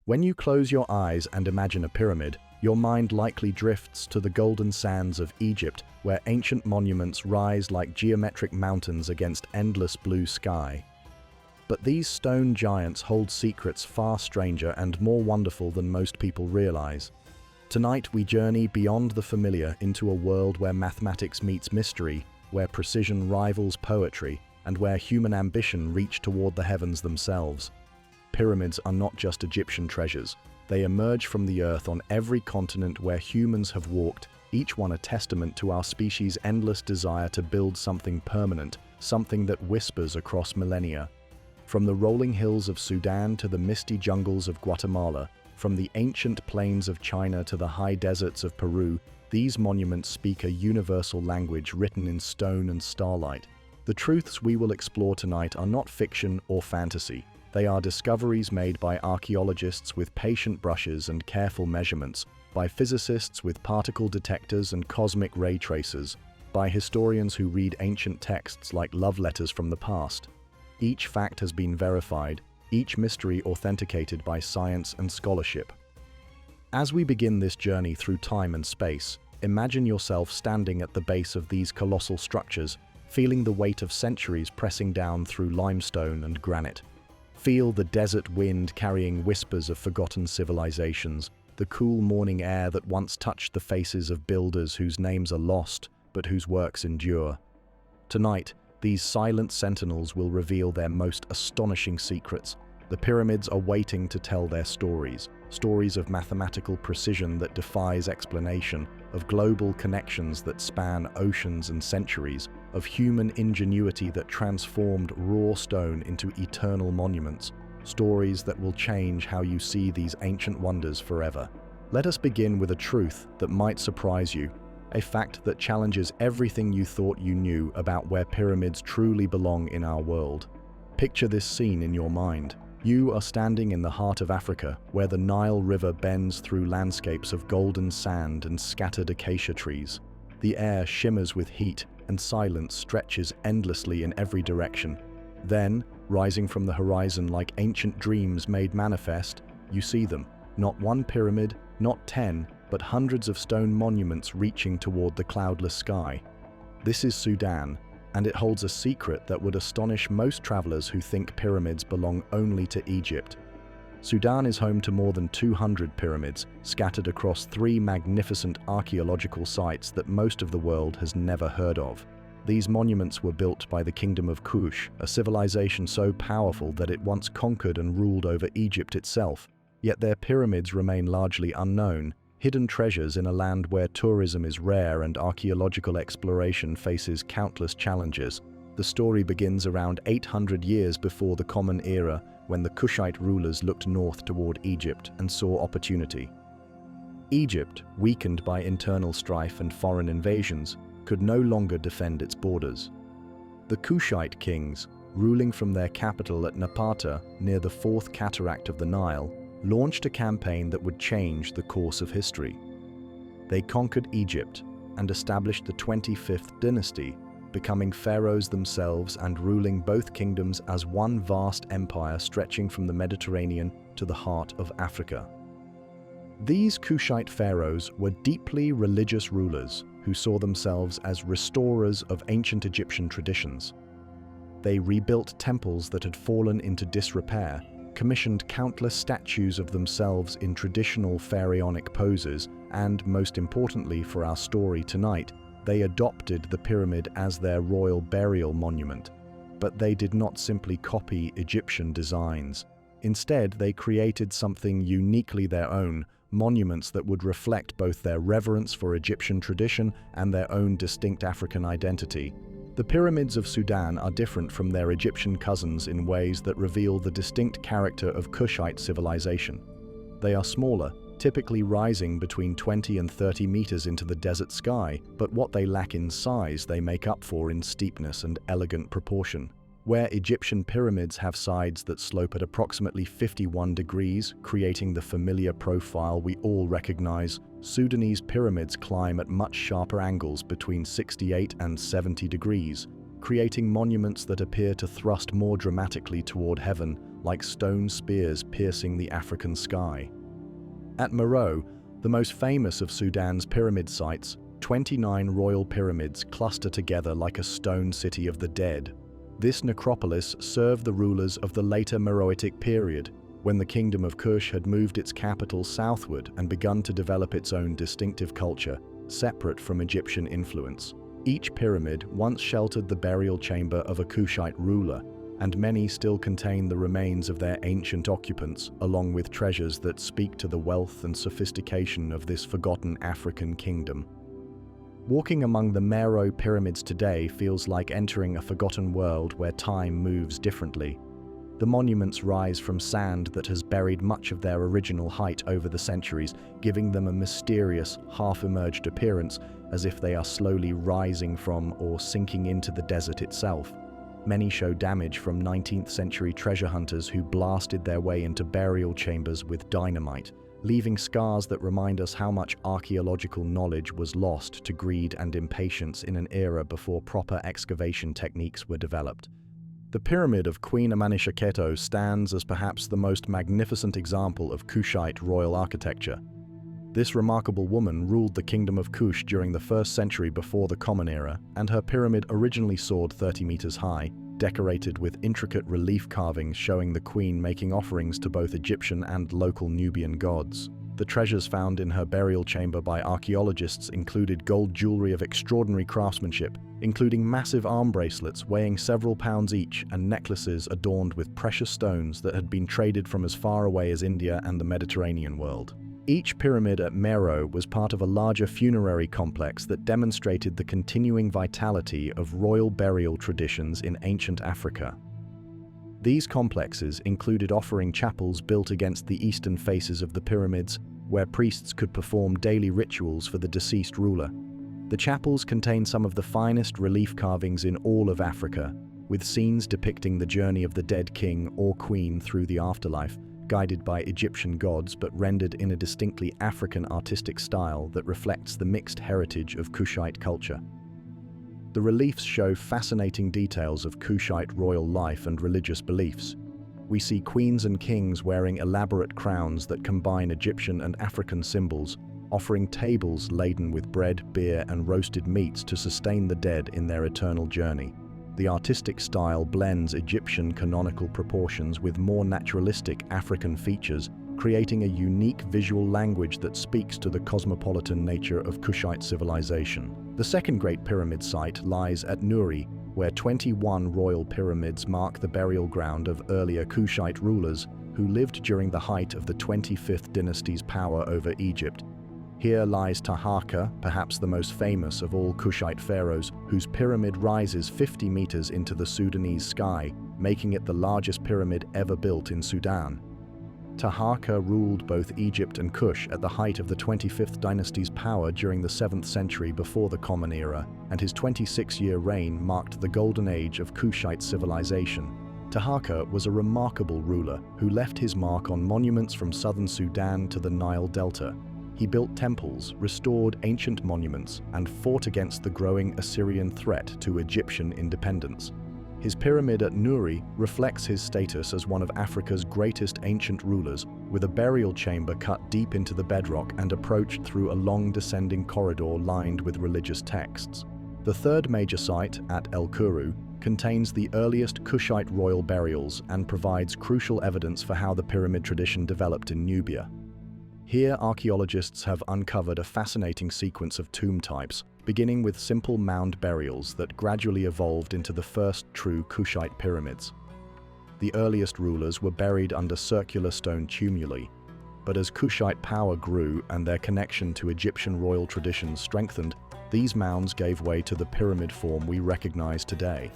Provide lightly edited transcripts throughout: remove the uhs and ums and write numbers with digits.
When you close your eyes and imagine a pyramid, your mind likely drifts to the golden sands of Egypt, where ancient monuments rise like geometric mountains against endless blue sky. But these stone giants hold secrets far stranger and more wonderful than most people realize. Tonight we journey beyond the familiar into a world where mathematics meets mystery, where precision rivals poetry, and where human ambition reach toward the heavens themselves. Pyramids are not just Egyptian treasures. They emerge from the earth on every continent where humans have walked, each one a testament to our species' endless desire to build something permanent, something that whispers across millennia. From the rolling hills of Sudan to the misty jungles of Guatemala, from the ancient plains of China to the high deserts of Peru, these monuments speak a universal language written in stone and starlight. The truths we will explore tonight are not fiction or fantasy. They are discoveries made by archaeologists with patient brushes and careful measurements, by physicists with particle detectors and cosmic ray tracers, by historians who read ancient texts like love letters from the past. Each fact has been verified, each mystery authenticated by science and scholarship. As we begin this journey through time and space, imagine yourself standing at the base of these colossal structures, feeling the weight of centuries pressing down through limestone and granite. Feel the desert wind carrying whispers of forgotten civilizations, the cool morning air that once touched the faces of builders whose names are lost, but whose works endure. Tonight, these silent sentinels will reveal their most astonishing secrets. The pyramids are waiting to tell their stories, stories of mathematical precision that defies explanation, of global connections that span oceans and centuries, of human ingenuity that transformed raw stone into eternal monuments, stories that will change how you see these ancient wonders forever. Let us begin with a truth that might surprise you, a fact that challenges everything you thought you knew about where pyramids truly belong in our world. Picture this scene in your mind. You are standing in the heart of Africa, where the Nile River bends through landscapes of golden sand and scattered acacia trees. The air shimmers with heat, and silence stretches endlessly in every direction. Then, rising from the horizon like ancient dreams made manifest, you see them. Not one pyramid, not 10, but hundreds of stone monuments reaching toward the cloudless sky. This is Sudan, and it holds a secret that would astonish most travelers who think pyramids belong only to Egypt. Sudan is home to more than 200 pyramids, scattered across 3 magnificent archaeological sites that most of the world has never heard of. These monuments were built by the Kingdom of Kush, a civilization so powerful that it once conquered and ruled over Egypt itself. Yet their pyramids remain largely unknown, hidden treasures in a land where tourism is rare and archaeological exploration faces countless challenges. The story begins around 800 years before the Common Era, when the Kushite rulers looked north toward Egypt and saw opportunity. Egypt, weakened by internal strife and foreign invasions, could no longer defend its borders. The Kushite kings, ruling from their capital at Napata near the fourth cataract of the Nile, launched a campaign that would change the course of history. They conquered Egypt and established the 25th dynasty, becoming pharaohs themselves and ruling both kingdoms as one vast empire stretching from the Mediterranean to the heart of Africa. These Kushite pharaohs were deeply religious rulers who saw themselves as restorers of ancient Egyptian traditions. They rebuilt temples that had fallen into disrepair, commissioned countless statues of themselves in traditional pharaonic poses, and, most importantly for our story tonight, they adopted the pyramid as their royal burial monument. But they did not simply copy Egyptian designs. Instead, they created something uniquely their own, monuments that would reflect both their reverence for Egyptian tradition and their own distinct African identity. The pyramids of Sudan are different from their Egyptian cousins in ways that reveal the distinct character of Kushite civilization. They are smaller, typically rising between 20 and 30 meters into the desert sky, but what they lack in size they make up for in steepness and elegant proportion. Where Egyptian pyramids have sides that slope at approximately 51 degrees, creating the familiar profile we all recognize, Sudanese pyramids climb at much sharper angles between 68 and 70 degrees, creating monuments that appear to thrust more dramatically toward heaven, like stone spears piercing the African sky. At Meroe, the most famous of Sudan's pyramid sites, 29 royal pyramids cluster together like a stone city of the dead. This necropolis served the rulers of the later Meroitic period, when the Kingdom of Kush had moved its capital southward and begun to develop its own distinctive culture, separate from Egyptian influence. Each pyramid once sheltered the burial chamber of a Kushite ruler, and many still contain the remains of their ancient occupants, along with treasures that speak to the wealth and sophistication of this forgotten African kingdom. Walking among the Meroe pyramids today feels like entering a forgotten world where time moves differently. The monuments rise from sand that has buried much of their original height over the centuries, giving them a mysterious, half-emerged appearance, as if they are slowly rising from or sinking into the desert itself. Many show damage from 19th century treasure hunters who blasted their way into burial chambers with dynamite, leaving scars that remind us how much archaeological knowledge was lost to greed and impatience in an era before proper excavation techniques were developed. The Pyramid of Queen Amenhotep stands as perhaps the most magnificent example of Kushite royal architecture. This remarkable woman ruled the Kingdom of Kush during the 1st century before the Common Era, and her pyramid originally soared 30 meters high, decorated with intricate relief carvings showing the queen making offerings to both Egyptian and local Nubian gods. The treasures found in her burial chamber by archaeologists included gold jewelry of extraordinary craftsmanship, including massive arm bracelets weighing several pounds each and necklaces adorned with precious stones that had been traded from as far away as India and the Mediterranean world. Each pyramid at Meroe was part of a larger funerary complex that demonstrated the continuing vitality of royal burial traditions in ancient Africa. These complexes included offering chapels built against the eastern faces of the pyramids, where priests could perform daily rituals for the deceased ruler. The chapels contain some of the finest relief carvings in all of Africa, with scenes depicting the journey of the dead king or queen through the afterlife, guided by Egyptian gods but rendered in a distinctly African artistic style that reflects the mixed heritage of Kushite culture. The reliefs show fascinating details of Kushite royal life and religious beliefs. We see queens and kings wearing elaborate crowns that combine Egyptian and African symbols, offering tables laden with bread, beer, and roasted meats to sustain the dead in their eternal journey. The artistic style blends Egyptian canonical proportions with more naturalistic African features, creating a unique visual language that speaks to the cosmopolitan nature of Kushite civilization. The second Great Pyramid site lies at Nuri, where 21 royal pyramids mark the burial ground of earlier Kushite rulers who lived during the height of the 25th dynasty's power over Egypt. Here lies Taharqa, perhaps the most famous of all Kushite pharaohs, whose pyramid rises 50 meters into the Sudanese sky, making it the largest pyramid ever built in Sudan. Taharqa ruled both Egypt and Kush at the height of the 25th dynasty's power during the 7th century before the Common Era, and his 26-year reign marked the golden age of Kushite civilization. Taharqa was a remarkable ruler who left his mark on monuments from southern Sudan to the Nile Delta. He built temples, restored ancient monuments, and fought against the growing Assyrian threat to Egyptian independence. His pyramid at Nuri reflects his status as one of Africa's greatest ancient rulers, with a burial chamber cut deep into the bedrock and approached through a long descending corridor lined with religious texts. The third major site, at El Kuru, contains the earliest Kushite royal burials and provides crucial evidence for how the pyramid tradition developed in Nubia. Here, archaeologists have uncovered a fascinating sequence of tomb types, beginning with simple mound burials that gradually evolved into the first true Kushite pyramids. The earliest rulers were buried under circular stone tumuli, but as Kushite power grew and their connection to Egyptian royal traditions strengthened, these mounds gave way to the pyramid form we recognize today.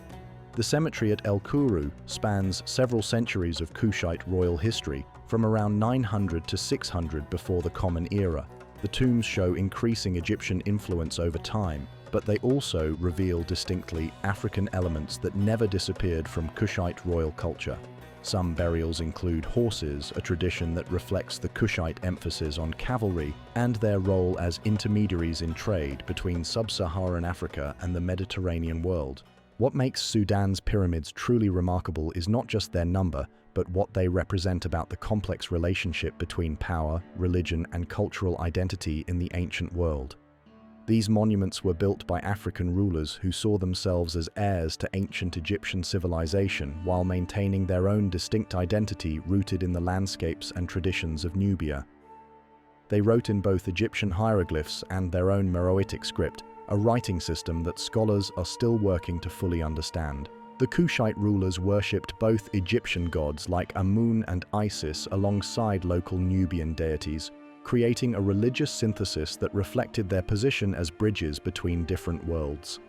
The cemetery at El Kuru spans several centuries of Kushite royal history, from around 900 to 600 before the Common Era. The tombs show increasing Egyptian influence over time, but they also reveal distinctly African elements that never disappeared from Kushite royal culture. Some burials include horses, a tradition that reflects the Kushite emphasis on cavalry and their role as intermediaries in trade between sub-Saharan Africa and the Mediterranean world. What makes Sudan's pyramids truly remarkable is not just their number, but what they represent about the complex relationship between power, religion, and cultural identity in the ancient world. These monuments were built by African rulers who saw themselves as heirs to ancient Egyptian civilization while maintaining their own distinct identity rooted in the landscapes and traditions of Nubia. They wrote in both Egyptian hieroglyphs and their own Meroitic script, a writing system that scholars are still working to fully understand. The Kushite rulers worshipped both Egyptian gods like Amun and Isis alongside local Nubian deities, creating a religious synthesis that reflected their position as bridges between different worlds.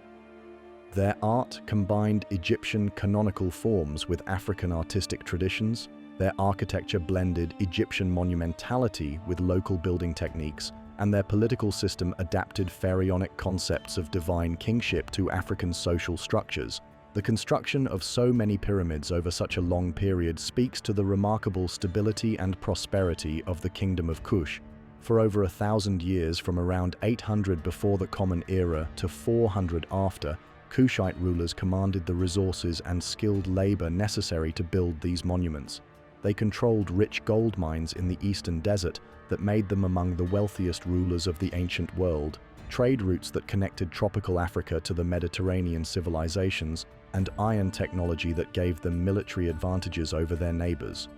Their art combined Egyptian canonical forms with African artistic traditions. Their architecture blended Egyptian monumentality with local building techniques, and their political system adapted pharaonic concepts of divine kingship to African social structures. The construction of so many pyramids over such a long period speaks to the remarkable stability and prosperity of the Kingdom of Kush. For over 1,000 years, from around 800 before the Common Era to 400 after, Kushite rulers commanded the resources and skilled labor necessary to build these monuments. They controlled rich gold mines in the eastern desert that made them among the wealthiest rulers of the ancient world, trade routes that connected tropical Africa to the Mediterranean civilizations, and iron technology that gave them military advantages over their neighbors.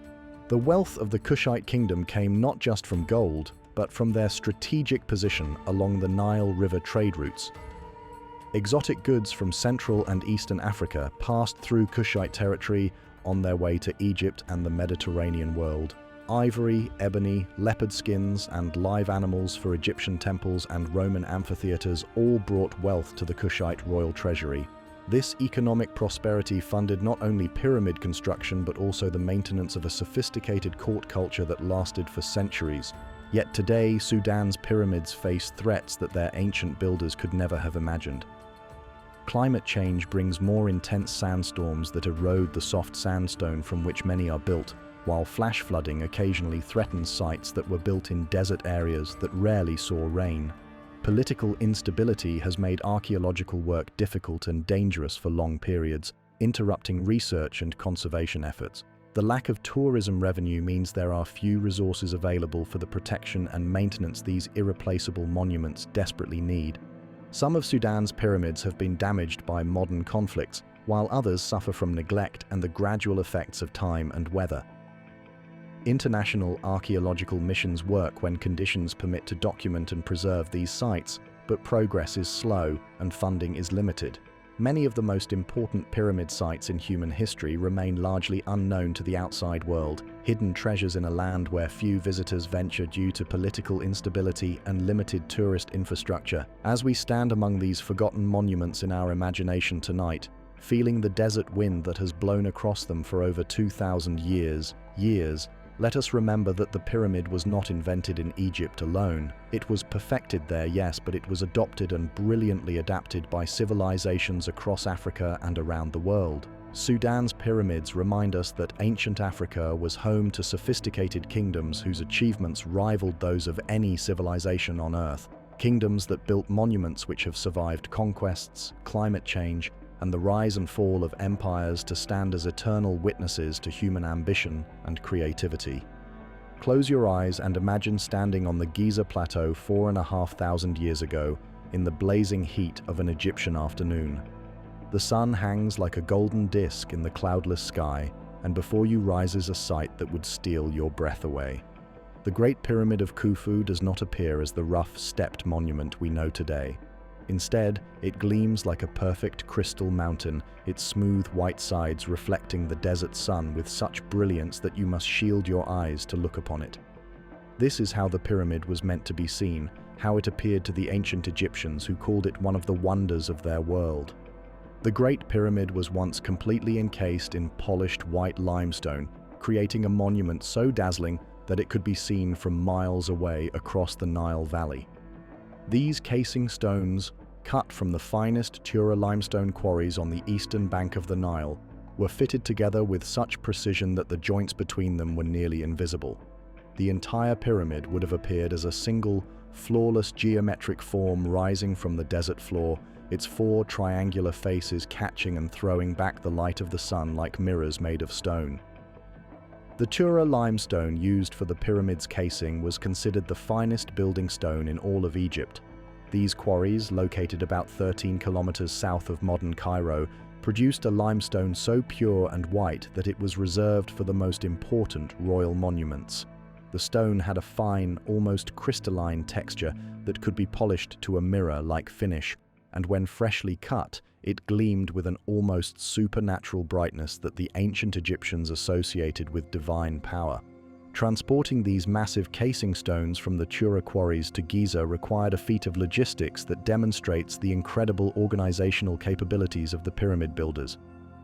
The wealth of the Kushite kingdom came not just from gold, but from their strategic position along the Nile River trade routes. Exotic goods from Central and Eastern Africa passed through Kushite territory on their way to Egypt and the Mediterranean world. Ivory, ebony, leopard skins, and live animals for Egyptian temples and Roman amphitheaters all brought wealth to the Kushite royal treasury. This economic prosperity funded not only pyramid construction but also the maintenance of a sophisticated court culture that lasted for centuries. Yet today, Sudan's pyramids face threats that their ancient builders could never have imagined. Climate change brings more intense sandstorms that erode the soft sandstone from which many are built, while flash flooding occasionally threatens sites that were built in desert areas that rarely saw rain. Political instability has made archaeological work difficult and dangerous for long periods, interrupting research and conservation efforts. The lack of tourism revenue means there are few resources available for the protection and maintenance these irreplaceable monuments desperately need. Some of Sudan's pyramids have been damaged by modern conflicts, while others suffer from neglect and the gradual effects of time and weather. International archaeological missions work when conditions permit to document and preserve these sites, but progress is slow and funding is limited. Many of the most important pyramid sites in human history remain largely unknown to the outside world, hidden treasures in a land where few visitors venture due to political instability and limited tourist infrastructure. As we stand among these forgotten monuments in our imagination tonight, feeling the desert wind that has blown across them for over 2,000 years, let us remember that the pyramid was not invented in Egypt alone. It was perfected there, yes, but it was adopted and brilliantly adapted by civilizations across Africa and around the world. Sudan's pyramids remind us that ancient Africa was home to sophisticated kingdoms whose achievements rivaled those of any civilization on Earth. Kingdoms that built monuments which have survived conquests, climate change, and the rise and fall of empires to stand as eternal witnesses to human ambition and creativity. Close your eyes and imagine standing on the Giza plateau 4,500 years ago in the blazing heat of an Egyptian afternoon. The sun hangs like a golden disk in the cloudless sky, and before you rises a sight that would steal your breath away. The Great Pyramid of Khufu does not appear as the rough, stepped monument we know today. Instead, it gleams like a perfect crystal mountain, its smooth white sides reflecting the desert sun with such brilliance that you must shield your eyes to look upon it. This is how the pyramid was meant to be seen, how it appeared to the ancient Egyptians who called it one of the wonders of their world. The Great Pyramid was once completely encased in polished white limestone, creating a monument so dazzling that it could be seen from miles away across the Nile Valley. These casing stones, cut from the finest Tura limestone quarries on the eastern bank of the Nile, were fitted together with such precision that the joints between them were nearly invisible. The entire pyramid would have appeared as a single, flawless geometric form rising from the desert floor, its four triangular faces catching and throwing back the light of the sun like mirrors made of stone. The Tura limestone used for the pyramid's casing was considered the finest building stone in all of Egypt. These quarries, located about 13 kilometers south of modern Cairo, produced a limestone so pure and white that it was reserved for the most important royal monuments. The stone had a fine, almost crystalline texture that could be polished to a mirror-like finish, and when freshly cut, it gleamed with an almost supernatural brightness that the ancient Egyptians associated with divine power. Transporting these massive casing stones from the Tura quarries to Giza required a feat of logistics that demonstrates the incredible organizational capabilities of the pyramid builders.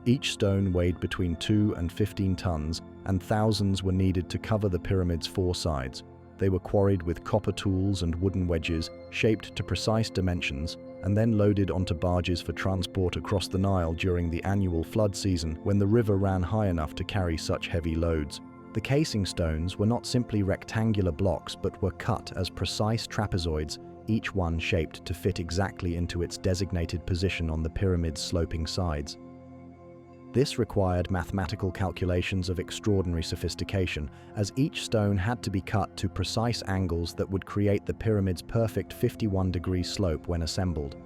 Each stone weighed between 2 and 15 tons, and thousands were needed to cover the pyramid's four sides. They were quarried with copper tools and wooden wedges, shaped to precise dimensions, and then loaded onto barges for transport across the Nile during the annual flood season when the river ran high enough to carry such heavy loads. The casing stones were not simply rectangular blocks but were cut as precise trapezoids, each one shaped to fit exactly into its designated position on the pyramid's sloping sides. This required mathematical calculations of extraordinary sophistication, as each stone had to be cut to precise angles that would create the pyramid's perfect 51-degree slope when assembled.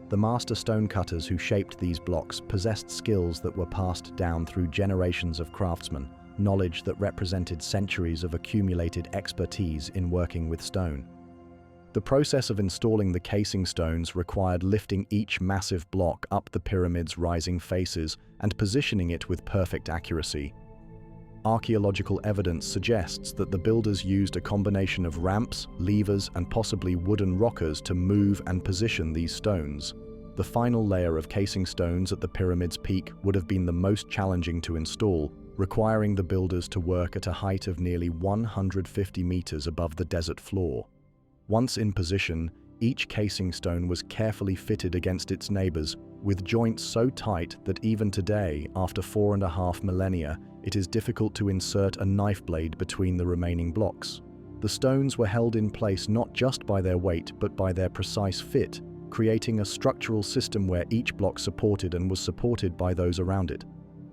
The master stonecutters who shaped these blocks possessed skills that were passed down through generations of craftsmen, knowledge that represented centuries of accumulated expertise in working with stone. The process of installing the casing stones required lifting each massive block up the pyramid's rising faces and positioning it with perfect accuracy. Archaeological evidence suggests that the builders used a combination of ramps, levers, and possibly wooden rockers to move and position these stones. The final layer of casing stones at the pyramid's peak would have been the most challenging to install, requiring the builders to work at a height of nearly 150 meters above the desert floor. Once in position, each casing stone was carefully fitted against its neighbors, with joints so tight that even today, after 4.5 millennia, it is difficult to insert a knife blade between the remaining blocks. The stones were held in place not just by their weight but by their precise fit, creating a structural system where each block supported and was supported by those around it.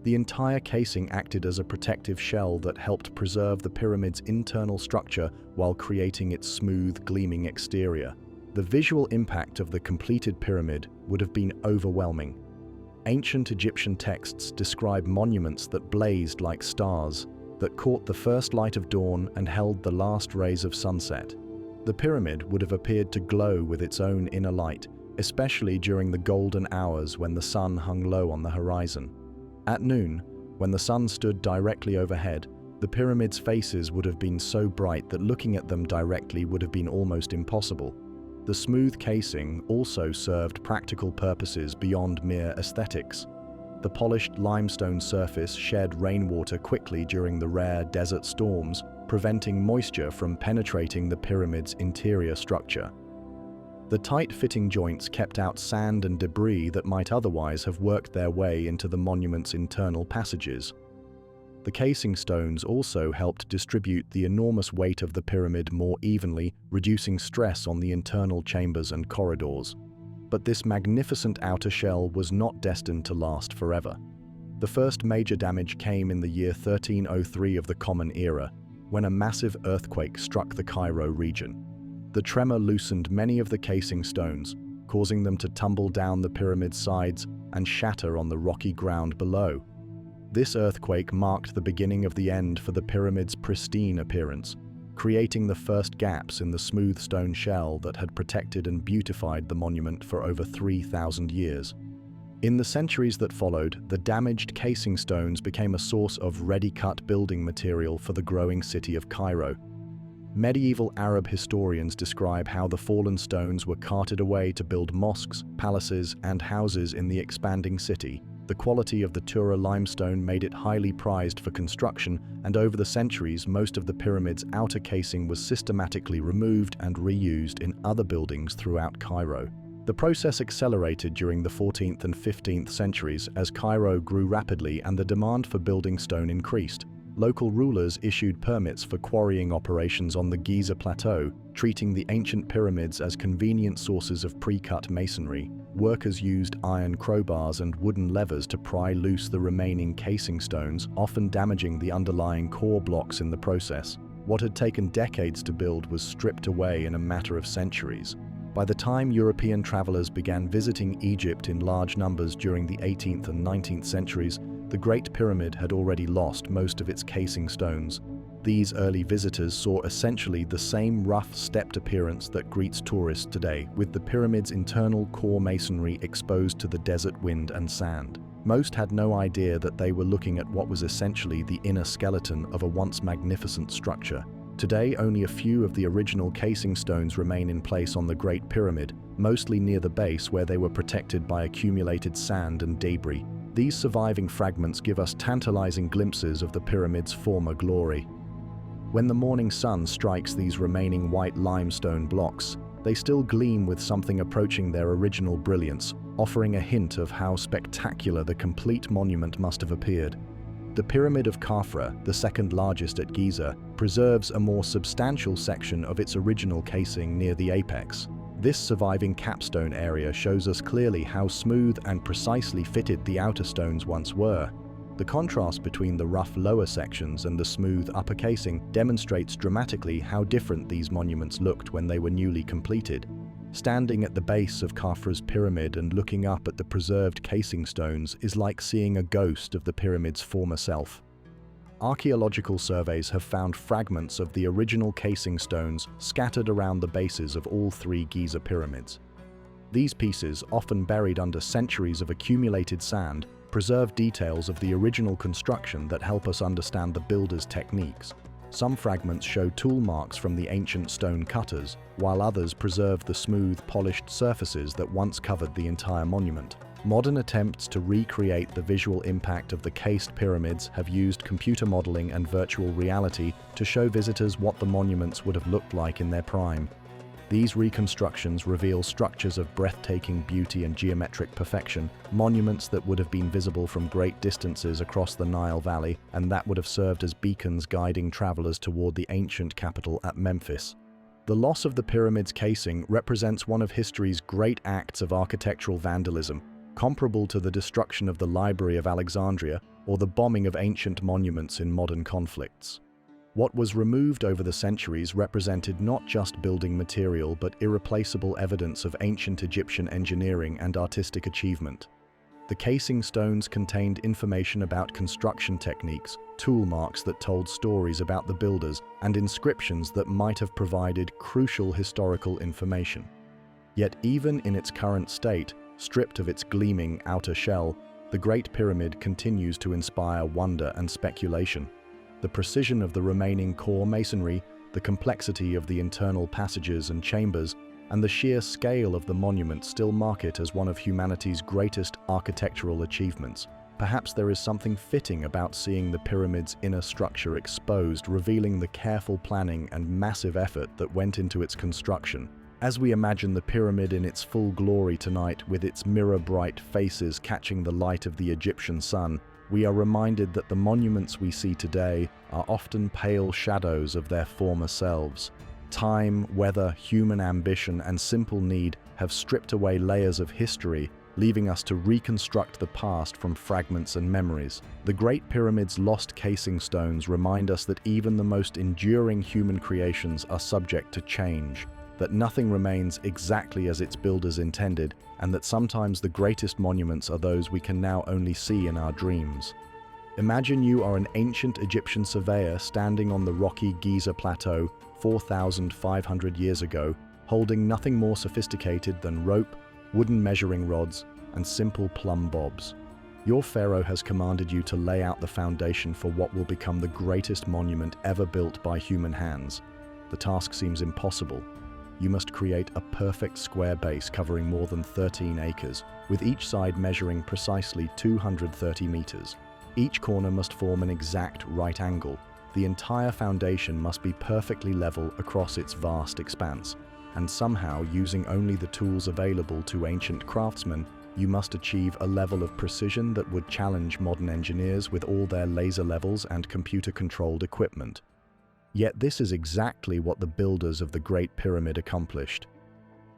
The entire casing acted as a protective shell that helped preserve the pyramid's internal structure while creating its smooth, gleaming exterior. The visual impact of the completed pyramid would have been overwhelming. Ancient Egyptian texts describe monuments that blazed like stars, that caught the first light of dawn and held the last rays of sunset. The pyramid would have appeared to glow with its own inner light, especially during the golden hours when the sun hung low on the horizon. At noon, when the sun stood directly overhead, the pyramid's faces would have been so bright that looking at them directly would have been almost impossible. The smooth casing also served practical purposes beyond mere aesthetics. The polished limestone surface shed rainwater quickly during the rare desert storms, preventing moisture from penetrating the pyramid's interior structure. The tight-fitting joints kept out sand and debris that might otherwise have worked their way into the monument's internal passages. The casing stones also helped distribute the enormous weight of the pyramid more evenly, reducing stress on the internal chambers and corridors. But this magnificent outer shell was not destined to last forever. The first major damage came in the year 1303 of the Common Era, when a massive earthquake struck the Cairo region. The tremor loosened many of the casing stones, causing them to tumble down the pyramid's sides and shatter on the rocky ground below. This earthquake marked the beginning of the end for the pyramid's pristine appearance, creating the first gaps in the smooth stone shell that had protected and beautified the monument for over 3,000 years. In the centuries that followed, the damaged casing stones became a source of ready-cut building material for the growing city of Cairo. Medieval Arab historians describe how the fallen stones were carted away to build mosques, palaces, and houses in the expanding city. The quality of the Tura limestone made it highly prized for construction, and over the centuries, most of the pyramid's outer casing was systematically removed and reused in other buildings throughout Cairo. The process accelerated during the 14th and 15th centuries as Cairo grew rapidly and the demand for building stone increased. Local rulers issued permits for quarrying operations on the Giza plateau, treating the ancient pyramids as convenient sources of pre-cut masonry. Workers used iron crowbars and wooden levers to pry loose the remaining casing stones, often damaging the underlying core blocks in the process. What had taken decades to build was stripped away in a matter of centuries. By the time European travelers began visiting Egypt in large numbers during the 18th and 19th centuries, the Great Pyramid had already lost most of its casing stones. These early visitors saw essentially the same rough, stepped appearance that greets tourists today, with the pyramid's internal core masonry exposed to the desert wind and sand. Most had no idea that they were looking at what was essentially the inner skeleton of a once magnificent structure. Today, only a few of the original casing stones remain in place on the Great Pyramid, mostly near the base where they were protected by accumulated sand and debris. These surviving fragments give us tantalizing glimpses of the pyramid's former glory. When the morning sun strikes these remaining white limestone blocks, they still gleam with something approaching their original brilliance, offering a hint of how spectacular the complete monument must have appeared. The Pyramid of Khafra, the second largest at Giza, preserves a more substantial section of its original casing near the apex. This surviving capstone area shows us clearly how smooth and precisely fitted the outer stones once were. The contrast between the rough lower sections and the smooth upper casing demonstrates dramatically how different these monuments looked when they were newly completed. Standing at the base of Khafra's pyramid and looking up at the preserved casing stones is like seeing a ghost of the pyramid's former self. Archaeological surveys have found fragments of the original casing stones scattered around the bases of all three Giza pyramids. These pieces, often buried under centuries of accumulated sand, preserve details of the original construction that help us understand the builders' techniques. Some fragments show tool marks from the ancient stone cutters, while others preserve the smooth, polished surfaces that once covered the entire monument. Modern attempts to recreate the visual impact of the cased pyramids have used computer modeling and virtual reality to show visitors what the monuments would have looked like in their prime. These reconstructions reveal structures of breathtaking beauty and geometric perfection, monuments that would have been visible from great distances across the Nile Valley and that would have served as beacons guiding travelers toward the ancient capital at Memphis. The loss of the pyramid's casing represents one of history's great acts of architectural vandalism, comparable to the destruction of the Library of Alexandria or the bombing of ancient monuments in modern conflicts. What was removed over the centuries represented not just building material but irreplaceable evidence of ancient Egyptian engineering and artistic achievement. The casing stones contained information about construction techniques, tool marks that told stories about the builders, and inscriptions that might have provided crucial historical information. Yet even in its current state, stripped of its gleaming outer shell, the Great Pyramid continues to inspire wonder and speculation. The precision of the remaining core masonry, the complexity of the internal passages and chambers, and the sheer scale of the monument still mark it as one of humanity's greatest architectural achievements. Perhaps there is something fitting about seeing the pyramid's inner structure exposed, revealing the careful planning and massive effort that went into its construction. As we imagine the pyramid in its full glory tonight, with its mirror-bright faces catching the light of the Egyptian sun, we are reminded that the monuments we see today are often pale shadows of their former selves. Time, weather, human ambition, and simple need have stripped away layers of history, leaving us to reconstruct the past from fragments and memories. The Great Pyramid's lost casing stones remind us that even the most enduring human creations are subject to change, that nothing remains exactly as its builders intended, and that sometimes the greatest monuments are those we can now only see in our dreams. Imagine you are an ancient Egyptian surveyor standing on the rocky Giza plateau 4,500 years ago, holding nothing more sophisticated than rope, wooden measuring rods, and simple plumb bobs. Your pharaoh has commanded you to lay out the foundation for what will become the greatest monument ever built by human hands. The task seems impossible. You must create a perfect square base covering more than 13 acres, with each side measuring precisely 230 meters. Each corner must form an exact right angle. The entire foundation must be perfectly level across its vast expanse. And somehow, using only the tools available to ancient craftsmen, you must achieve a level of precision that would challenge modern engineers with all their laser levels and computer-controlled equipment. Yet this is exactly what the builders of the Great Pyramid accomplished.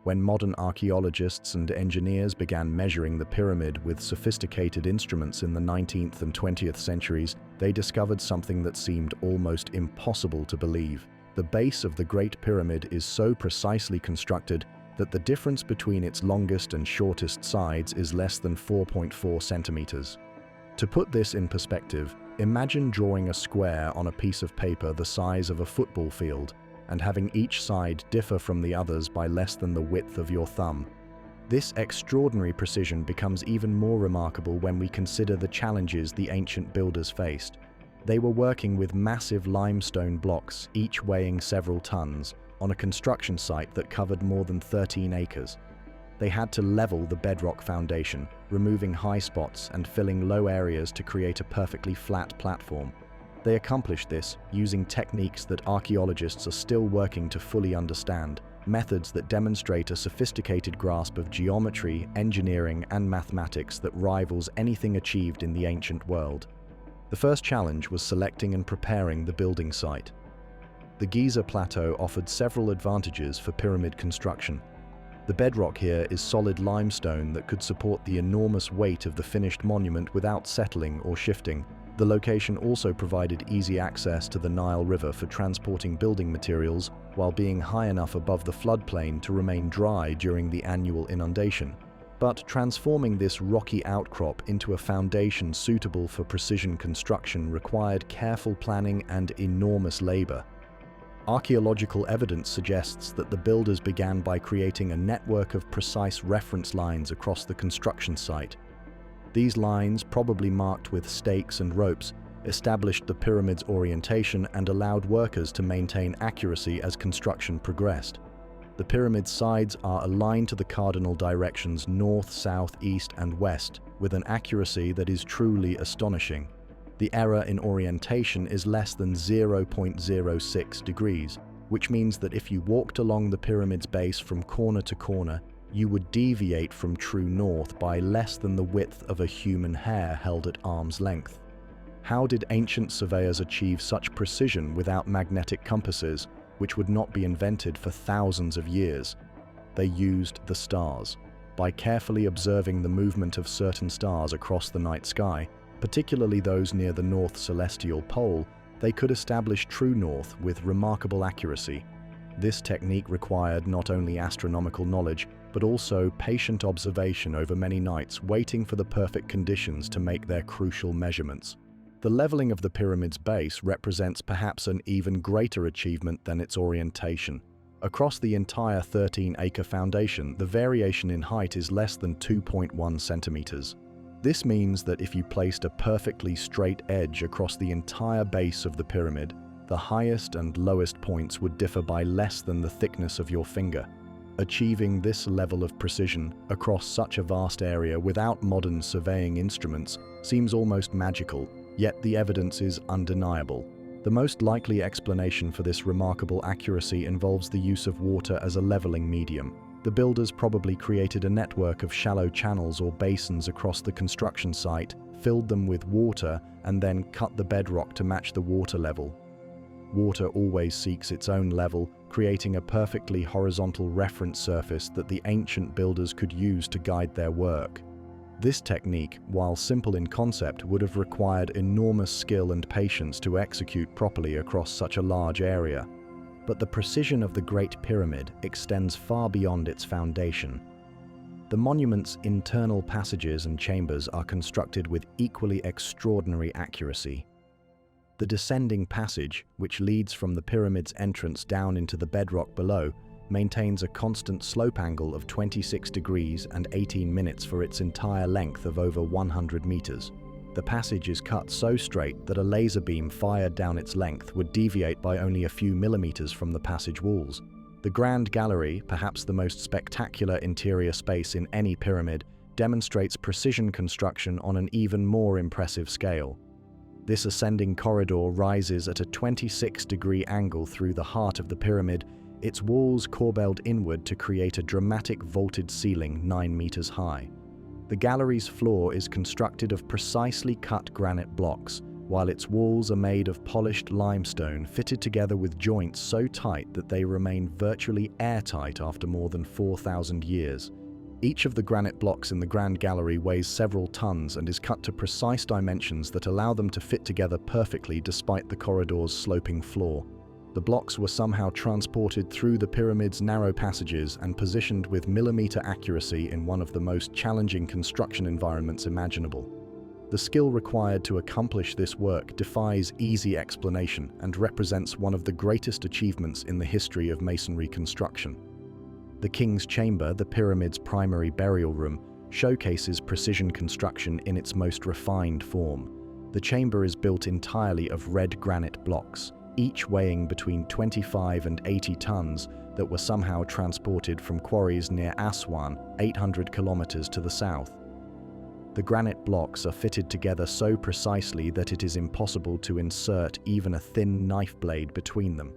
When modern archaeologists and engineers began measuring the pyramid with sophisticated instruments in the 19th and 20th centuries, they discovered something that seemed almost impossible to believe. The base of the Great Pyramid is so precisely constructed that the difference between its longest and shortest sides is less than 4.4 centimeters. To put this in perspective, imagine drawing a square on a piece of paper the size of a football field and having each side differ from the others by less than the width of your thumb. This extraordinary precision becomes even more remarkable when we consider the challenges the ancient builders faced. They were working with massive limestone blocks, each weighing several tons, on a construction site that covered more than 13 acres. They had to level the bedrock foundation, removing high spots and filling low areas to create a perfectly flat platform. They accomplished this using techniques that archaeologists are still working to fully understand, methods that demonstrate a sophisticated grasp of geometry, engineering, and mathematics that rivals anything achieved in the ancient world. The first challenge was selecting and preparing the building site. The Giza plateau offered several advantages for pyramid construction. The bedrock here is solid limestone that could support the enormous weight of the finished monument without settling or shifting. The location also provided easy access to the Nile River for transporting building materials while being high enough above the floodplain to remain dry during the annual inundation. But transforming this rocky outcrop into a foundation suitable for precision construction required careful planning and enormous labor. Archaeological evidence suggests that the builders began by creating a network of precise reference lines across the construction site. These lines, probably marked with stakes and ropes, established the pyramid's orientation and allowed workers to maintain accuracy as construction progressed. The pyramid's sides are aligned to the cardinal directions north, south, east, and west, with an accuracy that is truly astonishing. The error in orientation is less than 0.06 degrees, which means that if you walked along the pyramid's base from corner to corner, you would deviate from true north by less than the width of a human hair held at arm's length. How did ancient surveyors achieve such precision without magnetic compasses, which would not be invented for thousands of years? They used the stars. By carefully observing the movement of certain stars across the night sky, particularly those near the north celestial pole, they could establish true north with remarkable accuracy. This technique required not only astronomical knowledge, but also patient observation over many nights, waiting for the perfect conditions to make their crucial measurements. The leveling of the pyramid's base represents perhaps an even greater achievement than its orientation. Across the entire 13-acre foundation, the variation in height is less than 2.1 centimeters. This means that if you placed a perfectly straight edge across the entire base of the pyramid, the highest and lowest points would differ by less than the thickness of your finger. Achieving this level of precision across such a vast area without modern surveying instruments seems almost magical, yet the evidence is undeniable. The most likely explanation for this remarkable accuracy involves the use of water as a leveling medium. The builders probably created a network of shallow channels or basins across the construction site, filled them with water, and then cut the bedrock to match the water level. Water always seeks its own level, creating a perfectly horizontal reference surface that the ancient builders could use to guide their work. This technique, while simple in concept, would have required enormous skill and patience to execute properly across such a large area. But the precision of the Great Pyramid extends far beyond its foundation. The monument's internal passages and chambers are constructed with equally extraordinary accuracy. The descending passage, which leads from the pyramid's entrance down into the bedrock below, maintains a constant slope angle of 26 degrees and 18 minutes for its entire length of over 100 meters. The passage is cut so straight that a laser beam fired down its length would deviate by only a few millimeters from the passage walls. The Grand Gallery, perhaps the most spectacular interior space in any pyramid, demonstrates precision construction on an even more impressive scale. This ascending corridor rises at a 26-degree angle through the heart of the pyramid, its walls corbelled inward to create a dramatic vaulted ceiling 9 meters high. The gallery's floor is constructed of precisely cut granite blocks, while its walls are made of polished limestone fitted together with joints so tight that they remain virtually airtight after more than 4,000 years. Each of the granite blocks in the Grand Gallery weighs several tons and is cut to precise dimensions that allow them to fit together perfectly despite the corridor's sloping floor. The blocks were somehow transported through the pyramid's narrow passages and positioned with millimeter accuracy in one of the most challenging construction environments imaginable. The skill required to accomplish this work defies easy explanation and represents one of the greatest achievements in the history of masonry construction. The King's Chamber, the pyramid's primary burial room, showcases precision construction in its most refined form. The chamber is built entirely of red granite blocks, each weighing between 25 and 80 tons, that were somehow transported from quarries near Aswan, 800 kilometers to the south. The granite blocks are fitted together so precisely that it is impossible to insert even a thin knife blade between them.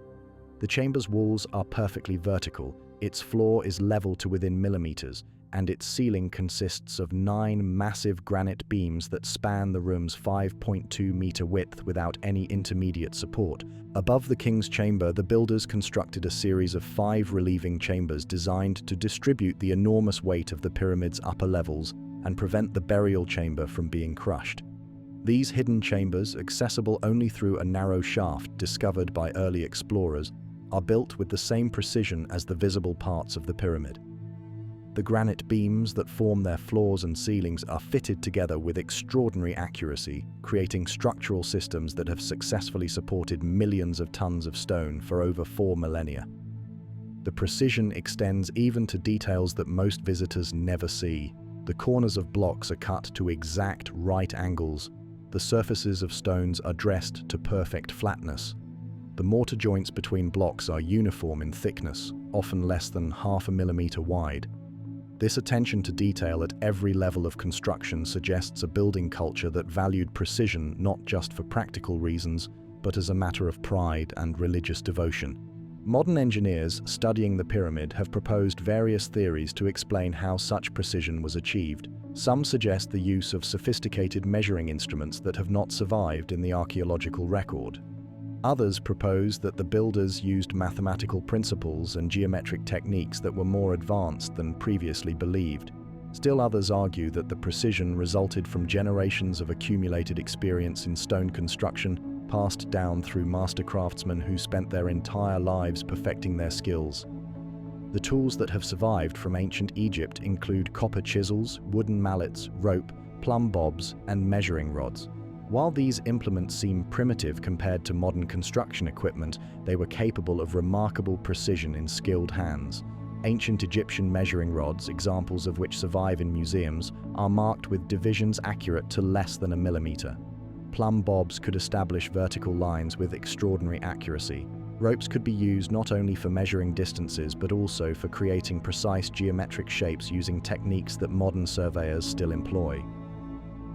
The chamber's walls are perfectly vertical, its floor is level to within millimeters, and its ceiling consists of 9 massive granite beams that span the room's 5.2-meter width without any intermediate support. Above the King's Chamber, the builders constructed a series of 5 relieving chambers designed to distribute the enormous weight of the pyramid's upper levels and prevent the burial chamber from being crushed. These hidden chambers, accessible only through a narrow shaft discovered by early explorers, are built with the same precision as the visible parts of the pyramid. The granite beams that form their floors and ceilings are fitted together with extraordinary accuracy, creating structural systems that have successfully supported millions of tons of stone for over 4 millennia. The precision extends even to details that most visitors never see. The corners of blocks are cut to exact right angles. The surfaces of stones are dressed to perfect flatness. The mortar joints between blocks are uniform in thickness, often less than half a millimeter wide. This attention to detail at every level of construction suggests a building culture that valued precision not just for practical reasons, but as a matter of pride and religious devotion. Modern engineers studying the pyramid have proposed various theories to explain how such precision was achieved. Some suggest the use of sophisticated measuring instruments that have not survived in the archaeological record. Others propose that the builders used mathematical principles and geometric techniques that were more advanced than previously believed. Still others argue that the precision resulted from generations of accumulated experience in stone construction, passed down through master craftsmen who spent their entire lives perfecting their skills. The tools that have survived from ancient Egypt include copper chisels, wooden mallets, rope, plumb bobs, and measuring rods. While these implements seem primitive compared to modern construction equipment, they were capable of remarkable precision in skilled hands. Ancient Egyptian measuring rods, examples of which survive in museums, are marked with divisions accurate to less than a millimeter. Plumb bobs could establish vertical lines with extraordinary accuracy. Ropes could be used not only for measuring distances but also for creating precise geometric shapes using techniques that modern surveyors still employ.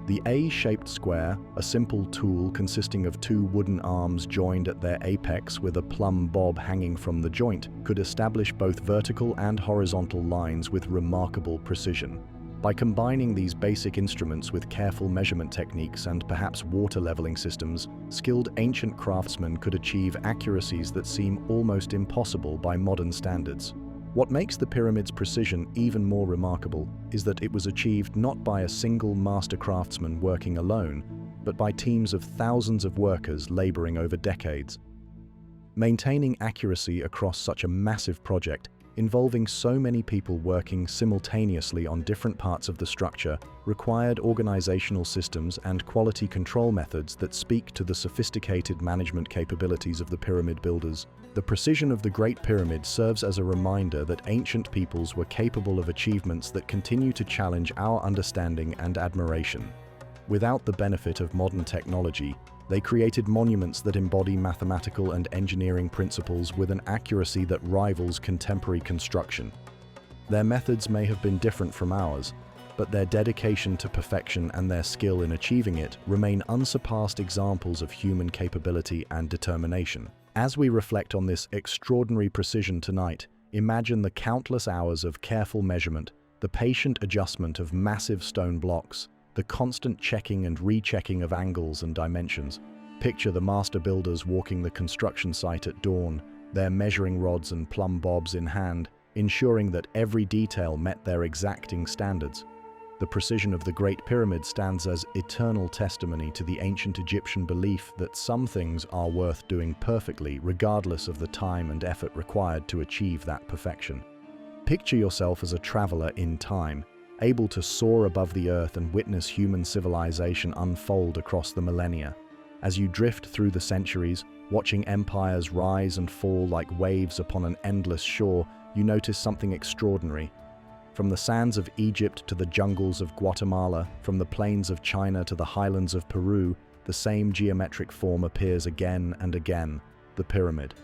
The A-shaped square, a simple tool consisting of 2 wooden arms joined at their apex with a plumb bob hanging from the joint, could establish both vertical and horizontal lines with remarkable precision. By combining these basic instruments with careful measurement techniques and perhaps water leveling systems, skilled ancient craftsmen could achieve accuracies that seem almost impossible by modern standards. What makes the pyramid's precision even more remarkable is that it was achieved not by a single master craftsman working alone, but by teams of thousands of workers laboring over decades. Maintaining accuracy across such a massive project, involving so many people working simultaneously on different parts of the structure, required organizational systems and quality control methods that speak to the sophisticated management capabilities of the pyramid builders. The precision of the Great Pyramid serves as a reminder that ancient peoples were capable of achievements that continue to challenge our understanding and admiration. Without the benefit of modern technology, they created monuments that embody mathematical and engineering principles with an accuracy that rivals contemporary construction. Their methods may have been different from ours, but their dedication to perfection and their skill in achieving it remain unsurpassed examples of human capability and determination. As we reflect on this extraordinary precision tonight, imagine the countless hours of careful measurement, the patient adjustment of massive stone blocks, the constant checking and rechecking of angles and dimensions. Picture the master builders walking the construction site at dawn, their measuring rods and plumb bobs in hand, ensuring that every detail met their exacting standards. The precision of the Great Pyramid stands as eternal testimony to the ancient Egyptian belief that some things are worth doing perfectly, regardless of the time and effort required to achieve that perfection. Picture yourself as a traveler in time, able to soar above the earth and witness human civilization unfold across the millennia. As you drift through the centuries, watching empires rise and fall like waves upon an endless shore, you notice something extraordinary. From the sands of Egypt to the jungles of Guatemala, from the plains of China to the highlands of Peru, the same geometric form appears again and again: the pyramid.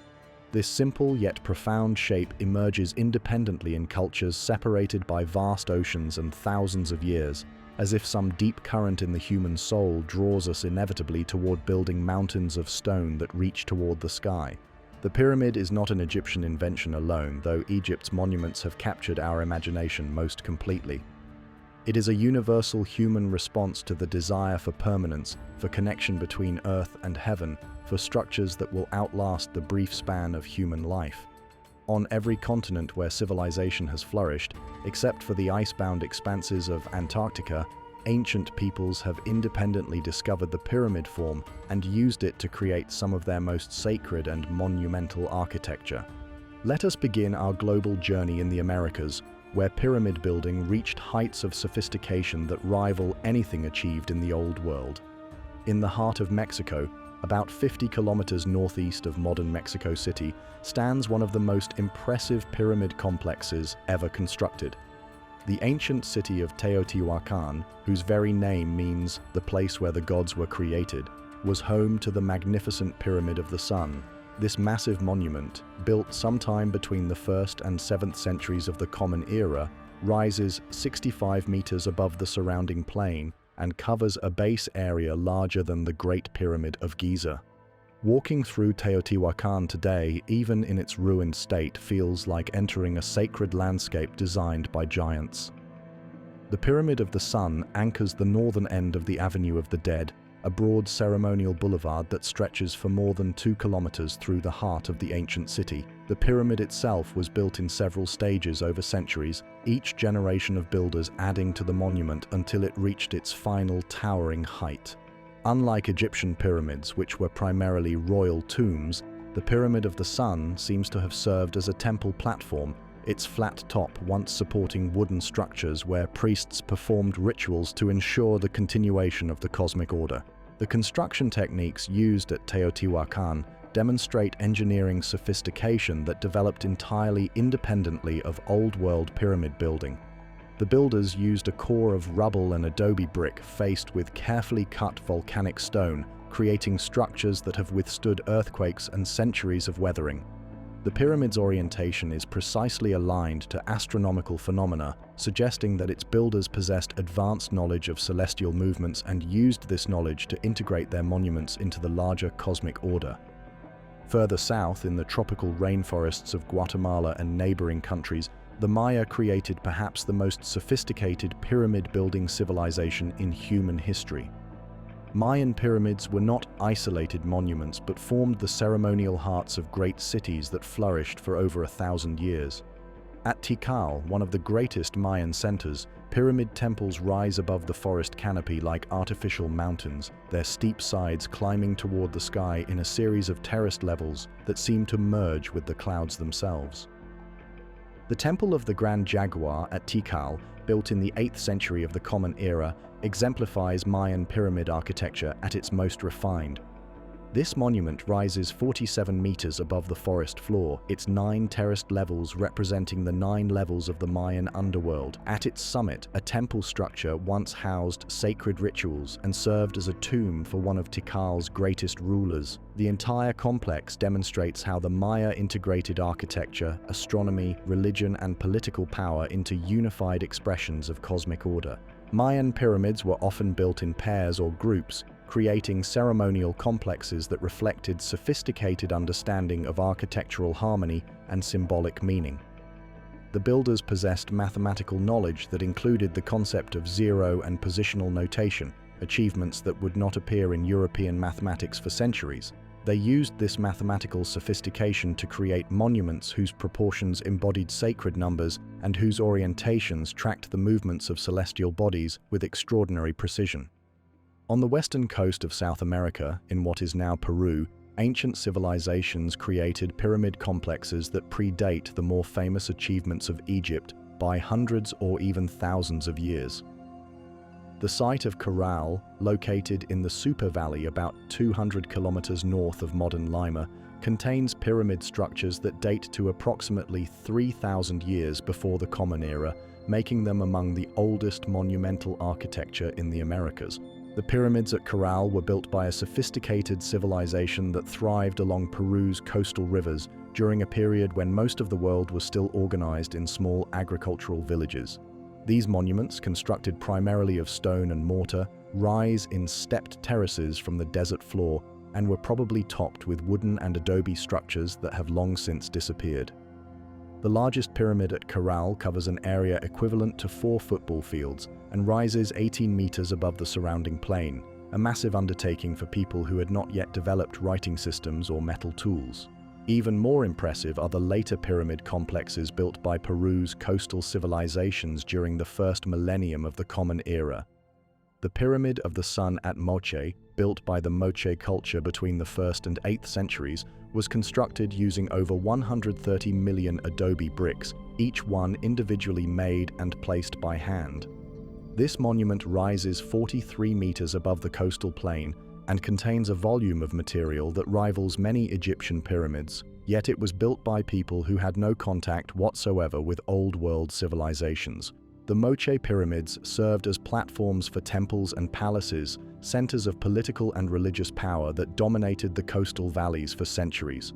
This simple yet profound shape emerges independently in cultures separated by vast oceans and thousands of years, as if some deep current in the human soul draws us inevitably toward building mountains of stone that reach toward the sky. The pyramid is not an Egyptian invention alone, though Egypt's monuments have captured our imagination most completely. It is a universal human response to the desire for permanence, for connection between earth and heaven, for structures that will outlast the brief span of human life. On every continent where civilization has flourished, except for the icebound expanses of Antarctica, ancient peoples have independently discovered the pyramid form and used it to create some of their most sacred and monumental architecture. Let us begin our global journey in the Americas, where pyramid building reached heights of sophistication that rival anything achieved in the Old World. In the heart of Mexico, about 50 kilometers northeast of modern Mexico City, stands one of the most impressive pyramid complexes ever constructed. The ancient city of Teotihuacan, whose very name means the place where the gods were created, was home to the magnificent Pyramid of the Sun. This massive monument, built sometime between the 1st and 7th centuries of the Common Era, rises 65 meters above the surrounding plain and covers a base area larger than the Great Pyramid of Giza. Walking through Teotihuacan today, even in its ruined state, feels like entering a sacred landscape designed by giants. The Pyramid of the Sun anchors the northern end of the Avenue of the Dead, a broad ceremonial boulevard that stretches for more than 2 kilometers through the heart of the ancient city. The pyramid itself was built in several stages over centuries, each generation of builders adding to the monument until it reached its final towering height. Unlike Egyptian pyramids, which were primarily royal tombs, the Pyramid of the Sun seems to have served as a temple platform, its flat top once supporting wooden structures where priests performed rituals to ensure the continuation of the cosmic order. The construction techniques used at Teotihuacan demonstrate engineering sophistication that developed entirely independently of old-world pyramid building. The builders used a core of rubble and adobe brick faced with carefully cut volcanic stone, creating structures that have withstood earthquakes and centuries of weathering. The pyramid's orientation is precisely aligned to astronomical phenomena, suggesting that its builders possessed advanced knowledge of celestial movements and used this knowledge to integrate their monuments into the larger cosmic order. Further south, in the tropical rainforests of Guatemala and neighboring countries, the Maya created perhaps the most sophisticated pyramid-building civilization in human history. Mayan pyramids were not isolated monuments but formed the ceremonial hearts of great cities that flourished for over 1,000 years. At Tikal, one of the greatest Mayan centers, pyramid temples rise above the forest canopy like artificial mountains, their steep sides climbing toward the sky in a series of terraced levels that seem to merge with the clouds themselves. The Temple of the Grand Jaguar at Tikal, built in the 8th century of the Common Era, exemplifies Mayan pyramid architecture at its most refined. This monument rises 47 meters above the forest floor, its 9 terraced levels representing the 9 levels of the Mayan underworld. At its summit, a temple structure once housed sacred rituals and served as a tomb for one of Tikal's greatest rulers. The entire complex demonstrates how the Maya integrated architecture, astronomy, religion, and political power into unified expressions of cosmic order. Mayan pyramids were often built in pairs or groups, creating ceremonial complexes that reflected sophisticated understanding of architectural harmony and symbolic meaning. The builders possessed mathematical knowledge that included the concept of zero and positional notation, achievements that would not appear in European mathematics for centuries. They used this mathematical sophistication to create monuments whose proportions embodied sacred numbers and whose orientations tracked the movements of celestial bodies with extraordinary precision. On the western coast of South America, in what is now Peru, ancient civilizations created pyramid complexes that predate the more famous achievements of Egypt by hundreds or even thousands of years. The site of Caral, located in the Super Valley about 200 kilometers north of modern Lima, contains pyramid structures that date to approximately 3,000 years before the Common Era, making them among the oldest monumental architecture in the Americas. The pyramids at Caral were built by a sophisticated civilization that thrived along Peru's coastal rivers during a period when most of the world was still organized in small agricultural villages. These monuments, constructed primarily of stone and mortar, rise in stepped terraces from the desert floor and were probably topped with wooden and adobe structures that have long since disappeared. The largest pyramid at Caral covers an area equivalent to 4 football fields and rises 18 meters above the surrounding plain, a massive undertaking for people who had not yet developed writing systems or metal tools. Even more impressive are the later pyramid complexes built by Peru's coastal civilizations during the first millennium of the Common Era. The Pyramid of the Sun at Moche, built by the Moche culture between the 1st and 8th centuries, was constructed using over 130 million adobe bricks, each one individually made and placed by hand. This monument rises 43 meters above the coastal plain and contains a volume of material that rivals many Egyptian pyramids, yet it was built by people who had no contact whatsoever with Old World civilizations. The Moche pyramids served as platforms for temples and palaces, centers of political and religious power that dominated the coastal valleys for centuries.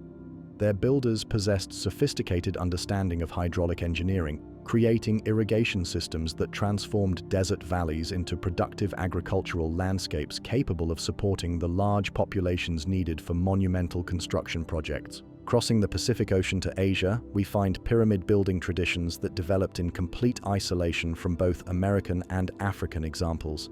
Their builders possessed sophisticated understanding of hydraulic engineering, creating irrigation systems that transformed desert valleys into productive agricultural landscapes capable of supporting the large populations needed for monumental construction projects. Crossing the Pacific Ocean to Asia, we find pyramid building traditions that developed in complete isolation from both American and African examples.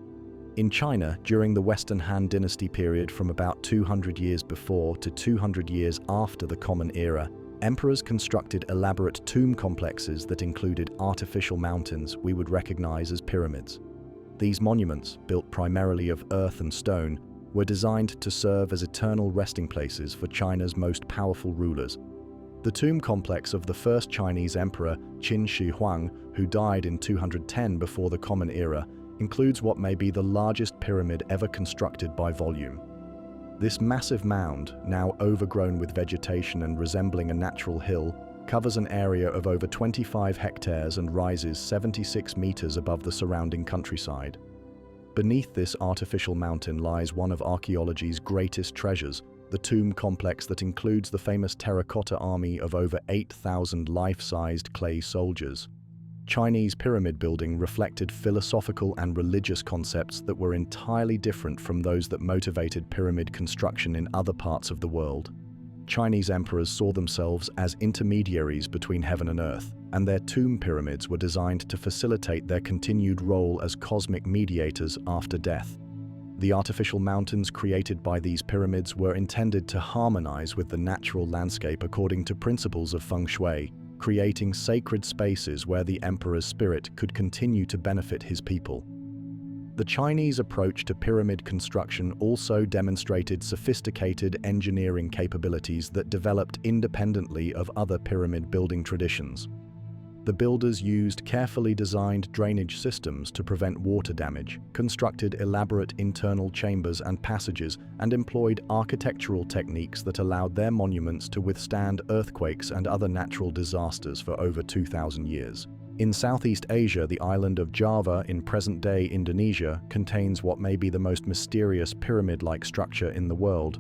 In China, during the Western Han Dynasty period from about 200 years before to 200 years after the Common Era, emperors constructed elaborate tomb complexes that included artificial mountains we would recognize as pyramids. These monuments, built primarily of earth and stone, were designed to serve as eternal resting places for China's most powerful rulers. The tomb complex of the first Chinese emperor, Qin Shi Huang, who died in 210 before the Common Era, includes what may be the largest pyramid ever constructed by volume. This massive mound, now overgrown with vegetation and resembling a natural hill, covers an area of over 25 hectares and rises 76 meters above the surrounding countryside. Beneath this artificial mountain lies one of archaeology's greatest treasures, the tomb complex that includes the famous terracotta army of over 8,000 life-sized clay soldiers. Chinese pyramid building reflected philosophical and religious concepts that were entirely different from those that motivated pyramid construction in other parts of the world. Chinese emperors saw themselves as intermediaries between heaven and earth, and their tomb pyramids were designed to facilitate their continued role as cosmic mediators after death. The artificial mountains created by these pyramids were intended to harmonize with the natural landscape according to principles of feng shui, creating sacred spaces where the emperor's spirit could continue to benefit his people. The Chinese approach to pyramid construction also demonstrated sophisticated engineering capabilities that developed independently of other pyramid building traditions. The builders used carefully designed drainage systems to prevent water damage, constructed elaborate internal chambers and passages, and employed architectural techniques that allowed their monuments to withstand earthquakes and other natural disasters for over 2,000 years. In Southeast Asia, the island of Java in present-day Indonesia contains what may be the most mysterious pyramid-like structure in the world.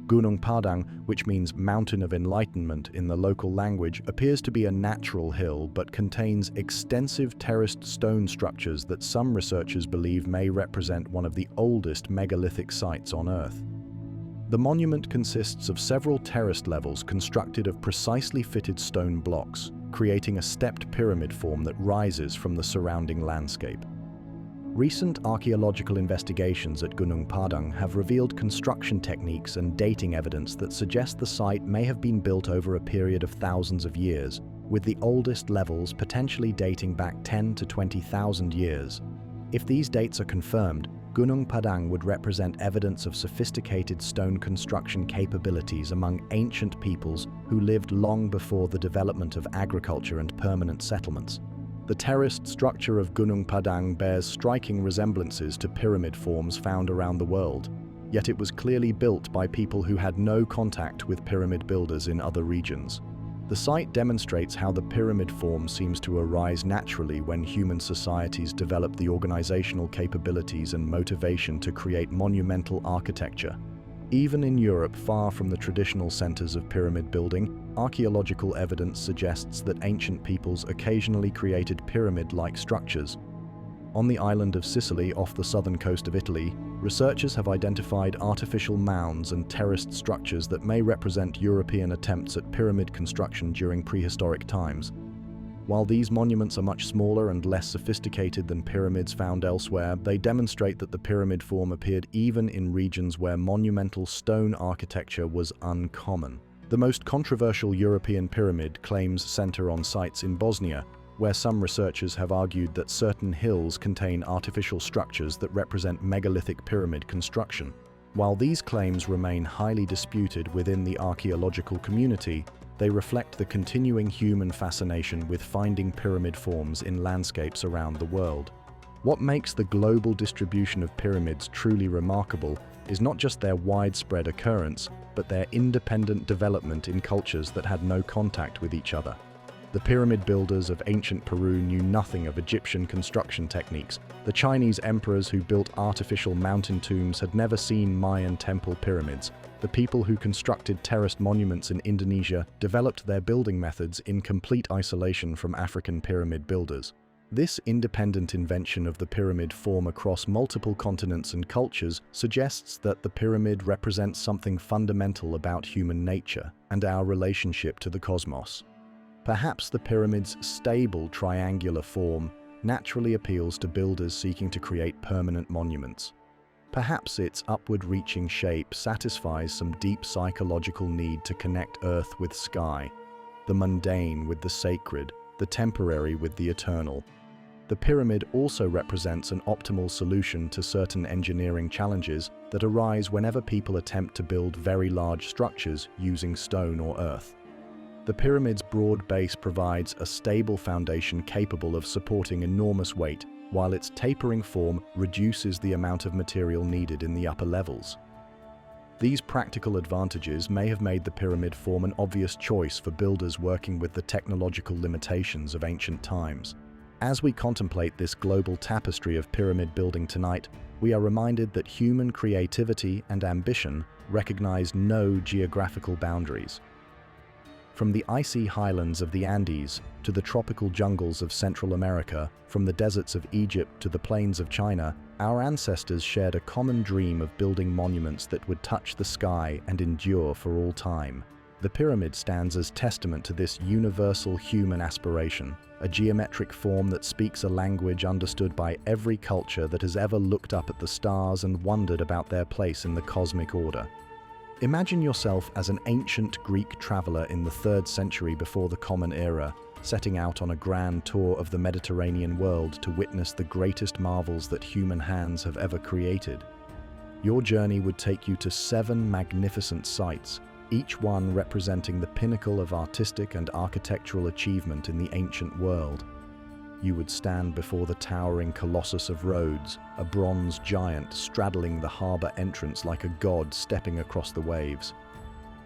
Gunung Padang, which means Mountain of Enlightenment in the local language, appears to be a natural hill but contains extensive terraced stone structures that some researchers believe may represent one of the oldest megalithic sites on Earth. The monument consists of several terraced levels constructed of precisely fitted stone blocks. creating a stepped pyramid form that rises from the surrounding landscape. Recent archaeological investigations at Gunung Padang have revealed construction techniques and dating evidence that suggest the site may have been built over a period of thousands of years, with the oldest levels potentially dating back 10 to 20,000 years. If these dates are confirmed, Gunung Padang would represent evidence of sophisticated stone construction capabilities among ancient peoples who lived long before the development of agriculture and permanent settlements. The terraced structure of Gunung Padang bears striking resemblances to pyramid forms found around the world, yet it was clearly built by people who had no contact with pyramid builders in other regions. The site demonstrates how the pyramid form seems to arise naturally when human societies develop the organizational capabilities and motivation to create monumental architecture. Even in Europe, far from the traditional centers of pyramid building, archaeological evidence suggests that ancient peoples occasionally created pyramid-like structures. On the island of Sicily off the southern coast of Italy, researchers have identified artificial mounds and terraced structures that may represent European attempts at pyramid construction during prehistoric times. While these monuments are much smaller and less sophisticated than pyramids found elsewhere, they demonstrate that the pyramid form appeared even in regions where monumental stone architecture was uncommon. The most controversial European pyramid claims center on sites in Bosnia, where some researchers have argued that certain hills contain artificial structures that represent megalithic pyramid construction. While these claims remain highly disputed within the archaeological community, they reflect the continuing human fascination with finding pyramid forms in landscapes around the world. What makes the global distribution of pyramids truly remarkable is not just their widespread occurrence, but their independent development in cultures that had no contact with each other. The pyramid builders of ancient Peru knew nothing of Egyptian construction techniques. The Chinese emperors who built artificial mountain tombs had never seen Mayan temple pyramids. The people who constructed terraced monuments in Indonesia developed their building methods in complete isolation from African pyramid builders. This independent invention of the pyramid form across multiple continents and cultures suggests that the pyramid represents something fundamental about human nature and our relationship to the cosmos. Perhaps the pyramid's stable triangular form naturally appeals to builders seeking to create permanent monuments. Perhaps its upward-reaching shape satisfies some deep psychological need to connect earth with sky, the mundane with the sacred, the temporary with the eternal. The pyramid also represents an optimal solution to certain engineering challenges that arise whenever people attempt to build very large structures using stone or earth. The pyramid's broad base provides a stable foundation capable of supporting enormous weight, while its tapering form reduces the amount of material needed in the upper levels. These practical advantages may have made the pyramid form an obvious choice for builders working with the technological limitations of ancient times. As we contemplate this global tapestry of pyramid building tonight, we are reminded that human creativity and ambition recognize no geographical boundaries. From the icy highlands of the Andes to the tropical jungles of Central America, from the deserts of Egypt to the plains of China, our ancestors shared a common dream of building monuments that would touch the sky and endure for all time. The pyramid stands as testament to this universal human aspiration, a geometric form that speaks a language understood by every culture that has ever looked up at the stars and wondered about their place in the cosmic order. Imagine yourself as an ancient Greek traveler in the 3rd century before the Common Era, setting out on a grand tour of the Mediterranean world to witness the greatest marvels that human hands have ever created. Your journey would take you to 7 magnificent sites, each one representing the pinnacle of artistic and architectural achievement in the ancient world. You would stand before the towering Colossus of Rhodes, a bronze giant straddling the harbor entrance like a god stepping across the waves.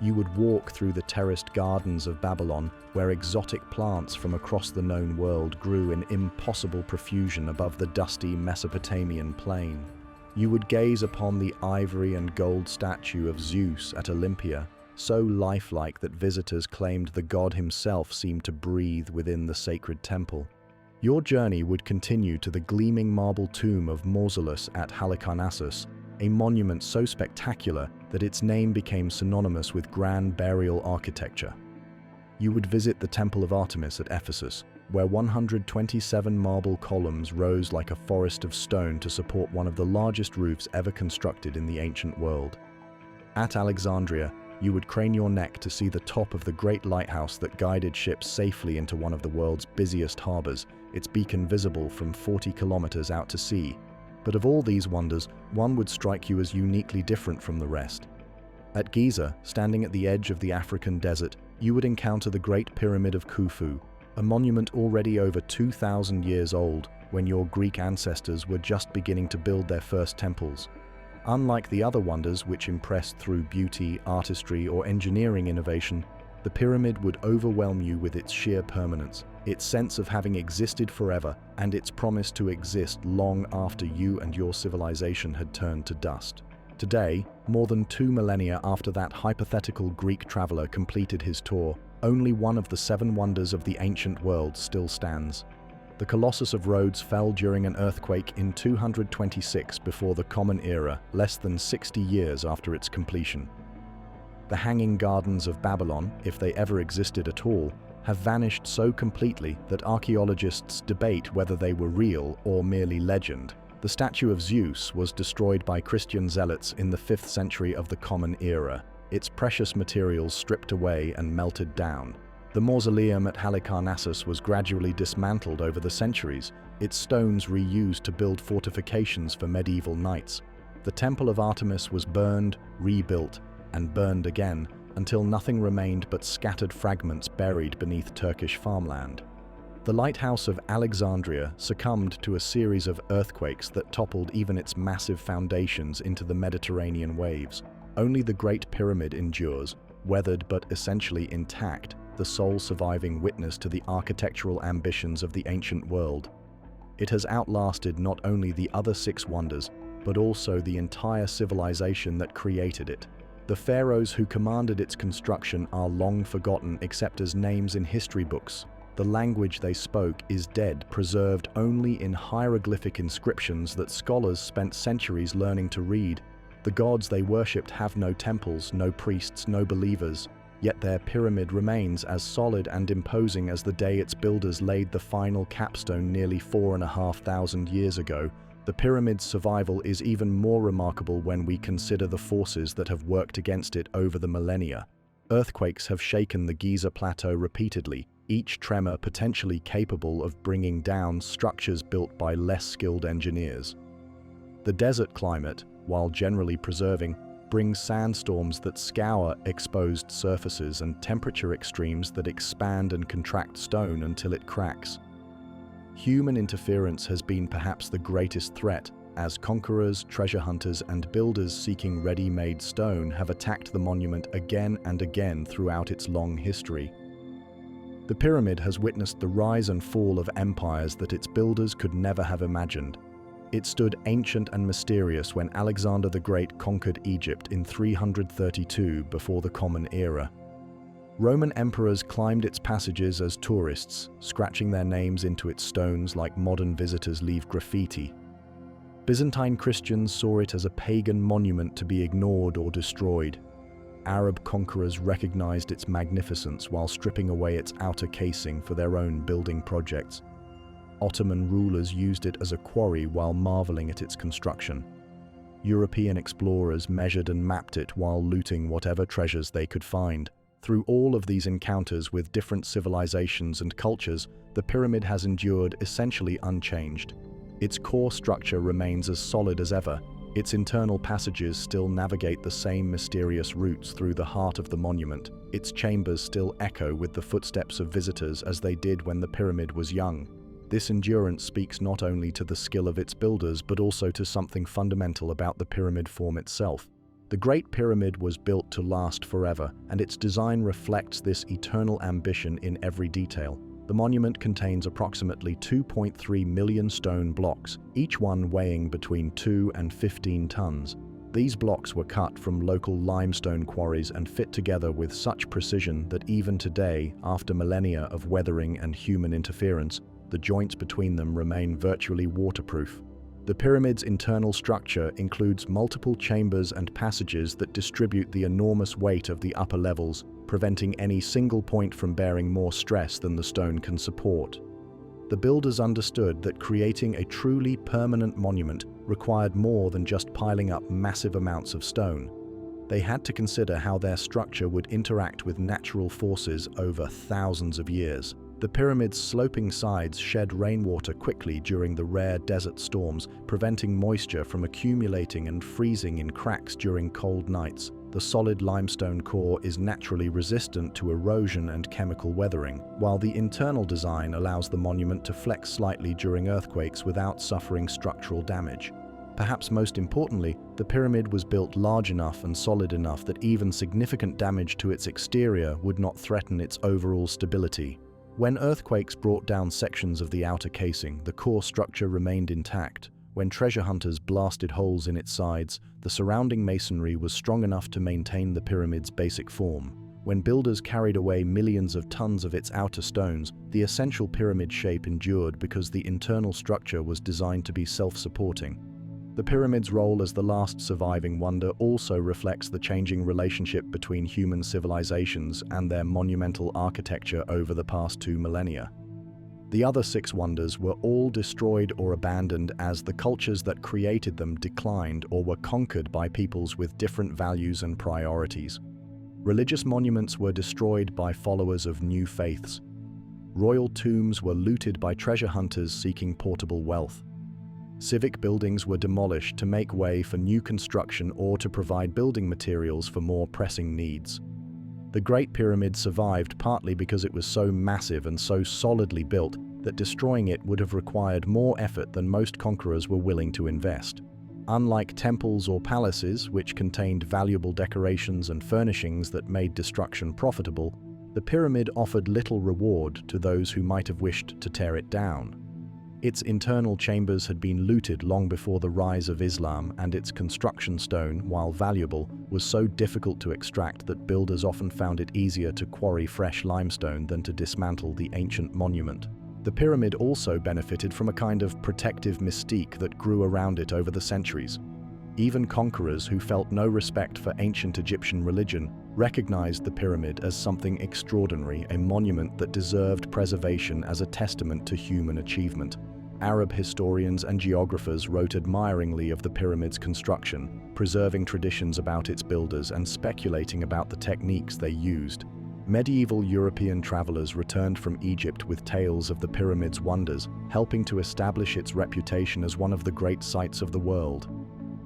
You would walk through the terraced gardens of Babylon, where exotic plants from across the known world grew in impossible profusion above the dusty Mesopotamian plain. You would gaze upon the ivory and gold statue of Zeus at Olympia, so lifelike that visitors claimed the god himself seemed to breathe within the sacred temple. Your journey would continue to the gleaming marble tomb of Mausolus at Halicarnassus, a monument so spectacular that its name became synonymous with grand burial architecture. You would visit the Temple of Artemis at Ephesus, where 127 marble columns rose like a forest of stone to support one of the largest roofs ever constructed in the ancient world. At Alexandria, you would crane your neck to see the top of the great lighthouse that guided ships safely into one of the world's busiest harbors, its beacon visible from 40 kilometers out to sea. But of all these wonders, one would strike you as uniquely different from the rest. At Giza, standing at the edge of the African desert, you would encounter the Great Pyramid of Khufu, a monument already over 2,000 years old when your Greek ancestors were just beginning to build their first temples. Unlike the other wonders which impressed through beauty, artistry, or engineering innovation, the pyramid would overwhelm you with its sheer permanence, its sense of having existed forever, and its promise to exist long after you and your civilization had turned to dust. Today, more than 2 millennia after that hypothetical Greek traveler completed his tour, only one of the 7 wonders of the ancient world still stands. The Colossus of Rhodes fell during an earthquake in 226 before the Common Era, less than 60 years after its completion. The Hanging Gardens of Babylon, if they ever existed at all, have vanished so completely that archaeologists debate whether they were real or merely legend. The statue of Zeus was destroyed by Christian zealots in the 5th century of the Common Era, its precious materials stripped away and melted down. The mausoleum at Halicarnassus was gradually dismantled over the centuries, its stones reused to build fortifications for medieval knights. The Temple of Artemis was burned, rebuilt, and burned again, until nothing remained but scattered fragments buried beneath Turkish farmland. The lighthouse of Alexandria succumbed to a series of earthquakes that toppled even its massive foundations into the Mediterranean waves. Only the Great Pyramid endures, weathered but essentially intact, the sole surviving witness to the architectural ambitions of the ancient world. It has outlasted not only the other 6 wonders, but also the entire civilization that created it. The pharaohs who commanded its construction are long forgotten except as names in history books. The language they spoke is dead, preserved only in hieroglyphic inscriptions that scholars spent centuries learning to read. The gods they worshipped have no temples, no priests, no believers, yet their pyramid remains as solid and imposing as the day its builders laid the final capstone nearly 4,500 years ago. The pyramid's survival is even more remarkable when we consider the forces that have worked against it over the millennia. Earthquakes have shaken the Giza plateau repeatedly, each tremor potentially capable of bringing down structures built by less skilled engineers. The desert climate, while generally preserving, brings sandstorms that scour exposed surfaces and temperature extremes that expand and contract stone until it cracks. Human interference has been perhaps the greatest threat, as conquerors, treasure hunters, and builders seeking ready-made stone have attacked the monument again and again throughout its long history. The pyramid has witnessed the rise and fall of empires that its builders could never have imagined. It stood ancient and mysterious when Alexander the Great conquered Egypt in 332 before the Common Era. Roman emperors climbed its passages as tourists, scratching their names into its stones like modern visitors leave graffiti. Byzantine Christians saw it as a pagan monument to be ignored or destroyed. Arab conquerors recognized its magnificence while stripping away its outer casing for their own building projects. Ottoman rulers used it as a quarry while marveling at its construction. European explorers measured and mapped it while looting whatever treasures they could find. Through all of these encounters with different civilizations and cultures, the pyramid has endured essentially unchanged. Its core structure remains as solid as ever. Its internal passages still navigate the same mysterious routes through the heart of the monument. Its chambers still echo with the footsteps of visitors as they did when the pyramid was young. This endurance speaks not only to the skill of its builders, but also to something fundamental about the pyramid form itself. The Great Pyramid was built to last forever, and its design reflects this eternal ambition in every detail. The monument contains approximately 2.3 million stone blocks, each one weighing between 2 and 15 tons. These blocks were cut from local limestone quarries and fit together with such precision that even today, after millennia of weathering and human interference, the joints between them remain virtually waterproof. The pyramid's internal structure includes multiple chambers and passages that distribute the enormous weight of the upper levels, preventing any single point from bearing more stress than the stone can support. The builders understood that creating a truly permanent monument required more than just piling up massive amounts of stone. They had to consider how their structure would interact with natural forces over thousands of years. The pyramid's sloping sides shed rainwater quickly during the rare desert storms, preventing moisture from accumulating and freezing in cracks during cold nights. The solid limestone core is naturally resistant to erosion and chemical weathering, while the internal design allows the monument to flex slightly during earthquakes without suffering structural damage. Perhaps most importantly, the pyramid was built large enough and solid enough that even significant damage to its exterior would not threaten its overall stability. When earthquakes brought down sections of the outer casing, the core structure remained intact. When treasure hunters blasted holes in its sides, the surrounding masonry was strong enough to maintain the pyramid's basic form. When builders carried away millions of tons of its outer stones, the essential pyramid shape endured because the internal structure was designed to be self-supporting. The pyramid's role as the last surviving wonder also reflects the changing relationship between human civilizations and their monumental architecture over the past 2 millennia. The other 6 wonders were all destroyed or abandoned as the cultures that created them declined or were conquered by peoples with different values and priorities. Religious monuments were destroyed by followers of new faiths. Royal tombs were looted by treasure hunters seeking portable wealth. Civic buildings were demolished to make way for new construction or to provide building materials for more pressing needs. The Great Pyramid survived partly because it was so massive and so solidly built that destroying it would have required more effort than most conquerors were willing to invest. Unlike temples or palaces, which contained valuable decorations and furnishings that made destruction profitable, the pyramid offered little reward to those who might have wished to tear it down. Its internal chambers had been looted long before the rise of Islam, and its construction stone, while valuable, was so difficult to extract that builders often found it easier to quarry fresh limestone than to dismantle the ancient monument. The pyramid also benefited from a kind of protective mystique that grew around it over the centuries. Even conquerors who felt no respect for ancient Egyptian religion recognized the pyramid as something extraordinary, a monument that deserved preservation as a testament to human achievement. Arab historians and geographers wrote admiringly of the pyramid's construction, preserving traditions about its builders and speculating about the techniques they used. Medieval European travelers returned from Egypt with tales of the pyramid's wonders, helping to establish its reputation as one of the great sights of the world.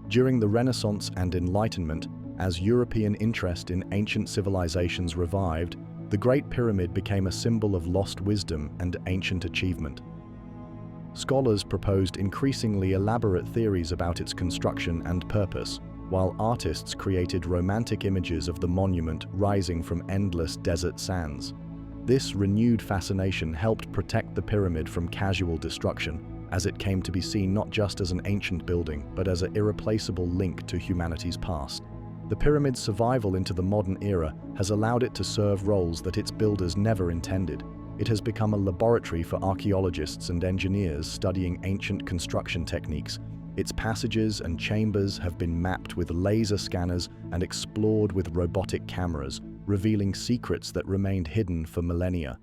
During the Renaissance and Enlightenment, as European interest in ancient civilizations revived, the Great Pyramid became a symbol of lost wisdom and ancient achievement. Scholars proposed increasingly elaborate theories about its construction and purpose, while artists created romantic images of the monument rising from endless desert sands. This renewed fascination helped protect the pyramid from casual destruction, as it came to be seen not just as an ancient building, but as an irreplaceable link to humanity's past. The pyramid's survival into the modern era has allowed it to serve roles that its builders never intended. It has become a laboratory for archaeologists and engineers studying ancient construction techniques. Its passages and chambers have been mapped with laser scanners and explored with robotic cameras, revealing secrets that remained hidden for millennia.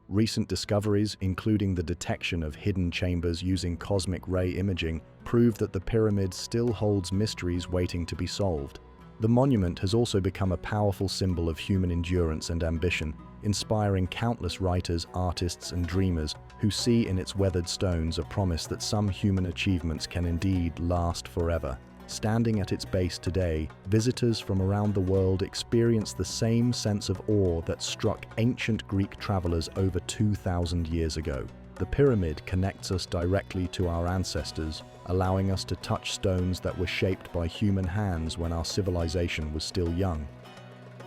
Recent discoveries, including the detection of hidden chambers using cosmic ray imaging, prove that the pyramid still holds mysteries waiting to be solved. The monument has also become a powerful symbol of human endurance and ambition, inspiring countless writers, artists, and dreamers who see in its weathered stones a promise that some human achievements can indeed last forever. Standing at its base today, visitors from around the world experience the same sense of awe that struck ancient Greek travelers over 2,000 years ago. The pyramid connects us directly to our ancestors, allowing us to touch stones that were shaped by human hands when our civilization was still young.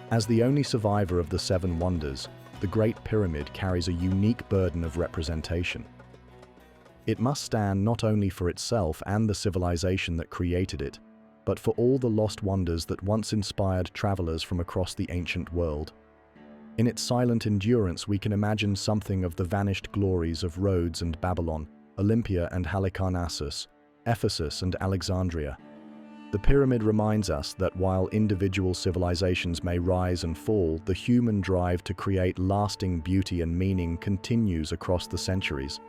As the only survivor of the 7 wonders, the Great Pyramid carries a unique burden of representation. It must stand not only for itself and the civilization that created it, but for all the lost wonders that once inspired travelers from across the ancient world. In its silent endurance, we can imagine something of the vanished glories of Rhodes and Babylon, Olympia and Halicarnassus, Ephesus, and Alexandria. The pyramid reminds us that while individual civilizations may rise and fall, the human drive to create lasting beauty and meaning continues across the centuries.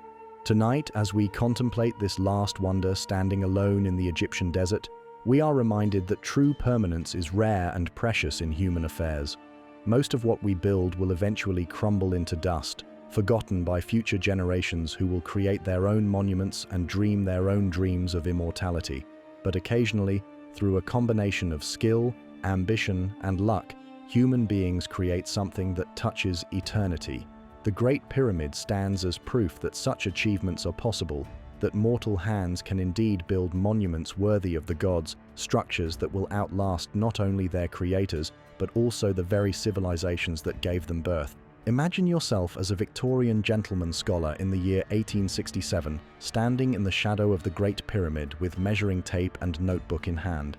Tonight, as we contemplate this last wonder standing alone in the Egyptian desert, we are reminded that true permanence is rare and precious in human affairs. Most of what we build will eventually crumble into dust, forgotten by future generations who will create their own monuments and dream their own dreams of immortality. But occasionally, through a combination of skill, ambition, and luck, human beings create something that touches eternity. The Great Pyramid stands as proof that such achievements are possible, that mortal hands can indeed build monuments worthy of the gods, structures that will outlast not only their creators, but also the very civilizations that gave them birth. Imagine yourself as a Victorian gentleman scholar in the year 1867, standing in the shadow of the Great Pyramid with measuring tape and notebook in hand.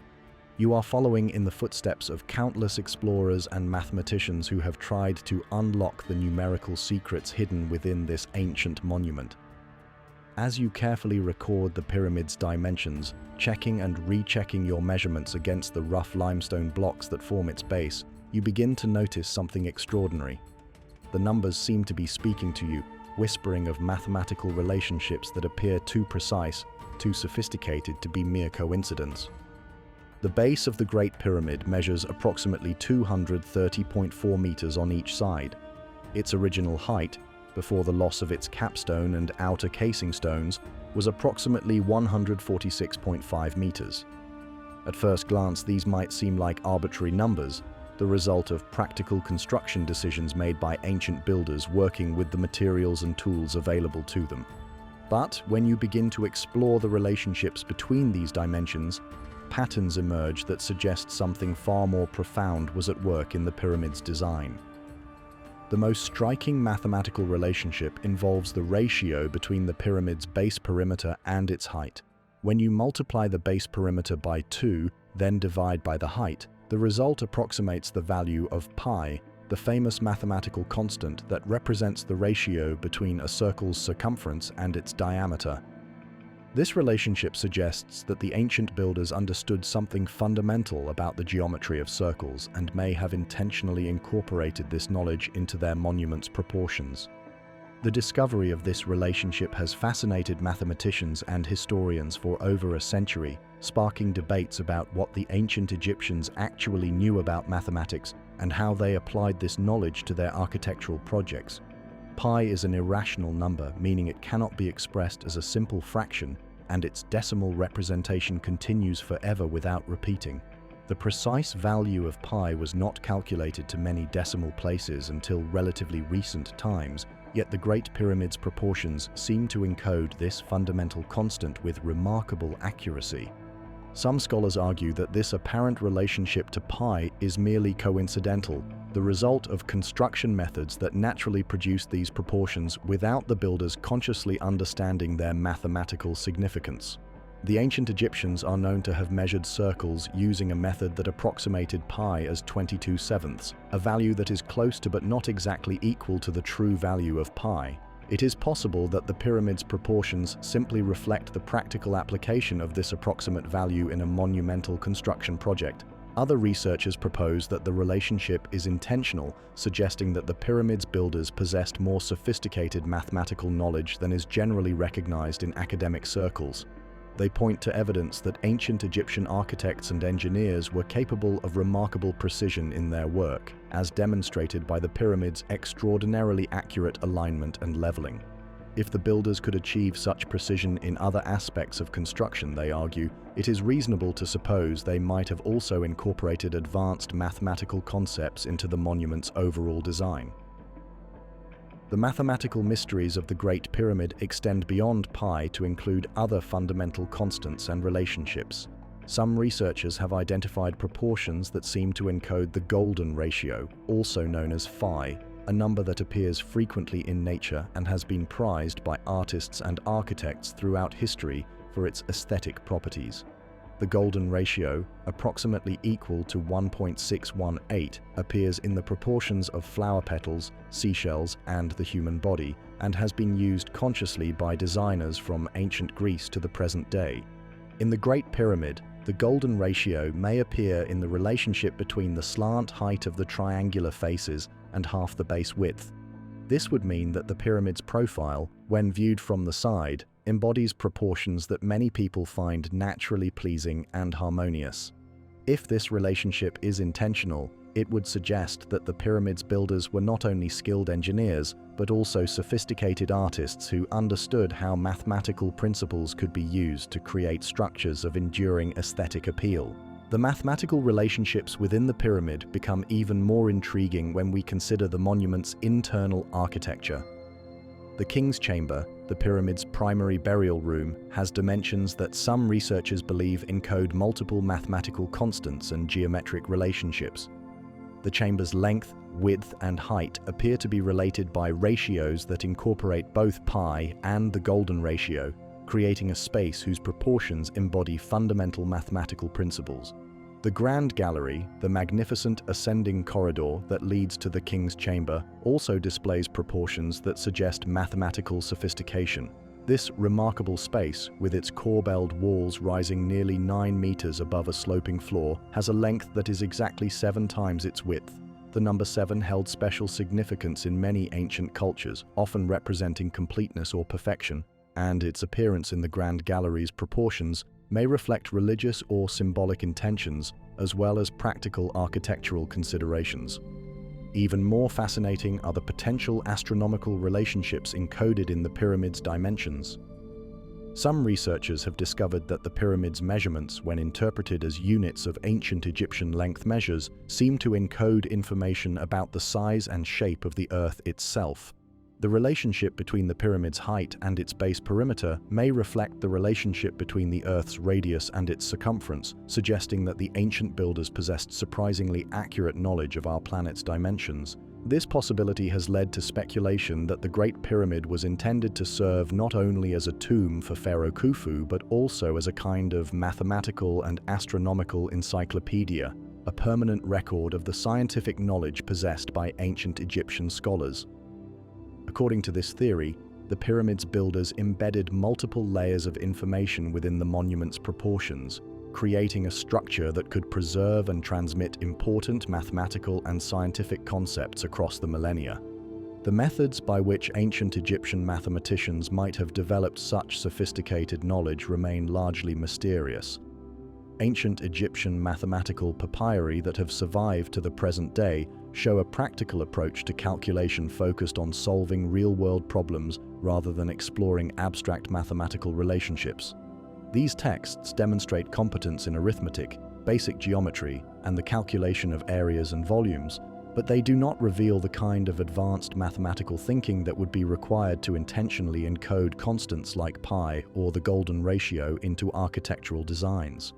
You are following in the footsteps of countless explorers and mathematicians who have tried to unlock the numerical secrets hidden within this ancient monument. As you carefully record the pyramid's dimensions, checking and rechecking your measurements against the rough limestone blocks that form its base, you begin to notice something extraordinary. The numbers seem to be speaking to you, whispering of mathematical relationships that appear too precise, too sophisticated to be mere coincidence. The base of the Great Pyramid measures approximately 230.4 meters on each side. Its original height, before the loss of its capstone and outer casing stones, was approximately 146.5 meters. At first glance, these might seem like arbitrary numbers, the result of practical construction decisions made by ancient builders working with the materials and tools available to them. But when you begin to explore the relationships between these dimensions, patterns emerge that suggest something far more profound was at work in the pyramid's design. The most striking mathematical relationship involves the ratio between the pyramid's base perimeter and its height. When you multiply the base perimeter by 2, then divide by the height, the result approximates the value of pi, the famous mathematical constant that represents the ratio between a circle's circumference and its diameter. This relationship suggests that the ancient builders understood something fundamental about the geometry of circles and may have intentionally incorporated this knowledge into their monuments' proportions. The discovery of this relationship has fascinated mathematicians and historians for over a century, sparking debates about what the ancient Egyptians actually knew about mathematics and how they applied this knowledge to their architectural projects. Pi is an irrational number, meaning it cannot be expressed as a simple fraction, and its decimal representation continues forever without repeating. The precise value of pi was not calculated to many decimal places until relatively recent times, yet the Great Pyramid's proportions seem to encode this fundamental constant with remarkable accuracy. Some scholars argue that this apparent relationship to pi is merely coincidental, the result of construction methods that naturally produced these proportions without the builders consciously understanding their mathematical significance. The ancient Egyptians are known to have measured circles using a method that approximated pi as 22/7, a value that is close to but not exactly equal to the true value of pi. It is possible that the pyramid's proportions simply reflect the practical application of this approximate value in a monumental construction project. Other researchers propose that the relationship is intentional, suggesting that the pyramid's builders possessed more sophisticated mathematical knowledge than is generally recognized in academic circles. They point to evidence that ancient Egyptian architects and engineers were capable of remarkable precision in their work, as demonstrated by the pyramid's extraordinarily accurate alignment and leveling. If the builders could achieve such precision in other aspects of construction, they argue, it is reasonable to suppose they might have also incorporated advanced mathematical concepts into the monument's overall design. The mathematical mysteries of the Great Pyramid extend beyond pi to include other fundamental constants and relationships. Some researchers have identified proportions that seem to encode the golden ratio, also known as phi, a number that appears frequently in nature and has been prized by artists and architects throughout history for its aesthetic properties. The golden ratio, approximately equal to 1.618, appears in the proportions of flower petals, seashells, and the human body, and has been used consciously by designers from ancient Greece to the present day. In the Great Pyramid, the golden ratio may appear in the relationship between the slant height of the triangular faces and half the base width. This would mean that the pyramid's profile, when viewed from the side, embodies proportions that many people find naturally pleasing and harmonious. If this relationship is intentional, it would suggest that the pyramid's builders were not only skilled engineers, but also sophisticated artists who understood how mathematical principles could be used to create structures of enduring aesthetic appeal. The mathematical relationships within the pyramid become even more intriguing when we consider the monument's internal architecture. The King's Chamber, the pyramid's primary burial room, has dimensions that some researchers believe encode multiple mathematical constants and geometric relationships. The chamber's length, width, and height appear to be related by ratios that incorporate both pi and the golden ratio, creating a space whose proportions embody fundamental mathematical principles. The Grand Gallery, the magnificent ascending corridor that leads to the King's Chamber, also displays proportions that suggest mathematical sophistication. This remarkable space, with its corbelled walls rising nearly 9 meters above a sloping floor, has a length that is exactly 7 times its width. The number 7 held special significance in many ancient cultures, often representing completeness or perfection, and its appearance in the Grand Gallery's proportions may reflect religious or symbolic intentions, as well as practical architectural considerations. Even more fascinating are the potential astronomical relationships encoded in the pyramid's dimensions. Some researchers have discovered that the pyramid's measurements, when interpreted as units of ancient Egyptian length measures, seem to encode information about the size and shape of the Earth itself. The relationship between the pyramid's height and its base perimeter may reflect the relationship between the Earth's radius and its circumference, suggesting that the ancient builders possessed surprisingly accurate knowledge of our planet's dimensions. This possibility has led to speculation that the Great Pyramid was intended to serve not only as a tomb for Pharaoh Khufu, but also as a kind of mathematical and astronomical encyclopedia, a permanent record of the scientific knowledge possessed by ancient Egyptian scholars. According to this theory, the pyramid's builders embedded multiple layers of information within the monument's proportions, creating a structure that could preserve and transmit important mathematical and scientific concepts across the millennia. The methods by which ancient Egyptian mathematicians might have developed such sophisticated knowledge remain largely mysterious. Ancient Egyptian mathematical papyri that have survived to the present day show a practical approach to calculation focused on solving real-world problems rather than exploring abstract mathematical relationships. These texts demonstrate competence in arithmetic, basic geometry, and the calculation of areas and volumes, but they do not reveal the kind of advanced mathematical thinking that would be required to intentionally encode constants like pi or the golden ratio into architectural designs.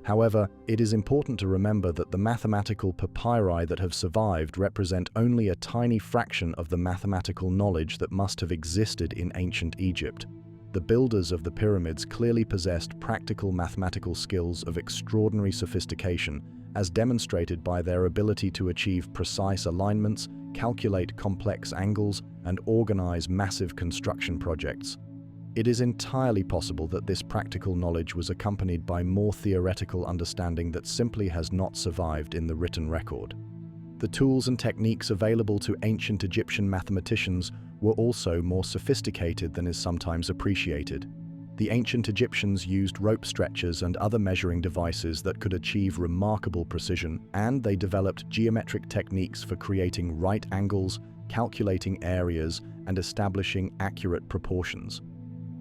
However, it is important to remember that the mathematical papyri that have survived represent only a tiny fraction of the mathematical knowledge that must have existed in ancient Egypt. The builders of the pyramids clearly possessed practical mathematical skills of extraordinary sophistication, as demonstrated by their ability to achieve precise alignments, calculate complex angles, and organize massive construction projects. It is entirely possible that this practical knowledge was accompanied by more theoretical understanding that simply has not survived in the written record. The tools and techniques available to ancient Egyptian mathematicians were also more sophisticated than is sometimes appreciated. The ancient Egyptians used rope stretchers and other measuring devices that could achieve remarkable precision, and they developed geometric techniques for creating right angles, calculating areas, and establishing accurate proportions.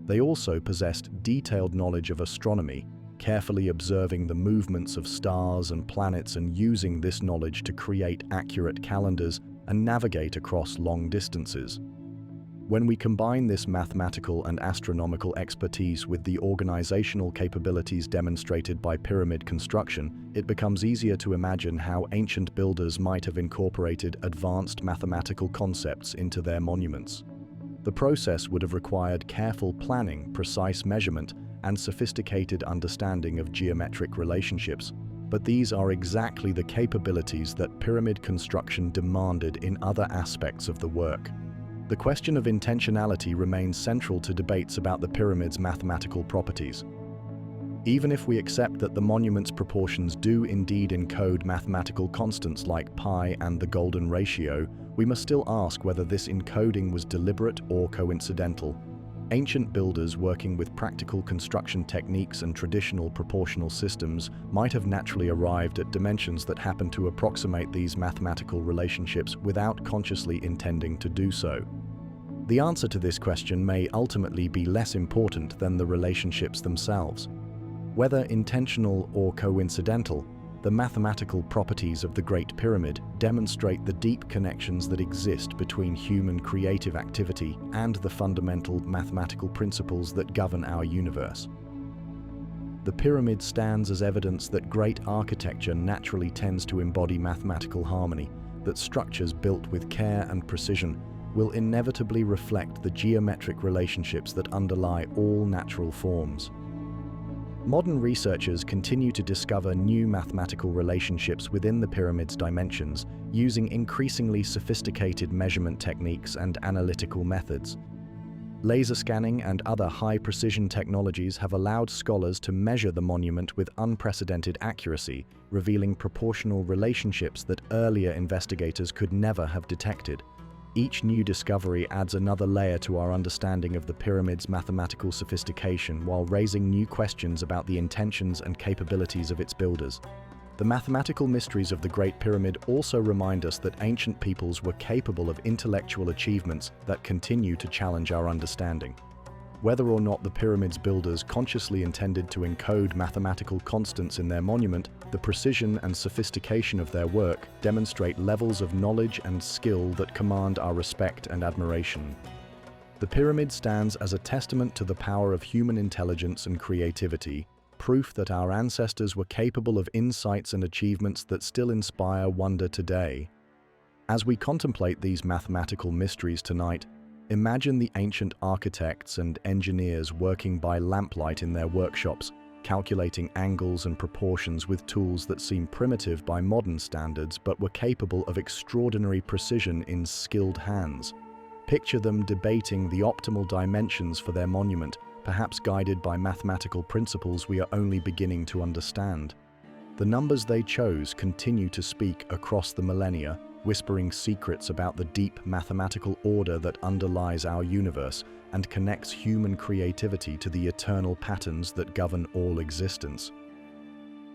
They also possessed detailed knowledge of astronomy, carefully observing the movements of stars and planets and using this knowledge to create accurate calendars and navigate across long distances. When we combine this mathematical and astronomical expertise with the organizational capabilities demonstrated by pyramid construction, it becomes easier to imagine how ancient builders might have incorporated advanced mathematical concepts into their monuments. The process would have required careful planning, precise measurement, and sophisticated understanding of geometric relationships, but these are exactly the capabilities that pyramid construction demanded in other aspects of the work. The question of intentionality remains central to debates about the pyramid's mathematical properties. Even if we accept that the monument's proportions do indeed encode mathematical constants like pi and the golden ratio, we must still ask whether this encoding was deliberate or coincidental. Ancient builders working with practical construction techniques and traditional proportional systems might have naturally arrived at dimensions that happen to approximate these mathematical relationships without consciously intending to do so. The answer to this question may ultimately be less important than the relationships themselves. Whether intentional or coincidental, the mathematical properties of the Great Pyramid demonstrate the deep connections that exist between human creative activity and the fundamental mathematical principles that govern our universe. The pyramid stands as evidence that great architecture naturally tends to embody mathematical harmony, that structures built with care and precision will inevitably reflect the geometric relationships that underlie all natural forms. Modern researchers continue to discover new mathematical relationships within the pyramid's dimensions using increasingly sophisticated measurement techniques and analytical methods. Laser scanning and other high-precision technologies have allowed scholars to measure the monument with unprecedented accuracy, revealing proportional relationships that earlier investigators could never have detected. Each new discovery adds another layer to our understanding of the pyramid's mathematical sophistication while raising new questions about the intentions and capabilities of its builders. The mathematical mysteries of the Great Pyramid also remind us that ancient peoples were capable of intellectual achievements that continue to challenge our understanding. Whether or not the pyramid's builders consciously intended to encode mathematical constants in their monument, the precision and sophistication of their work demonstrate levels of knowledge and skill that command our respect and admiration. The pyramid stands as a testament to the power of human intelligence and creativity, proof that our ancestors were capable of insights and achievements that still inspire wonder today. As we contemplate these mathematical mysteries tonight, imagine the ancient architects and engineers working by lamplight in their workshops, calculating angles and proportions with tools that seem primitive by modern standards but were capable of extraordinary precision in skilled hands. Picture them debating the optimal dimensions for their monument, perhaps guided by mathematical principles we are only beginning to understand. The numbers they chose continue to speak across the millennia, whispering secrets about the deep mathematical order that underlies our universe and connects human creativity to the eternal patterns that govern all existence.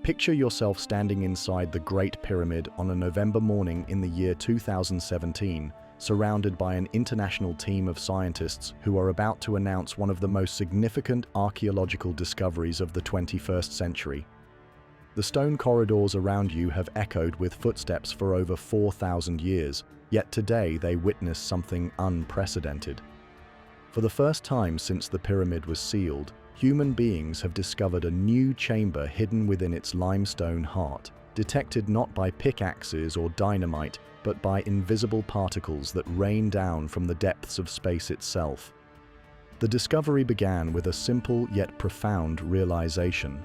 Picture yourself standing inside the Great Pyramid on a November morning in the year 2017, surrounded by an international team of scientists who are about to announce one of the most significant archaeological discoveries of the 21st century. The stone corridors around you have echoed with footsteps for over 4,000 years, yet today they witness something unprecedented. For the first time since the pyramid was sealed, human beings have discovered a new chamber hidden within its limestone heart, detected not by pickaxes or dynamite, but by invisible particles that rain down from the depths of space itself. The discovery began with a simple yet profound realization.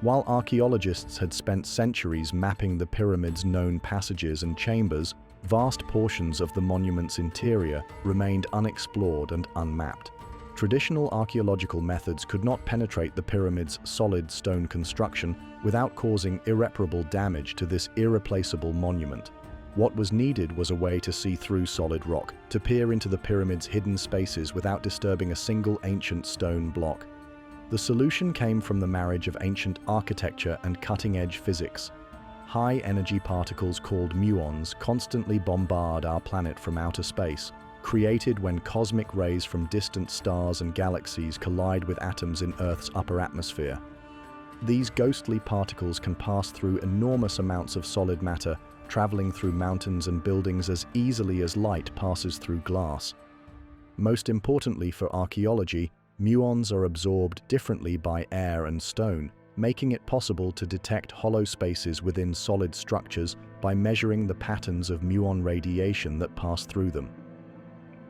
While archaeologists had spent centuries mapping the pyramid's known passages and chambers, vast portions of the monument's interior remained unexplored and unmapped. Traditional archaeological methods could not penetrate the pyramid's solid stone construction without causing irreparable damage to this irreplaceable monument. What was needed was a way to see through solid rock, to peer into the pyramid's hidden spaces without disturbing a single ancient stone block. The solution came from the marriage of ancient architecture and cutting-edge physics. High-energy particles called muons constantly bombard our planet from outer space, created when cosmic rays from distant stars and galaxies collide with atoms in Earth's upper atmosphere. These ghostly particles can pass through enormous amounts of solid matter, traveling through mountains and buildings as easily as light passes through glass. Most importantly for archaeology, muons are absorbed differently by air and stone, making it possible to detect hollow spaces within solid structures by measuring the patterns of muon radiation that pass through them.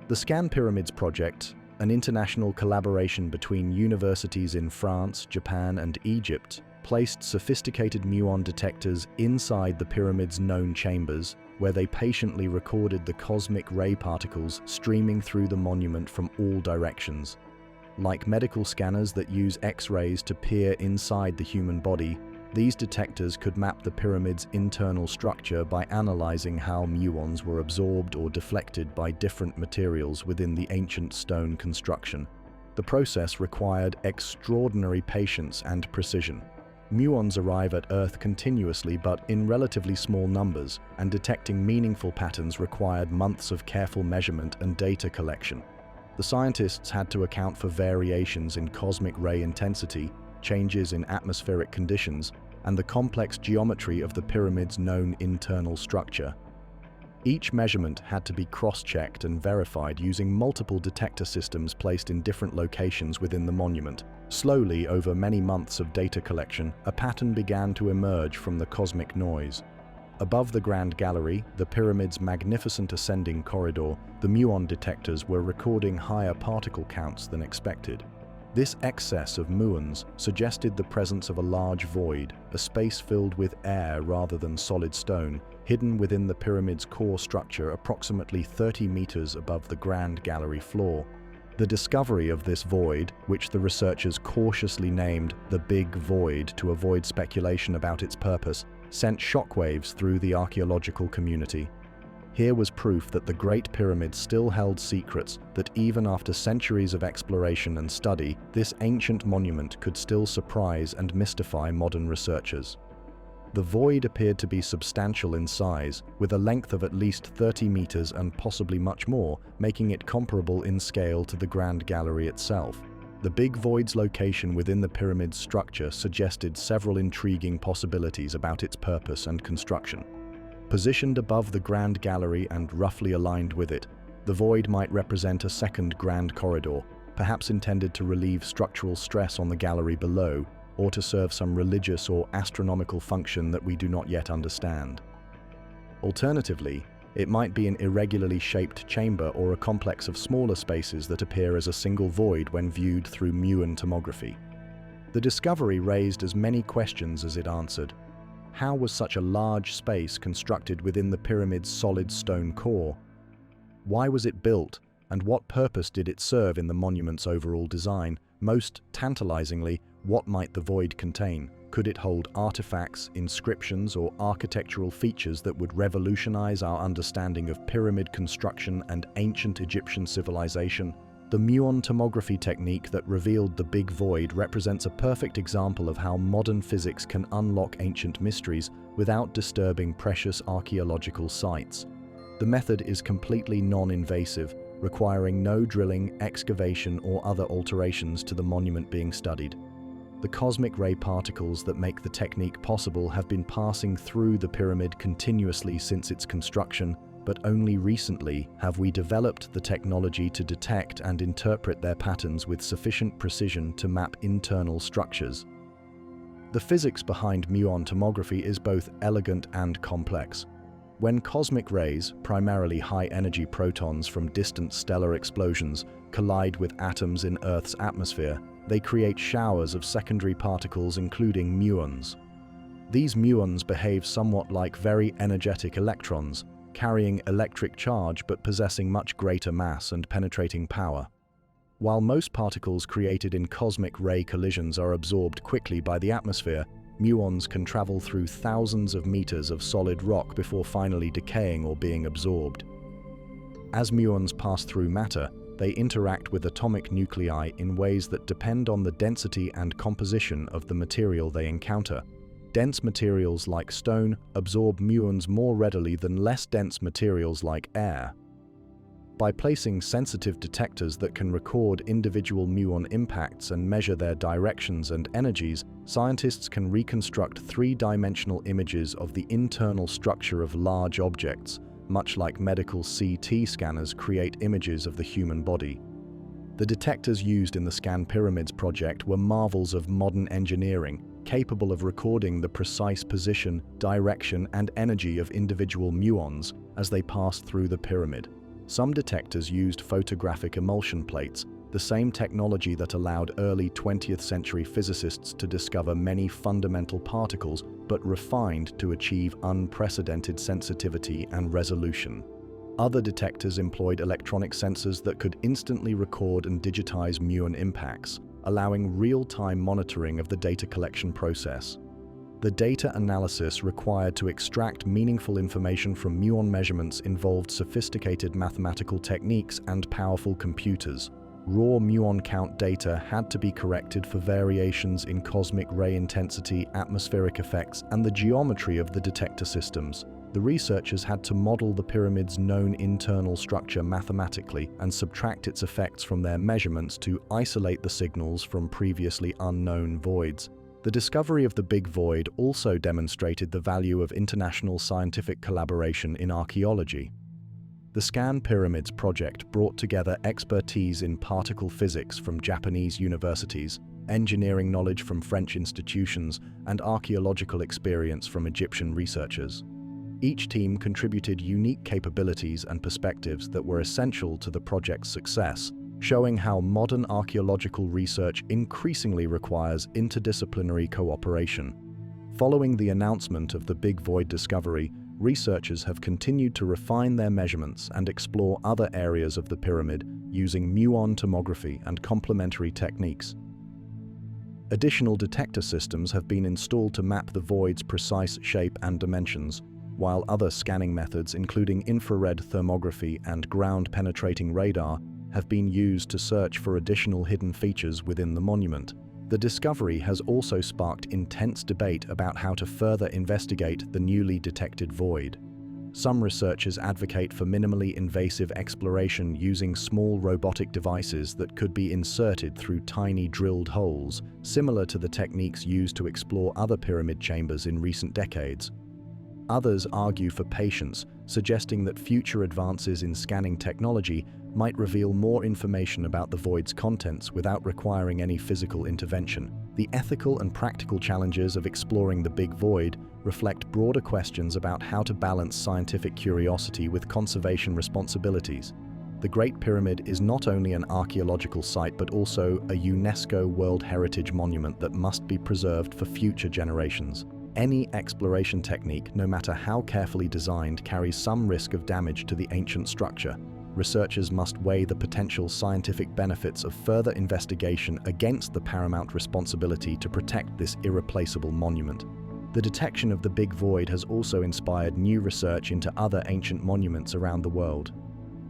The Scan Pyramids project, an international collaboration between universities in France, Japan, and Egypt, placed sophisticated muon detectors inside the pyramid's known chambers, where they patiently recorded the cosmic ray particles streaming through the monument from all directions. Like medical scanners that use X-rays to peer inside the human body, these detectors could map the pyramid's internal structure by analyzing how muons were absorbed or deflected by different materials within the ancient stone construction. The process required extraordinary patience and precision. Muons arrive at Earth continuously but in relatively small numbers, and detecting meaningful patterns required months of careful measurement and data collection. The scientists had to account for variations in cosmic ray intensity, changes in atmospheric conditions, and the complex geometry of the pyramid's known internal structure. Each measurement had to be cross-checked and verified using multiple detector systems placed in different locations within the monument. Slowly, over many months of data collection, a pattern began to emerge from the cosmic noise. Above the Grand Gallery, the pyramid's magnificent ascending corridor, the muon detectors were recording higher particle counts than expected. This excess of muons suggested the presence of a large void, a space filled with air rather than solid stone, hidden within the pyramid's core structure approximately 30 meters above the Grand Gallery floor. The discovery of this void, which the researchers cautiously named the Big Void to avoid speculation about its purpose, sent shockwaves through the archaeological community. Here was proof that the Great Pyramid still held secrets, that even after centuries of exploration and study, this ancient monument could still surprise and mystify modern researchers. The void appeared to be substantial in size, with a length of at least 30 meters and possibly much more, making it comparable in scale to the Grand Gallery itself. The Big Void's location within the pyramid's structure suggested several intriguing possibilities about its purpose and construction. Positioned above the Grand Gallery and roughly aligned with it, the void might represent a second grand corridor, perhaps intended to relieve structural stress on the gallery below, or to serve some religious or astronomical function that we do not yet understand. Alternatively, it might be an irregularly shaped chamber or a complex of smaller spaces that appear as a single void when viewed through muon tomography. The discovery raised as many questions as it answered. How was such a large space constructed within the pyramid's solid stone core? Why was it built, and what purpose did it serve in the monument's overall design? Most tantalizingly, what might the void contain? Could it hold artifacts, inscriptions, or architectural features that would revolutionize our understanding of pyramid construction and ancient Egyptian civilization? The muon tomography technique that revealed the Big Void represents a perfect example of how modern physics can unlock ancient mysteries without disturbing precious archaeological sites. The method is completely non-invasive, requiring no drilling, excavation, or other alterations to the monument being studied. The cosmic ray particles that make the technique possible have been passing through the pyramid continuously since its construction, but only recently have we developed the technology to detect and interpret their patterns with sufficient precision to map internal structures. The physics behind muon tomography is both elegant and complex. When cosmic rays, primarily high-energy protons from distant stellar explosions, collide with atoms in Earth's atmosphere, they create showers of secondary particles including muons. These muons behave somewhat like very energetic electrons, carrying electric charge but possessing much greater mass and penetrating power. While most particles created in cosmic ray collisions are absorbed quickly by the atmosphere, muons can travel through thousands of meters of solid rock before finally decaying or being absorbed. As muons pass through matter, they interact with atomic nuclei in ways that depend on the density and composition of the material they encounter. Dense materials like stone absorb muons more readily than less dense materials like air. By placing sensitive detectors that can record individual muon impacts and measure their directions and energies, scientists can reconstruct three-dimensional images of the internal structure of large objects, much like medical CT scanners create images of the human body. The detectors used in the Scan Pyramids project were marvels of modern engineering, capable of recording the precise position, direction, and energy of individual muons as they passed through the pyramid. Some detectors used photographic emulsion plates, the same technology that allowed early 20th century physicists to discover many fundamental particles, but refined to achieve unprecedented sensitivity and resolution. Other detectors employed electronic sensors that could instantly record and digitize muon impacts, allowing real-time monitoring of the data collection process. The data analysis required to extract meaningful information from muon measurements involved sophisticated mathematical techniques and powerful computers. Raw muon count data had to be corrected for variations in cosmic ray intensity, atmospheric effects, and the geometry of the detector systems. The researchers had to model the pyramid's known internal structure mathematically and subtract its effects from their measurements to isolate the signals from previously unknown voids. The discovery of the Big Void also demonstrated the value of international scientific collaboration in archaeology. The Scan Pyramids project brought together expertise in particle physics from Japanese universities, engineering knowledge from French institutions, and archaeological experience from Egyptian researchers. Each team contributed unique capabilities and perspectives that were essential to the project's success, showing how modern archaeological research increasingly requires interdisciplinary cooperation. Following the announcement of the Big Void discovery, researchers have continued to refine their measurements and explore other areas of the pyramid using muon tomography and complementary techniques. Additional detector systems have been installed to map the void's precise shape and dimensions, while other scanning methods, including infrared thermography and ground-penetrating radar, have been used to search for additional hidden features within the monument. The discovery has also sparked intense debate about how to further investigate the newly detected void. Some researchers advocate for minimally invasive exploration using small robotic devices that could be inserted through tiny drilled holes, similar to the techniques used to explore other pyramid chambers in recent decades. Others argue for patience, suggesting that future advances in scanning technology might reveal more information about the void's contents without requiring any physical intervention. The ethical and practical challenges of exploring the Big Void reflect broader questions about how to balance scientific curiosity with conservation responsibilities. The Great Pyramid is not only an archaeological site but also a UNESCO World Heritage Monument that must be preserved for future generations. Any exploration technique, no matter how carefully designed, carries some risk of damage to the ancient structure. Researchers must weigh the potential scientific benefits of further investigation against the paramount responsibility to protect this irreplaceable monument. The detection of the Big Void has also inspired new research into other ancient monuments around the world.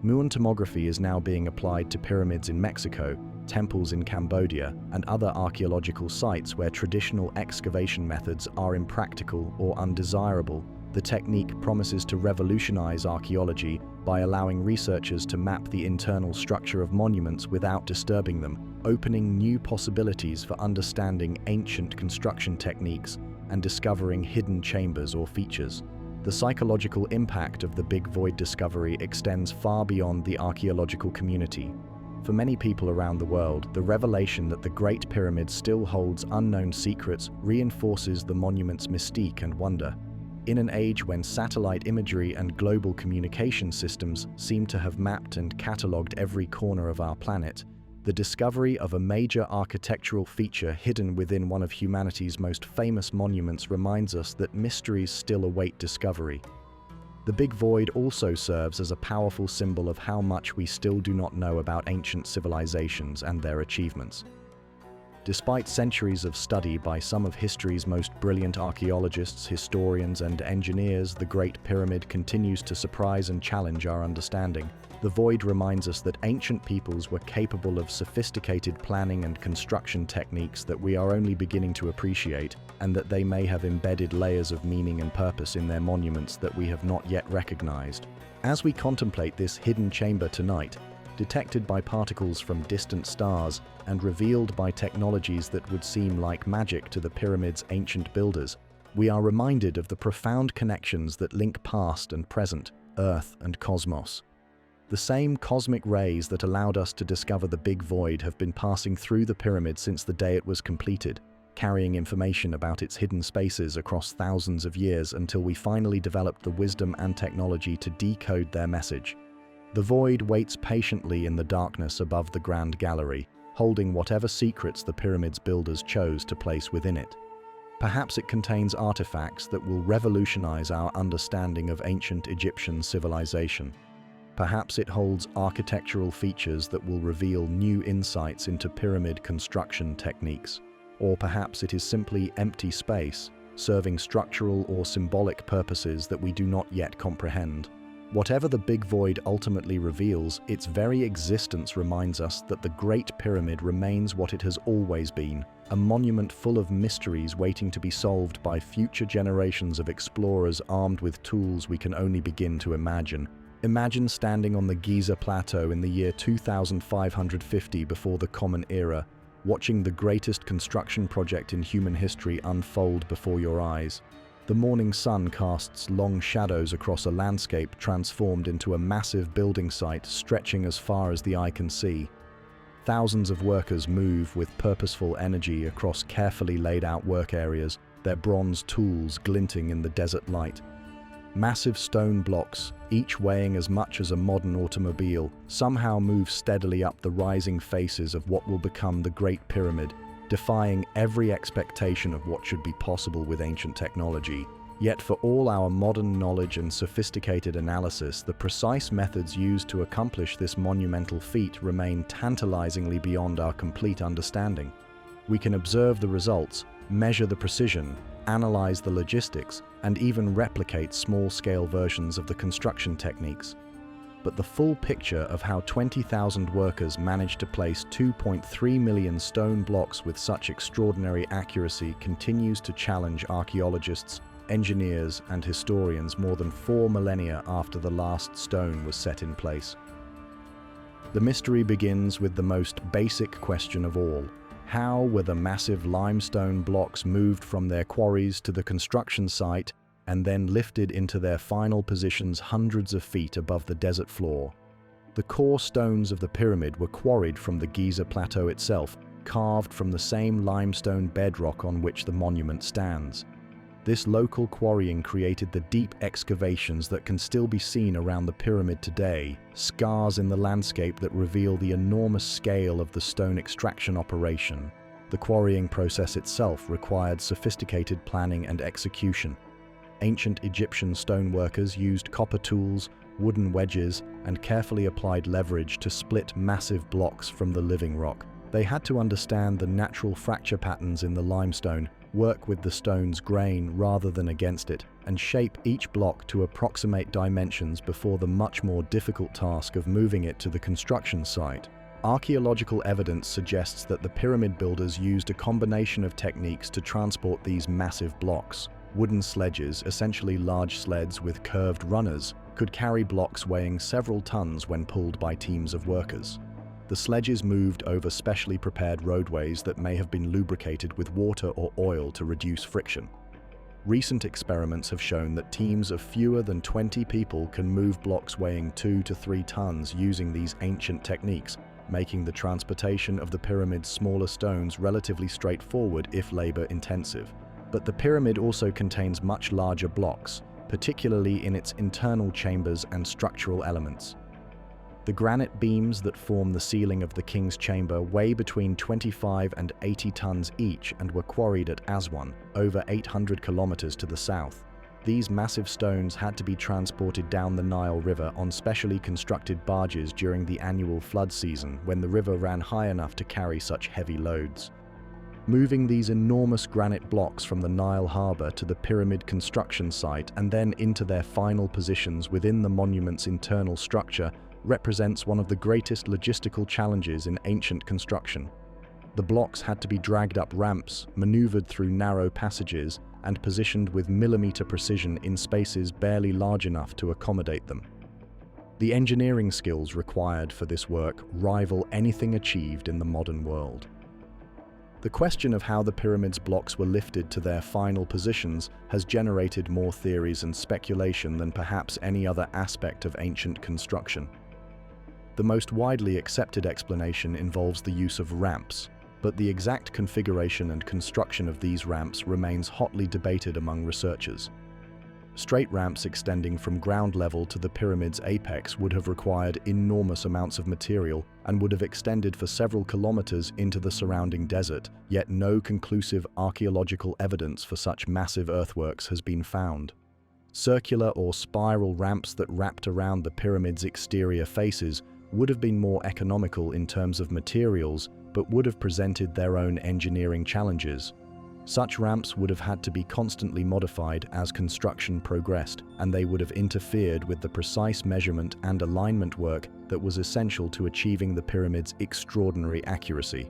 Muon tomography is now being applied to pyramids in Mexico, temples in Cambodia, and other archaeological sites where traditional excavation methods are impractical or undesirable. The technique promises to revolutionize archaeology by allowing researchers to map the internal structure of monuments without disturbing them, opening new possibilities for understanding ancient construction techniques and discovering hidden chambers or features. The psychological impact of the Big Void discovery extends far beyond the archaeological community. For many people around the world, the revelation that the Great Pyramid still holds unknown secrets reinforces the monument's mystique and wonder. In an age when satellite imagery and global communication systems seem to have mapped and catalogued every corner of our planet, the discovery of a major architectural feature hidden within one of humanity's most famous monuments reminds us that mysteries still await discovery. The Big Void also serves as a powerful symbol of how much we still do not know about ancient civilizations and their achievements. Despite centuries of study by some of history's most brilliant archaeologists, historians, and engineers, the Great Pyramid continues to surprise and challenge our understanding. The Void reminds us that ancient peoples were capable of sophisticated planning and construction techniques that we are only beginning to appreciate, and that they may have embedded layers of meaning and purpose in their monuments that we have not yet recognized. As we contemplate this hidden chamber tonight, detected by particles from distant stars and revealed by technologies that would seem like magic to the pyramid's ancient builders, we are reminded of the profound connections that link past and present, Earth and cosmos. The same cosmic rays that allowed us to discover the Big Void have been passing through the pyramid since the day it was completed, carrying information about its hidden spaces across thousands of years until we finally developed the wisdom and technology to decode their message. The Void waits patiently in the darkness above the Grand Gallery, holding whatever secrets the pyramid's builders chose to place within it. Perhaps it contains artifacts that will revolutionize our understanding of ancient Egyptian civilization. Perhaps it holds architectural features that will reveal new insights into pyramid construction techniques. Or perhaps it is simply empty space, serving structural or symbolic purposes that we do not yet comprehend. Whatever the big void ultimately reveals, its very existence reminds us that the Great Pyramid remains what it has always been, a monument full of mysteries waiting to be solved by future generations of explorers armed with tools we can only begin to imagine. Imagine standing on the Giza plateau in the year 2550 before the Common Era, watching the greatest construction project in human history unfold before your eyes. The morning sun casts long shadows across a landscape transformed into a massive building site stretching as far as the eye can see. Thousands of workers move with purposeful energy across carefully laid out work areas, their bronze tools glinting in the desert light. Massive stone blocks, each weighing as much as a modern automobile, somehow move steadily up the rising faces of what will become the Great Pyramid, defying every expectation of what should be possible with ancient technology. Yet for all our modern knowledge and sophisticated analysis, the precise methods used to accomplish this monumental feat remain tantalizingly beyond our complete understanding. We can observe the results, measure the precision, analyze the logistics, and even replicate small-scale versions of the construction techniques. But the full picture of how 20,000 workers managed to place 2.3 million stone blocks with such extraordinary accuracy continues to challenge archaeologists, engineers, and historians more than 4 millennia after the last stone was set in place. The mystery begins with the most basic question of all. How were the massive limestone blocks moved from their quarries to the construction site and then lifted into their final positions hundreds of feet above the desert floor? The core stones of the pyramid were quarried from the Giza plateau itself, carved from the same limestone bedrock on which the monument stands. This local quarrying created the deep excavations that can still be seen around the pyramid today, scars in the landscape that reveal the enormous scale of the stone extraction operation. The quarrying process itself required sophisticated planning and execution. Ancient Egyptian stoneworkers used copper tools, wooden wedges, and carefully applied leverage to split massive blocks from the living rock. They had to understand the natural fracture patterns in the limestone, work with the stone's grain rather than against it, and shape each block to approximate dimensions before the much more difficult task of moving it to the construction site. Archaeological evidence suggests that the pyramid builders used a combination of techniques to transport these massive blocks. Wooden sledges, essentially large sleds with curved runners, could carry blocks weighing several tons when pulled by teams of workers. The sledges moved over specially prepared roadways that may have been lubricated with water or oil to reduce friction. Recent experiments have shown that teams of fewer than 20 people can move blocks weighing 2 to 3 tons using these ancient techniques, making the transportation of the pyramid's smaller stones relatively straightforward if labor-intensive. But the pyramid also contains much larger blocks, particularly in its internal chambers and structural elements. The granite beams that form the ceiling of the king's chamber weigh between 25 and 80 tons each and were quarried at Aswan, over 800 kilometers to the south. These massive stones had to be transported down the Nile River on specially constructed barges during the annual flood season when the river ran high enough to carry such heavy loads. Moving these enormous granite blocks from the Nile harbor to the pyramid construction site and then into their final positions within the monument's internal structure represents one of the greatest logistical challenges in ancient construction. The blocks had to be dragged up ramps, maneuvered through narrow passages, and positioned with millimeter precision in spaces barely large enough to accommodate them. The engineering skills required for this work rival anything achieved in the modern world. The question of how the pyramid's blocks were lifted to their final positions has generated more theories and speculation than perhaps any other aspect of ancient construction. The most widely accepted explanation involves the use of ramps, but the exact configuration and construction of these ramps remains hotly debated among researchers. Straight ramps extending from ground level to the pyramid's apex would have required enormous amounts of material and would have extended for several kilometers into the surrounding desert, yet no conclusive archaeological evidence for such massive earthworks has been found. Circular or spiral ramps that wrapped around the pyramid's exterior faces would have been more economical in terms of materials, but would have presented their own engineering challenges. Such ramps would have had to be constantly modified as construction progressed, and they would have interfered with the precise measurement and alignment work that was essential to achieving the pyramid's extraordinary accuracy.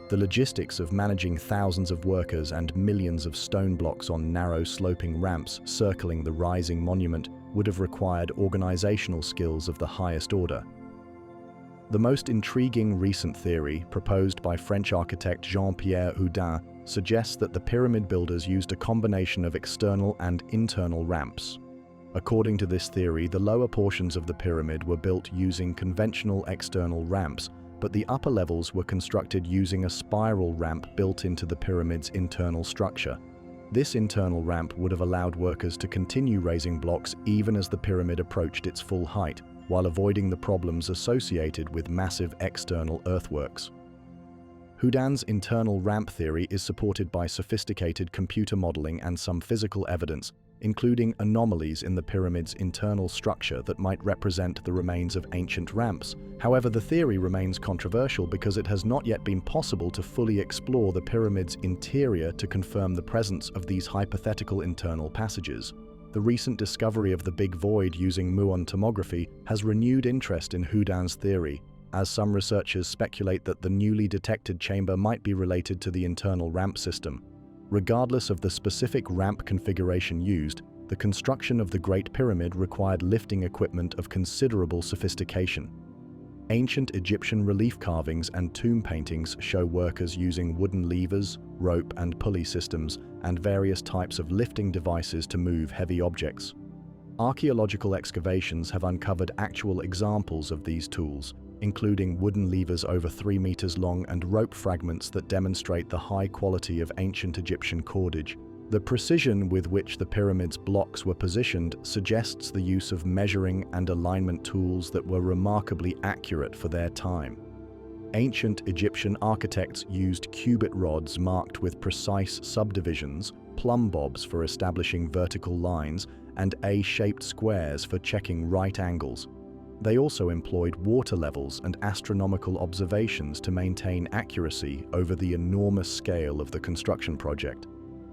The logistics of managing thousands of workers and millions of stone blocks on narrow sloping ramps circling the rising monument would have required organizational skills of the highest order. The most intriguing recent theory, proposed by French architect Jean-Pierre Houdin, suggests that the pyramid builders used a combination of external and internal ramps. According to this theory, the lower portions of the pyramid were built using conventional external ramps, but the upper levels were constructed using a spiral ramp built into the pyramid's internal structure. This internal ramp would have allowed workers to continue raising blocks even as the pyramid approached its full height, while avoiding the problems associated with massive external earthworks. Houdin's internal ramp theory is supported by sophisticated computer modeling and some physical evidence, including anomalies in the pyramid's internal structure that might represent the remains of ancient ramps. However, the theory remains controversial because it has not yet been possible to fully explore the pyramid's interior to confirm the presence of these hypothetical internal passages. The recent discovery of the Big Void using muon tomography has renewed interest in Houdin's theory, as some researchers speculate that the newly detected chamber might be related to the internal ramp system. Regardless of the specific ramp configuration used, the construction of the Great Pyramid required lifting equipment of considerable sophistication. Ancient Egyptian relief carvings and tomb paintings show workers using wooden levers, rope and pulley systems, and various types of lifting devices to move heavy objects. Archaeological excavations have uncovered actual examples of these tools, including wooden levers over 3 meters long and rope fragments that demonstrate the high quality of ancient Egyptian cordage. The precision with which the pyramid's blocks were positioned suggests the use of measuring and alignment tools that were remarkably accurate for their time. Ancient Egyptian architects used cubit rods marked with precise subdivisions, plumb bobs for establishing vertical lines, and A-shaped squares for checking right angles. They also employed water levels and astronomical observations to maintain accuracy over the enormous scale of the construction project.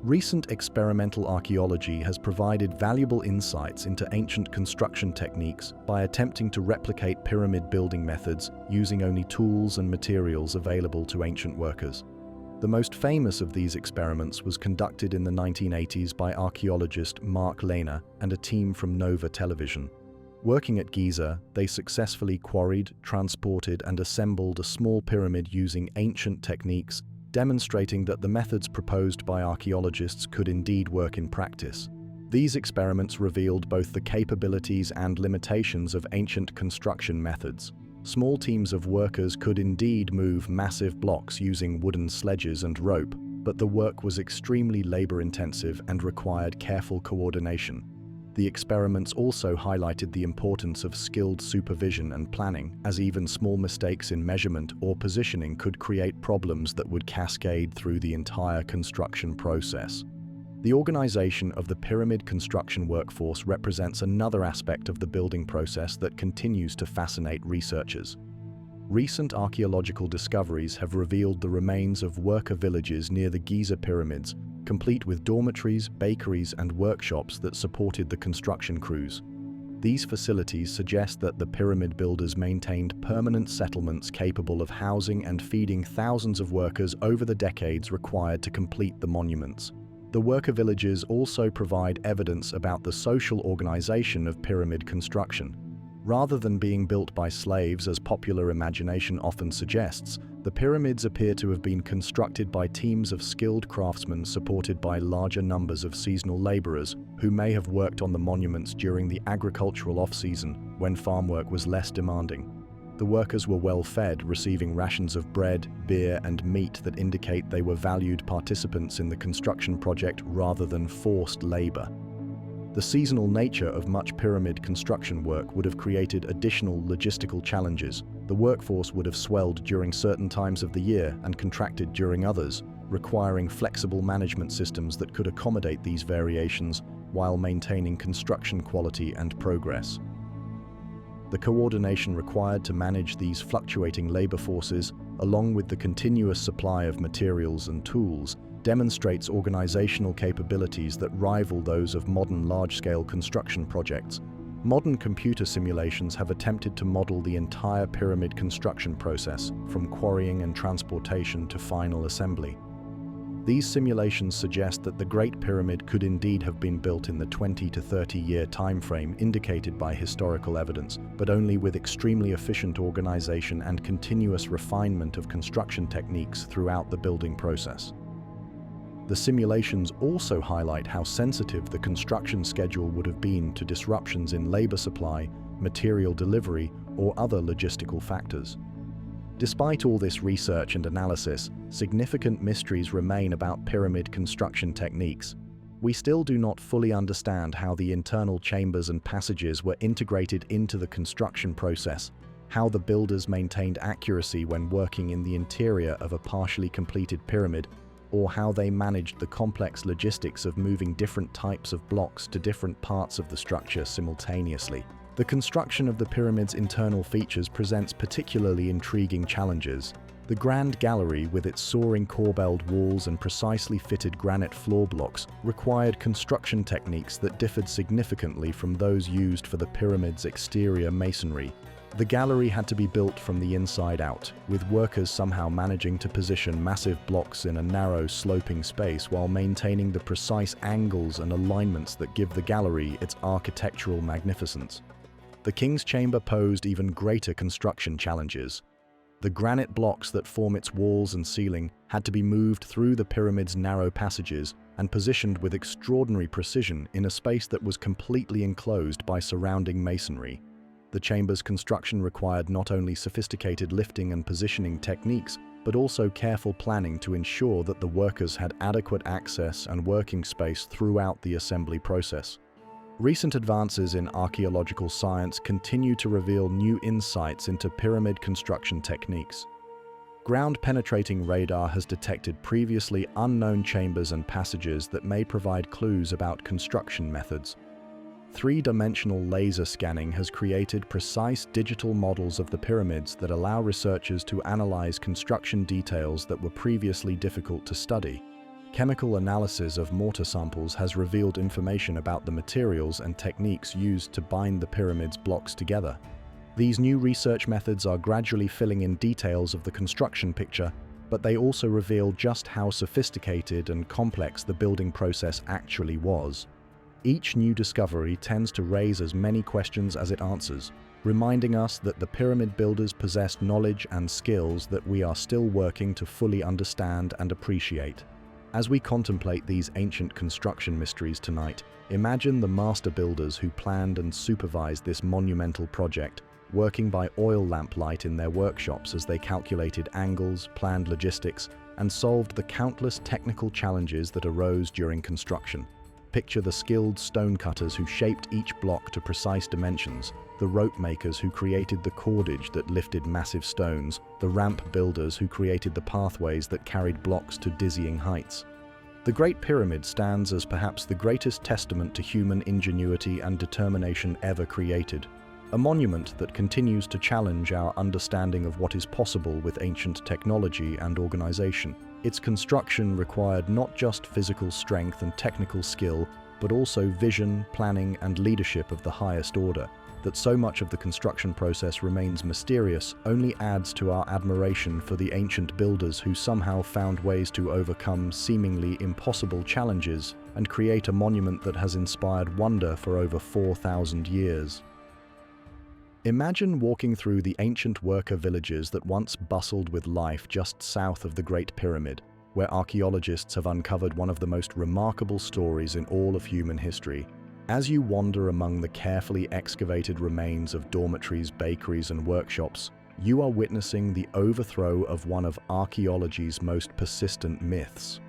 Recent experimental archaeology has provided valuable insights into ancient construction techniques by attempting to replicate pyramid building methods using only tools and materials available to ancient workers. The most famous of these experiments was conducted in the 1980s by archaeologist Mark Lehner and a team from Nova Television. Working at Giza, they successfully quarried, transported, and assembled a small pyramid using ancient techniques, demonstrating that the methods proposed by archaeologists could indeed work in practice. These experiments revealed both the capabilities and limitations of ancient construction methods. Small teams of workers could indeed move massive blocks using wooden sledges and rope, but the work was extremely labor-intensive and required careful coordination. The experiments also highlighted the importance of skilled supervision and planning, as even small mistakes in measurement or positioning could create problems that would cascade through the entire construction process. The organization of the pyramid construction workforce represents another aspect of the building process that continues to fascinate researchers. Recent archaeological discoveries have revealed the remains of worker villages near the Giza pyramids, complete with dormitories, bakeries, and workshops that supported the construction crews. These facilities suggest that the pyramid builders maintained permanent settlements capable of housing and feeding thousands of workers over the decades required to complete the monuments. The worker villages also provide evidence about the social organization of pyramid construction. Rather than being built by slaves, as popular imagination often suggests, the pyramids appear to have been constructed by teams of skilled craftsmen supported by larger numbers of seasonal laborers who may have worked on the monuments during the agricultural off-season when farm work was less demanding. The workers were well fed, receiving rations of bread, beer, and meat that indicate they were valued participants in the construction project rather than forced labor. The seasonal nature of much pyramid construction work would have created additional logistical challenges. The workforce would have swelled during certain times of the year and contracted during others, requiring flexible management systems that could accommodate these variations while maintaining construction quality and progress. The coordination required to manage these fluctuating labor forces, along with the continuous supply of materials and tools, demonstrates organizational capabilities that rival those of modern large-scale construction projects. Modern computer simulations have attempted to model the entire pyramid construction process, from quarrying and transportation to final assembly. These simulations suggest that the Great Pyramid could indeed have been built in the 20 to 30-year timeframe indicated by historical evidence, but only with extremely efficient organization and continuous refinement of construction techniques throughout the building process. The simulations also highlight how sensitive the construction schedule would have been to disruptions in labor supply, material delivery, or other logistical factors. Despite all this research and analysis, significant mysteries remain about pyramid construction techniques. We still do not fully understand how the internal chambers and passages were integrated into the construction process, how the builders maintained accuracy when working in the interior of a partially completed pyramid, or how they managed the complex logistics of moving different types of blocks to different parts of the structure simultaneously. The construction of the pyramid's internal features presents particularly intriguing challenges. The Grand Gallery, with its soaring corbelled walls and precisely fitted granite floor blocks, required construction techniques that differed significantly from those used for the pyramid's exterior masonry. The gallery had to be built from the inside out, with workers somehow managing to position massive blocks in a narrow, sloping space while maintaining the precise angles and alignments that give the gallery its architectural magnificence. The King's Chamber posed even greater construction challenges. The granite blocks that form its walls and ceiling had to be moved through the pyramid's narrow passages and positioned with extraordinary precision in a space that was completely enclosed by surrounding masonry. The chamber's construction required not only sophisticated lifting and positioning techniques, but also careful planning to ensure that the workers had adequate access and working space throughout the assembly process. Recent advances in archaeological science continue to reveal new insights into pyramid construction techniques. Ground-penetrating radar has detected previously unknown chambers and passages that may provide clues about construction methods. Three-dimensional laser scanning has created precise digital models of the pyramids that allow researchers to analyze construction details that were previously difficult to study. Chemical analysis of mortar samples has revealed information about the materials and techniques used to bind the pyramid's blocks together. These new research methods are gradually filling in details of the construction picture, but they also reveal just how sophisticated and complex the building process actually was. Each new discovery tends to raise as many questions as it answers, reminding us that the pyramid builders possessed knowledge and skills that we are still working to fully understand and appreciate. As we contemplate these ancient construction mysteries tonight, imagine the master builders who planned and supervised this monumental project, working by oil lamplight in their workshops as they calculated angles, planned logistics, and solved the countless technical challenges that arose during construction. Picture the skilled stonecutters who shaped each block to precise dimensions, the rope makers who created the cordage that lifted massive stones, the ramp builders who created the pathways that carried blocks to dizzying heights. The Great Pyramid stands as perhaps the greatest testament to human ingenuity and determination ever created, a monument that continues to challenge our understanding of what is possible with ancient technology and organization. Its construction required not just physical strength and technical skill, but also vision, planning, and leadership of the highest order. That so much of the construction process remains mysterious only adds to our admiration for the ancient builders who somehow found ways to overcome seemingly impossible challenges and create a monument that has inspired wonder for over 4,000 years. Imagine walking through the ancient worker villages that once bustled with life just south of the Great Pyramid, where archaeologists have uncovered one of the most remarkable stories in all of human history. As you wander among the carefully excavated remains of dormitories, bakeries, and workshops, you are witnessing the overthrow of one of archaeology's most persistent myths.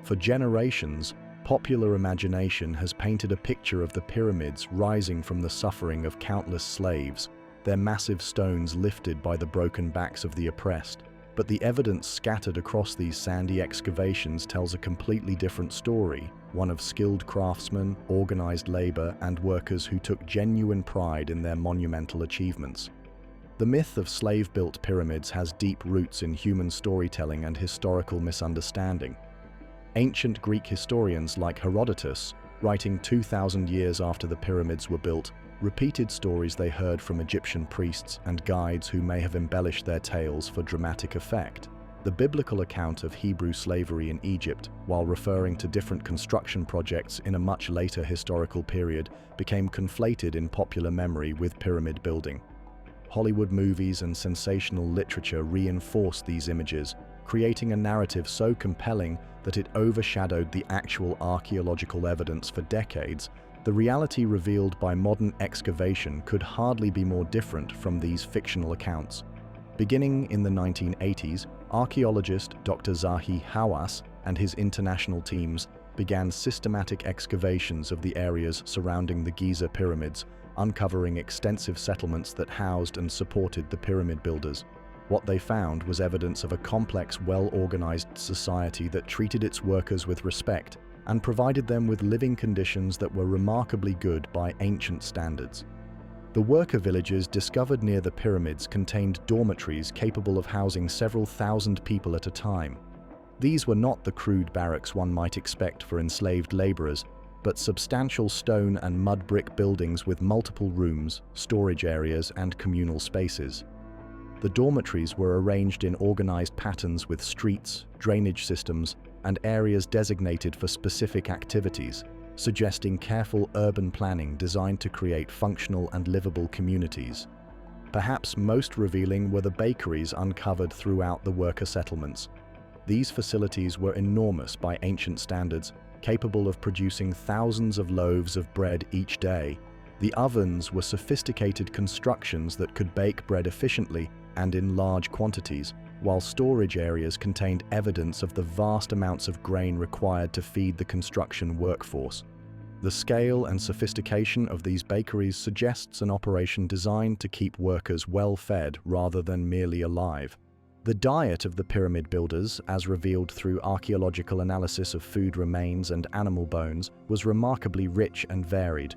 For generations, popular imagination has painted a picture of the pyramids rising from the suffering of countless slaves, their massive stones lifted by the broken backs of the oppressed. But the evidence scattered across these sandy excavations tells a completely different story, one of skilled craftsmen, organized labor, and workers who took genuine pride in their monumental achievements. The myth of slave-built pyramids has deep roots in human storytelling and historical misunderstanding. Ancient Greek historians like Herodotus, writing 2,000 years after the pyramids were built, repeated stories they heard from Egyptian priests and guides who may have embellished their tales for dramatic effect. The biblical account of Hebrew slavery in Egypt, while referring to different construction projects in a much later historical period, became conflated in popular memory with pyramid building. Hollywood movies and sensational literature reinforced these images, creating a narrative so compelling that it overshadowed the actual archaeological evidence for decades. The reality revealed by modern excavation could hardly be more different from these fictional accounts. Beginning in the 1980s, archaeologist Dr. Zahi Hawass and his international teams began systematic excavations of the areas surrounding the Giza pyramids, uncovering extensive settlements that housed and supported the pyramid builders. What they found was evidence of a complex, well-organized society that treated its workers with respect and provided them with living conditions that were remarkably good by ancient standards. The worker villages discovered near the pyramids contained dormitories capable of housing several thousand people at a time. These were not the crude barracks one might expect for enslaved laborers, but substantial stone and mud brick buildings with multiple rooms, storage areas, and communal spaces. The dormitories were arranged in organized patterns with streets, drainage systems, and areas designated for specific activities, suggesting careful urban planning designed to create functional and livable communities. Perhaps most revealing were the bakeries uncovered throughout the worker settlements. These facilities were enormous by ancient standards, capable of producing thousands of loaves of bread each day. The ovens were sophisticated constructions that could bake bread efficiently and in large quantities, while storage areas contained evidence of the vast amounts of grain required to feed the construction workforce. The scale and sophistication of these bakeries suggests an operation designed to keep workers well-fed rather than merely alive. The diet of the pyramid builders, as revealed through archaeological analysis of food remains and animal bones, was remarkably rich and varied.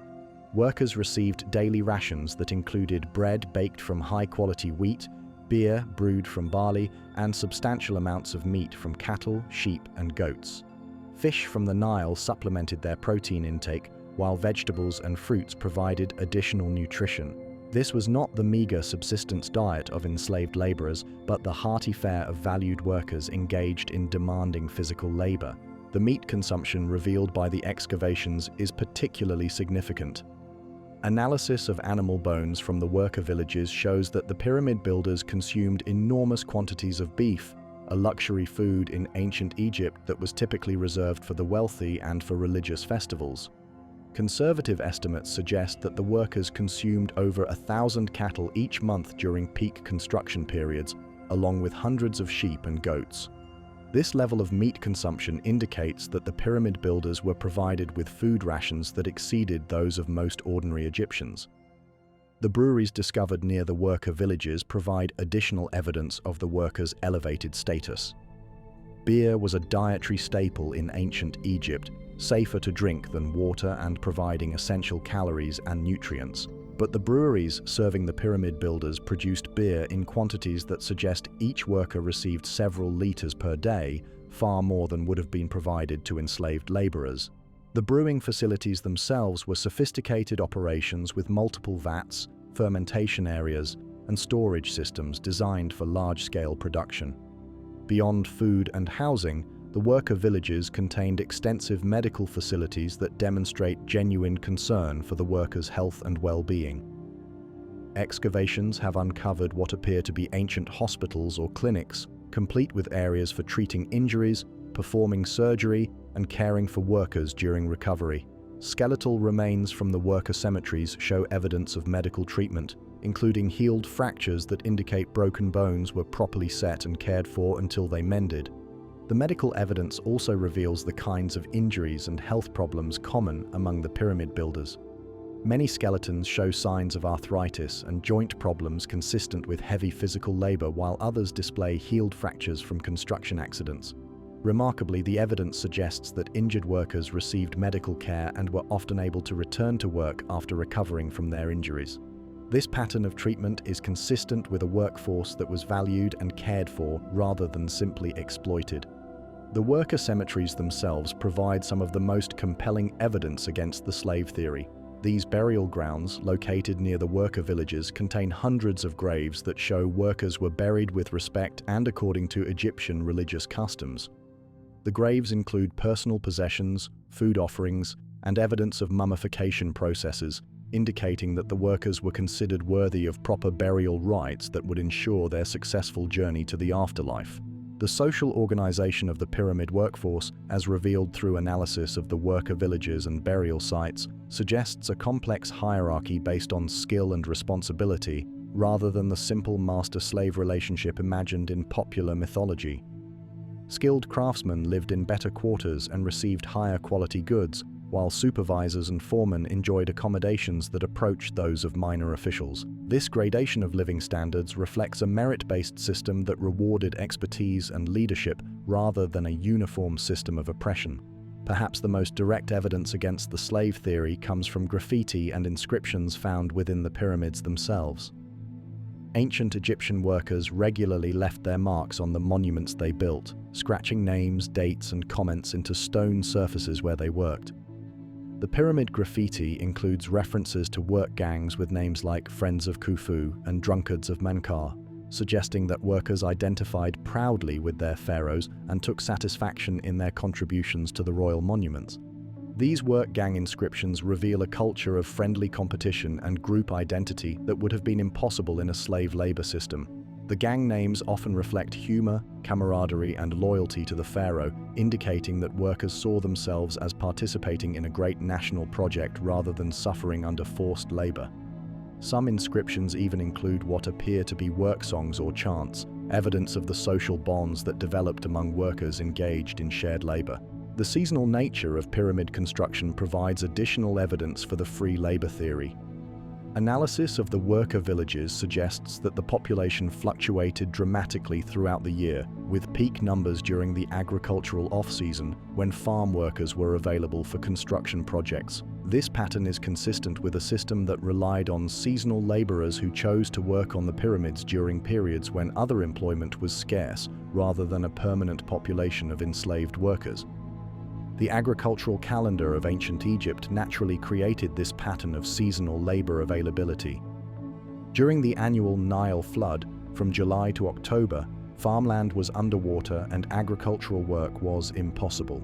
Workers received daily rations that included bread baked from high-quality wheat, beer brewed from barley, and substantial amounts of meat from cattle, sheep, and goats. Fish from the Nile supplemented their protein intake, while vegetables and fruits provided additional nutrition. This was not the meager subsistence diet of enslaved laborers, but the hearty fare of valued workers engaged in demanding physical labor. The meat consumption revealed by the excavations is particularly significant. Analysis of animal bones from the worker villages shows that the pyramid builders consumed enormous quantities of beef, a luxury food in ancient Egypt that was typically reserved for the wealthy and for religious festivals. Conservative estimates suggest that the workers consumed over 1,000 cattle each month during peak construction periods, along with hundreds of sheep and goats. This level of meat consumption indicates that the pyramid builders were provided with food rations that exceeded those of most ordinary Egyptians. The breweries discovered near the worker villages provide additional evidence of the workers' elevated status. Beer was a dietary staple in ancient Egypt, safer to drink than water and providing essential calories and nutrients. But the breweries serving the pyramid builders produced beer in quantities that suggest each worker received several liters per day, far more than would have been provided to enslaved laborers. The brewing facilities themselves were sophisticated operations with multiple vats, fermentation areas, and storage systems designed for large-scale production. Beyond food and housing, the worker villages contained extensive medical facilities that demonstrate genuine concern for the workers' health and well-being. Excavations have uncovered what appear to be ancient hospitals or clinics, complete with areas for treating injuries, performing surgery, and caring for workers during recovery. Skeletal remains from the worker cemeteries show evidence of medical treatment, including healed fractures that indicate broken bones were properly set and cared for until they mended. The medical evidence also reveals the kinds of injuries and health problems common among the pyramid builders. Many skeletons show signs of arthritis and joint problems consistent with heavy physical labor, while others display healed fractures from construction accidents. Remarkably, the evidence suggests that injured workers received medical care and were often able to return to work after recovering from their injuries. This pattern of treatment is consistent with a workforce that was valued and cared for rather than simply exploited. The worker cemeteries themselves provide some of the most compelling evidence against the slave theory. These burial grounds, located near the worker villages, contain hundreds of graves that show workers were buried with respect and according to Egyptian religious customs. The graves include personal possessions, food offerings, and evidence of mummification processes, indicating that the workers were considered worthy of proper burial rites that would ensure their successful journey to the afterlife. The social organization of the pyramid workforce, as revealed through analysis of the worker villages and burial sites, suggests a complex hierarchy based on skill and responsibility, rather than the simple master-slave relationship imagined in popular mythology. Skilled craftsmen lived in better quarters and received higher quality goods, while supervisors and foremen enjoyed accommodations that approached those of minor officials. This gradation of living standards reflects a merit-based system that rewarded expertise and leadership rather than a uniform system of oppression. Perhaps the most direct evidence against the slave theory comes from graffiti and inscriptions found within the pyramids themselves. Ancient Egyptian workers regularly left their marks on the monuments they built, scratching names, dates, and comments into stone surfaces where they worked. The pyramid graffiti includes references to work gangs with names like Friends of Khufu and Drunkards of Mankar, suggesting that workers identified proudly with their pharaohs and took satisfaction in their contributions to the royal monuments. These work gang inscriptions reveal a culture of friendly competition and group identity that would have been impossible in a slave labor system. The gang names often reflect humor, camaraderie, and loyalty to the pharaoh, indicating that workers saw themselves as participating in a great national project rather than suffering under forced labor. Some inscriptions even include what appear to be work songs or chants, evidence of the social bonds that developed among workers engaged in shared labor. The seasonal nature of pyramid construction provides additional evidence for the free labor theory. Analysis of the worker villages suggests that the population fluctuated dramatically throughout the year, with peak numbers during the agricultural off-season when farm workers were available for construction projects. This pattern is consistent with a system that relied on seasonal laborers who chose to work on the pyramids during periods when other employment was scarce, rather than a permanent population of enslaved workers. The agricultural calendar of ancient Egypt naturally created this pattern of seasonal labor availability. During the annual Nile flood, from July to October, farmland was underwater and agricultural work was impossible.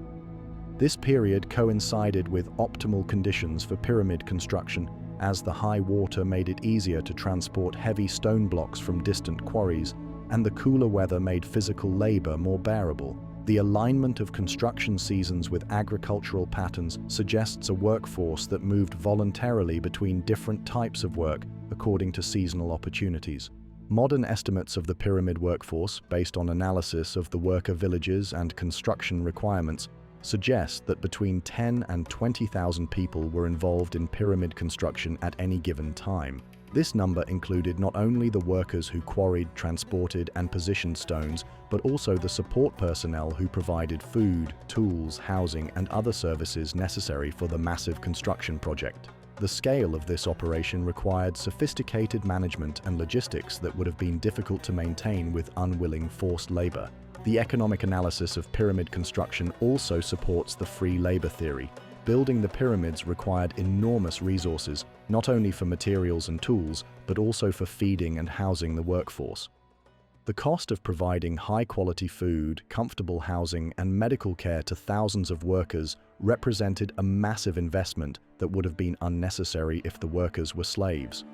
This period coincided with optimal conditions for pyramid construction, as the high water made it easier to transport heavy stone blocks from distant quarries, and the cooler weather made physical labor more bearable. The alignment of construction seasons with agricultural patterns suggests a workforce that moved voluntarily between different types of work according to seasonal opportunities. Modern estimates of the pyramid workforce, based on analysis of the worker villages and construction requirements, suggest that between 10 and 20,000 people were involved in pyramid construction at any given time. This number included not only the workers who quarried, transported, and positioned stones, but also the support personnel who provided food, tools, housing, and other services necessary for the massive construction project. The scale of this operation required sophisticated management and logistics that would have been difficult to maintain with unwilling forced labor. The economic analysis of pyramid construction also supports the free labor theory. Building the pyramids required enormous resources, not only for materials and tools, but also for feeding and housing the workforce. The cost of providing high-quality food, comfortable housing, and medical care to thousands of workers represented a massive investment that would have been unnecessary if the workers were slaves.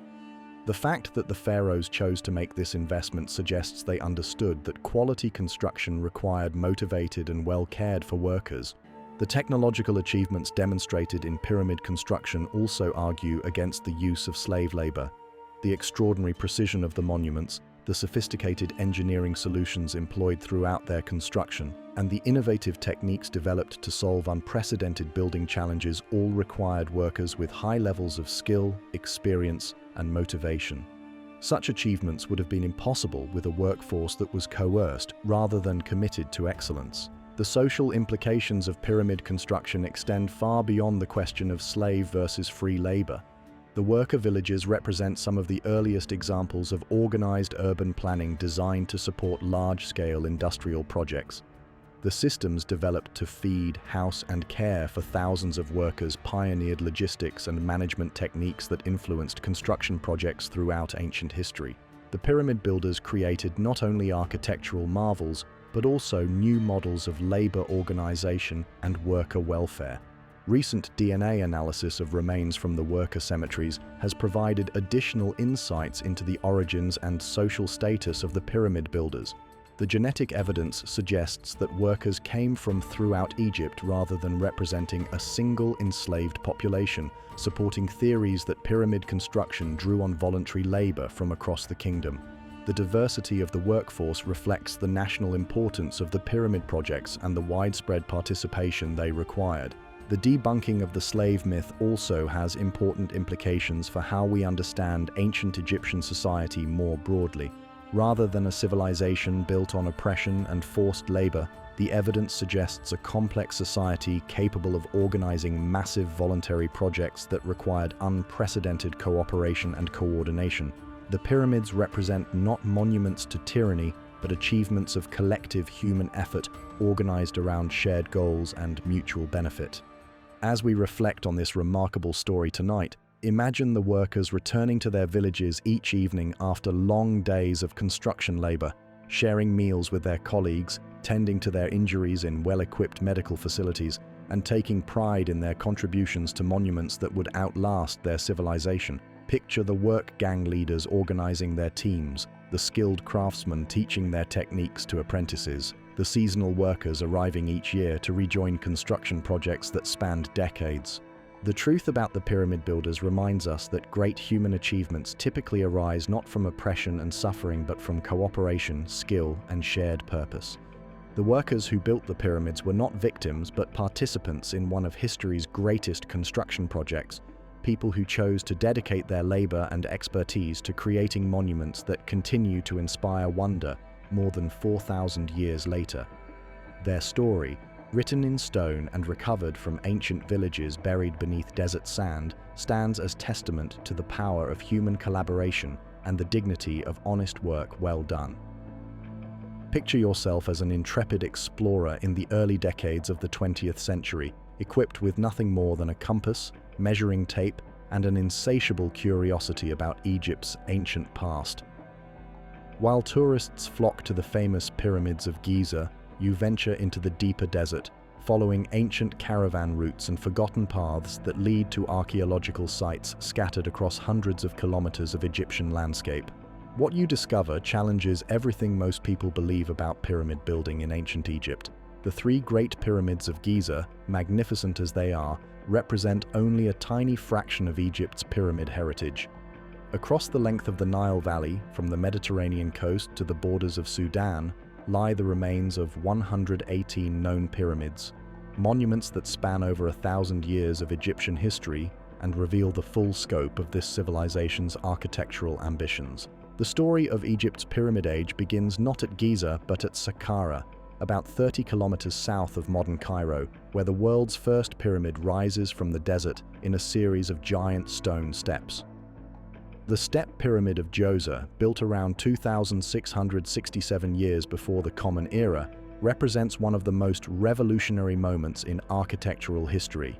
The fact that the pharaohs chose to make this investment suggests they understood that quality construction required motivated and well-cared-for workers. The technological achievements demonstrated in pyramid construction also argue against the use of slave labor. The extraordinary precision of the monuments, the sophisticated engineering solutions employed throughout their construction, and the innovative techniques developed to solve unprecedented building challenges all required workers with high levels of skill, experience, and motivation. Such achievements would have been impossible with a workforce that was coerced rather than committed to excellence. The social implications of pyramid construction extend far beyond the question of slave versus free labor. The worker villages represent some of the earliest examples of organized urban planning designed to support large-scale industrial projects. The systems developed to feed, house, and care for thousands of workers pioneered logistics and management techniques that influenced construction projects throughout ancient history. The pyramid builders created not only architectural marvels, but also new models of labor organization and worker welfare. Recent DNA analysis of remains from the worker cemeteries has provided additional insights into the origins and social status of the pyramid builders. The genetic evidence suggests that workers came from throughout Egypt rather than representing a single enslaved population, supporting theories that pyramid construction drew on voluntary labor from across the kingdom. The diversity of the workforce reflects the national importance of the pyramid projects and the widespread participation they required. The debunking of the slave myth also has important implications for how we understand ancient Egyptian society more broadly. Rather than a civilization built on oppression and forced labor, the evidence suggests a complex society capable of organizing massive voluntary projects that required unprecedented cooperation and coordination. The pyramids represent not monuments to tyranny, but achievements of collective human effort organized around shared goals and mutual benefit. As we reflect on this remarkable story tonight, imagine the workers returning to their villages each evening after long days of construction labor, sharing meals with their colleagues, tending to their injuries in well-equipped medical facilities, and taking pride in their contributions to monuments that would outlast their civilization. Picture the work gang leaders organizing their teams, the skilled craftsmen teaching their techniques to apprentices, the seasonal workers arriving each year to rejoin construction projects that spanned decades. The truth about the pyramid builders reminds us that great human achievements typically arise not from oppression and suffering but from cooperation, skill, and shared purpose. The workers who built the pyramids were not victims but participants in one of history's greatest construction projects, people who chose to dedicate their labor and expertise to creating monuments that continue to inspire wonder more than 4,000 years later. Their story, written in stone and recovered from ancient villages buried beneath desert sand, stands as testament to the power of human collaboration and the dignity of honest work well done. Picture yourself as an intrepid explorer in the early decades of the 20th century, equipped with nothing more than a compass, measuring tape, and an insatiable curiosity about Egypt's ancient past. While tourists flock to the famous pyramids of Giza, you venture into the deeper desert, following ancient caravan routes and forgotten paths that lead to archaeological sites scattered across hundreds of kilometers of Egyptian landscape. What you discover challenges everything most people believe about pyramid building in ancient Egypt. The three great pyramids of Giza, magnificent as they are, represent only a tiny fraction of Egypt's pyramid heritage. Across the length of the Nile Valley, from the Mediterranean coast to the borders of Sudan, lie the remains of 118 known pyramids, monuments that span over 1,000 years of Egyptian history and reveal the full scope of this civilization's architectural ambitions. The story of Egypt's Pyramid Age begins not at Giza but at Saqqara, about 30 kilometers south of modern Cairo, where the world's first pyramid rises from the desert in a series of giant stone steps. The Step Pyramid of Giza, built around 2,667 years before the Common Era, represents one of the most revolutionary moments in architectural history.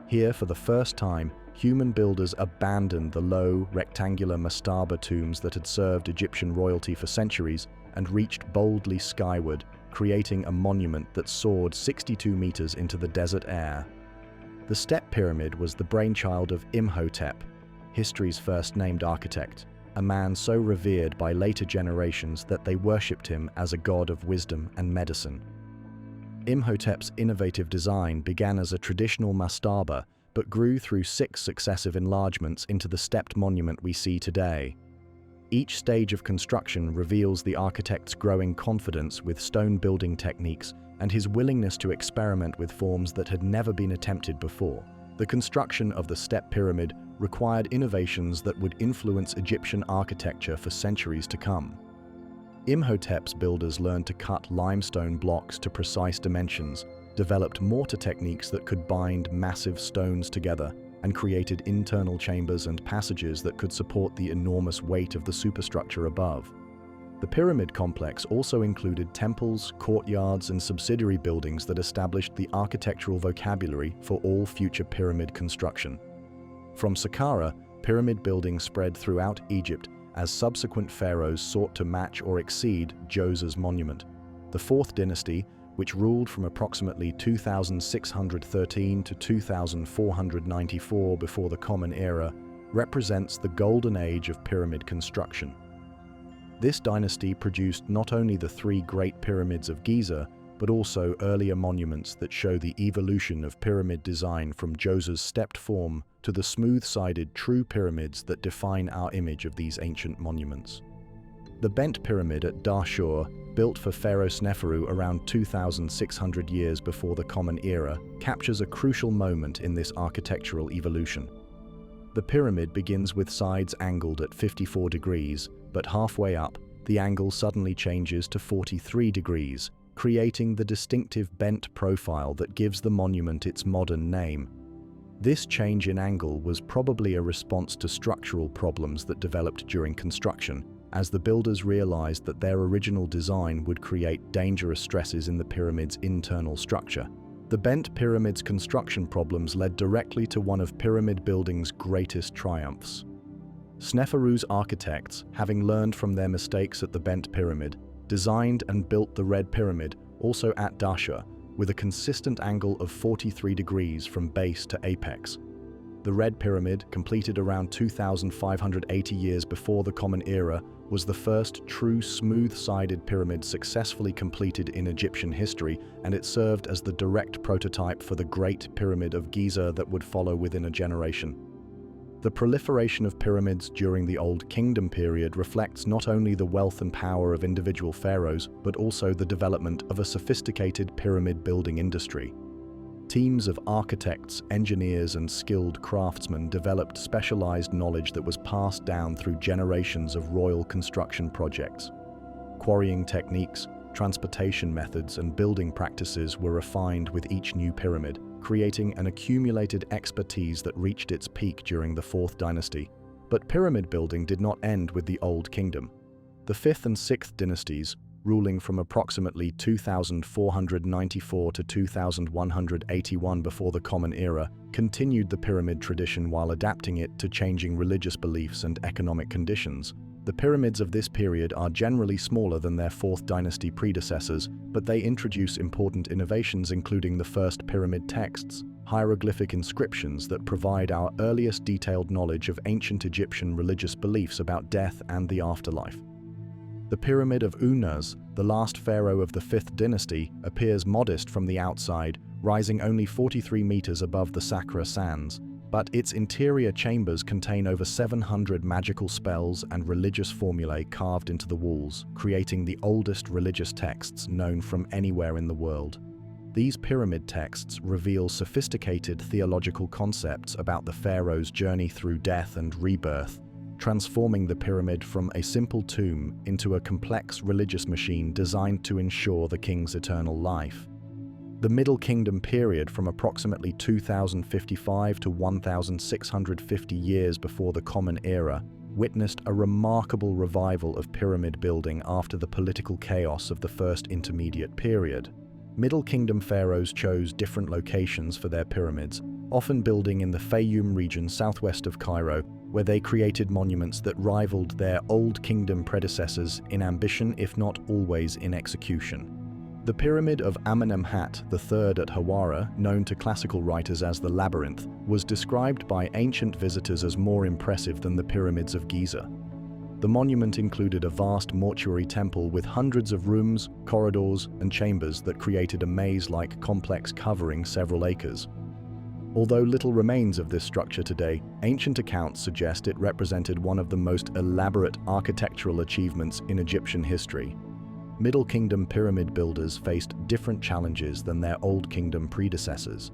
Here, for the first time, human builders abandoned the low, rectangular mastaba tombs that had served Egyptian royalty for centuries and reached boldly skyward, creating a monument that soared 62 meters into the desert air. The Step Pyramid was the brainchild of Imhotep, history's first named architect, a man so revered by later generations that they worshipped him as a god of wisdom and medicine. Imhotep's innovative design began as a traditional mastaba, but grew through 6 successive enlargements into the stepped monument we see today. Each stage of construction reveals the architect's growing confidence with stone building techniques and his willingness to experiment with forms that had never been attempted before. The construction of the step pyramid required innovations that would influence Egyptian architecture for centuries to come. Imhotep's builders learned to cut limestone blocks to precise dimensions, developed mortar techniques that could bind massive stones together, and created internal chambers and passages that could support the enormous weight of the superstructure above. The pyramid complex also included temples, courtyards, and subsidiary buildings that established the architectural vocabulary for all future pyramid construction. From Saqqara, pyramid building spread throughout Egypt as subsequent pharaohs sought to match or exceed Djoser's monument. The Fourth Dynasty, which ruled from approximately 2613 to 2494 before the Common Era, represents the golden age of pyramid construction. This dynasty produced not only the three Great Pyramids of Giza, but also earlier monuments that show the evolution of pyramid design from Djoser's stepped form to the smooth-sided true pyramids that define our image of these ancient monuments. The bent pyramid at Dahshur, built for Pharaoh Sneferu around 2,600 years before the Common Era, captures a crucial moment in this architectural evolution. The pyramid begins with sides angled at 54 degrees, but halfway up, the angle suddenly changes to 43 degrees, creating the distinctive bent profile that gives the monument its modern name. This change in angle was probably a response to structural problems that developed during construction, as the builders realized that their original design would create dangerous stresses in the pyramid's internal structure. The bent pyramid's construction problems led directly to one of pyramid building's greatest triumphs. Sneferu's architects, having learned from their mistakes at the bent pyramid, designed and built the Red Pyramid, also at Dahshur, with a consistent angle of 43 degrees from base to apex. The Red Pyramid, completed around 2,580 years before the Common Era, was the first true smooth-sided pyramid successfully completed in Egyptian history, and it served as the direct prototype for the Great Pyramid of Giza that would follow within a generation. The proliferation of pyramids during the Old Kingdom period reflects not only the wealth and power of individual pharaohs, but also the development of a sophisticated pyramid building industry. Teams of architects, engineers, and skilled craftsmen developed specialized knowledge that was passed down through generations of royal construction projects. Quarrying techniques, transportation methods, and building practices were refined with each new pyramid, creating an accumulated expertise that reached its peak during the Fourth Dynasty. But pyramid building did not end with the Old Kingdom. The Fifth and Sixth Dynasties, ruling from approximately 2494 to 2181 before the Common Era, continued the pyramid tradition while adapting it to changing religious beliefs and economic conditions. The pyramids of this period are generally smaller than their Fourth Dynasty predecessors, but they introduce important innovations including the first pyramid texts, hieroglyphic inscriptions that provide our earliest detailed knowledge of ancient Egyptian religious beliefs about death and the afterlife. The Pyramid of Unas, the last pharaoh of the Fifth Dynasty, appears modest from the outside, rising only 43 meters above the Saqqara sands, but its interior chambers contain over 700 magical spells and religious formulae carved into the walls, creating the oldest religious texts known from anywhere in the world. These pyramid texts reveal sophisticated theological concepts about the pharaoh's journey through death and rebirth, transforming the pyramid from a simple tomb into a complex religious machine designed to ensure the king's eternal life. The Middle Kingdom period, from approximately 2055 to 1650 years before the Common Era, witnessed a remarkable revival of pyramid building after the political chaos of the First Intermediate period. Middle Kingdom pharaohs chose different locations for their pyramids, often building in the Fayoum region southwest of Cairo, where they created monuments that rivaled their Old Kingdom predecessors in ambition, if not always in execution. The Pyramid of Amenemhat III at Hawara, known to classical writers as the Labyrinth, was described by ancient visitors as more impressive than the pyramids of Giza. The monument included a vast mortuary temple with hundreds of rooms, corridors, and chambers that created a maze-like complex covering several acres. Although little remains of this structure today, ancient accounts suggest it represented one of the most elaborate architectural achievements in Egyptian history. Middle Kingdom pyramid builders faced different challenges than their Old Kingdom predecessors.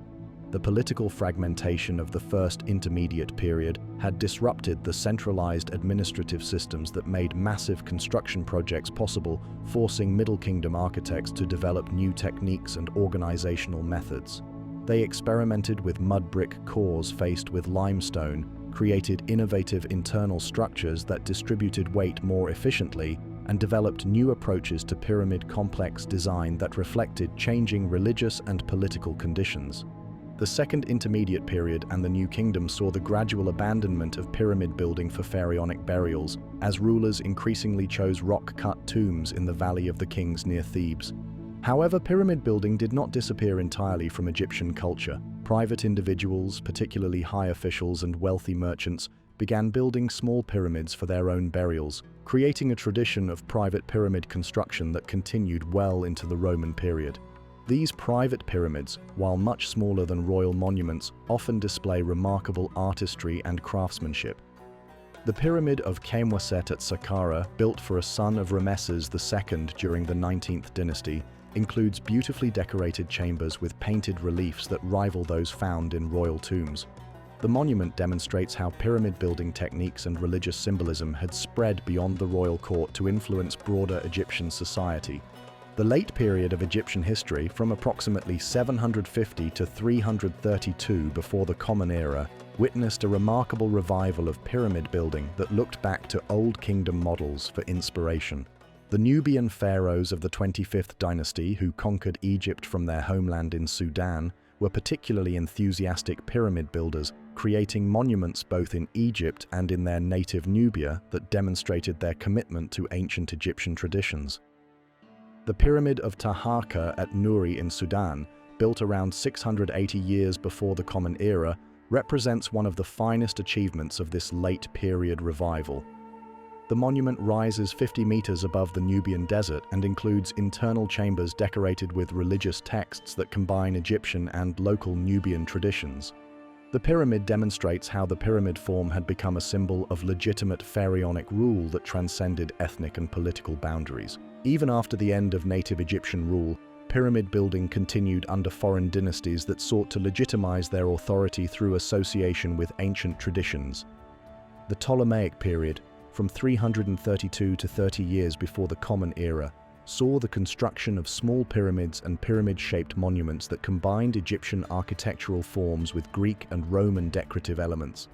The political fragmentation of the first intermediate period had disrupted the centralized administrative systems that made massive construction projects possible, forcing Middle Kingdom architects to develop new techniques and organizational methods. They experimented with mud brick cores faced with limestone, created innovative internal structures that distributed weight more efficiently, and developed new approaches to pyramid complex design that reflected changing religious and political conditions. The Second Intermediate Period and the New Kingdom saw the gradual abandonment of pyramid building for pharaonic burials, as rulers increasingly chose rock-cut tombs in the Valley of the Kings near Thebes. However, pyramid building did not disappear entirely from Egyptian culture. Private individuals, particularly high officials and wealthy merchants, began building small pyramids for their own burials, creating a tradition of private pyramid construction that continued well into the Roman period. These private pyramids, while much smaller than royal monuments, often display remarkable artistry and craftsmanship. The Pyramid of Khamwaset at Saqqara, built for a son of Rameses II during the 19th dynasty, includes beautifully decorated chambers with painted reliefs that rival those found in royal tombs. The monument demonstrates how pyramid building techniques and religious symbolism had spread beyond the royal court to influence broader Egyptian society. The late period of Egyptian history, from approximately 750 to 332 before the Common Era, witnessed a remarkable revival of pyramid building that looked back to Old Kingdom models for inspiration. The Nubian pharaohs of the 25th dynasty, who conquered Egypt from their homeland in Sudan, were particularly enthusiastic pyramid builders, creating monuments both in Egypt and in their native Nubia that demonstrated their commitment to ancient Egyptian traditions. The Pyramid of Taharqa at Nuri in Sudan, built around 680 years before the Common Era, represents one of the finest achievements of this late period revival. The monument rises 50 meters above the Nubian desert and includes internal chambers decorated with religious texts that combine Egyptian and local Nubian traditions. The pyramid demonstrates how the pyramid form had become a symbol of legitimate pharaonic rule that transcended ethnic and political boundaries. Even after the end of native Egyptian rule, pyramid building continued under foreign dynasties that sought to legitimize their authority through association with ancient traditions. The Ptolemaic period, from 332 to 30 years before the Common Era, saw the construction of small pyramids and pyramid-shaped monuments that combined Egyptian architectural forms with Greek and Roman decorative elements.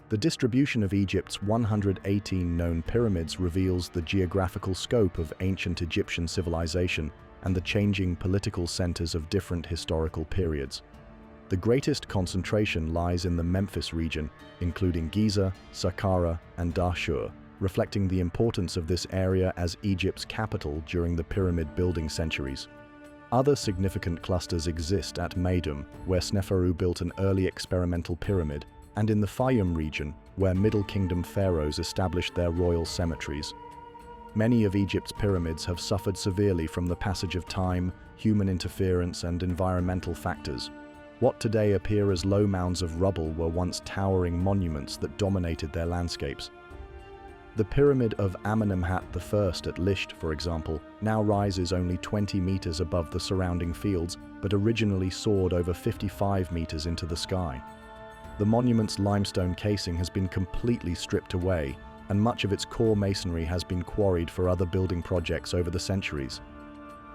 The distribution of Egypt's 118 known pyramids reveals the geographical scope of ancient Egyptian civilization and the changing political centers of different historical periods. The greatest concentration lies in the Memphis region, including Giza, Saqqara, and Dahshur, reflecting the importance of this area as Egypt's capital during the pyramid building centuries. Other significant clusters exist at Meidum, where Sneferu built an early experimental pyramid, and in the Fayum region, where Middle Kingdom pharaohs established their royal cemeteries. Many of Egypt's pyramids have suffered severely from the passage of time, human interference, and environmental factors. What today appear as low mounds of rubble were once towering monuments that dominated their landscapes. The Pyramid of Amenemhat I at Lisht, for example, now rises only 20 meters above the surrounding fields, but originally soared over 55 meters into the sky. The monument's limestone casing has been completely stripped away, and much of its core masonry has been quarried for other building projects over the centuries.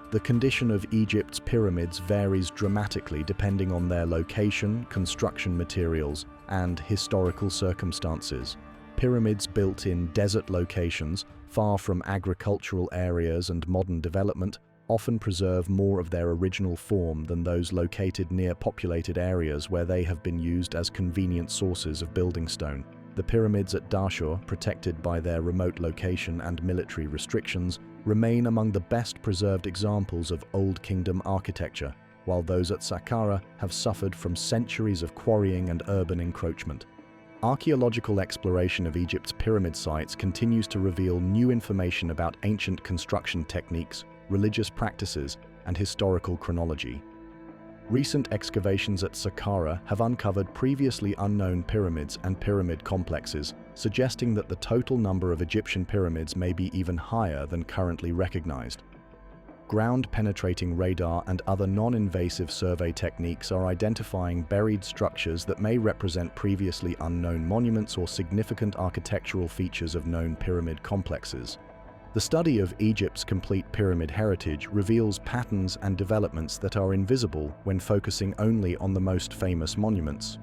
The condition of Egypt's pyramids varies dramatically depending on their location, construction materials, and historical circumstances. Pyramids built in desert locations, far from agricultural areas and modern development, often preserve more of their original form than those located near populated areas where they have been used as convenient sources of building stone. The pyramids at Dahshur, protected by their remote location and military restrictions, remain among the best preserved examples of Old Kingdom architecture, while those at Saqqara have suffered from centuries of quarrying and urban encroachment. Archaeological exploration of Egypt's pyramid sites continues to reveal new information about ancient construction techniques, religious practices, and historical chronology. Recent excavations at Saqqara have uncovered previously unknown pyramids and pyramid complexes, suggesting that the total number of Egyptian pyramids may be even higher than currently recognized. Ground-penetrating radar and other non-invasive survey techniques are identifying buried structures that may represent previously unknown monuments or significant architectural features of known pyramid complexes. The study of Egypt's complete pyramid heritage reveals patterns and developments that are invisible when focusing only on the most famous monuments.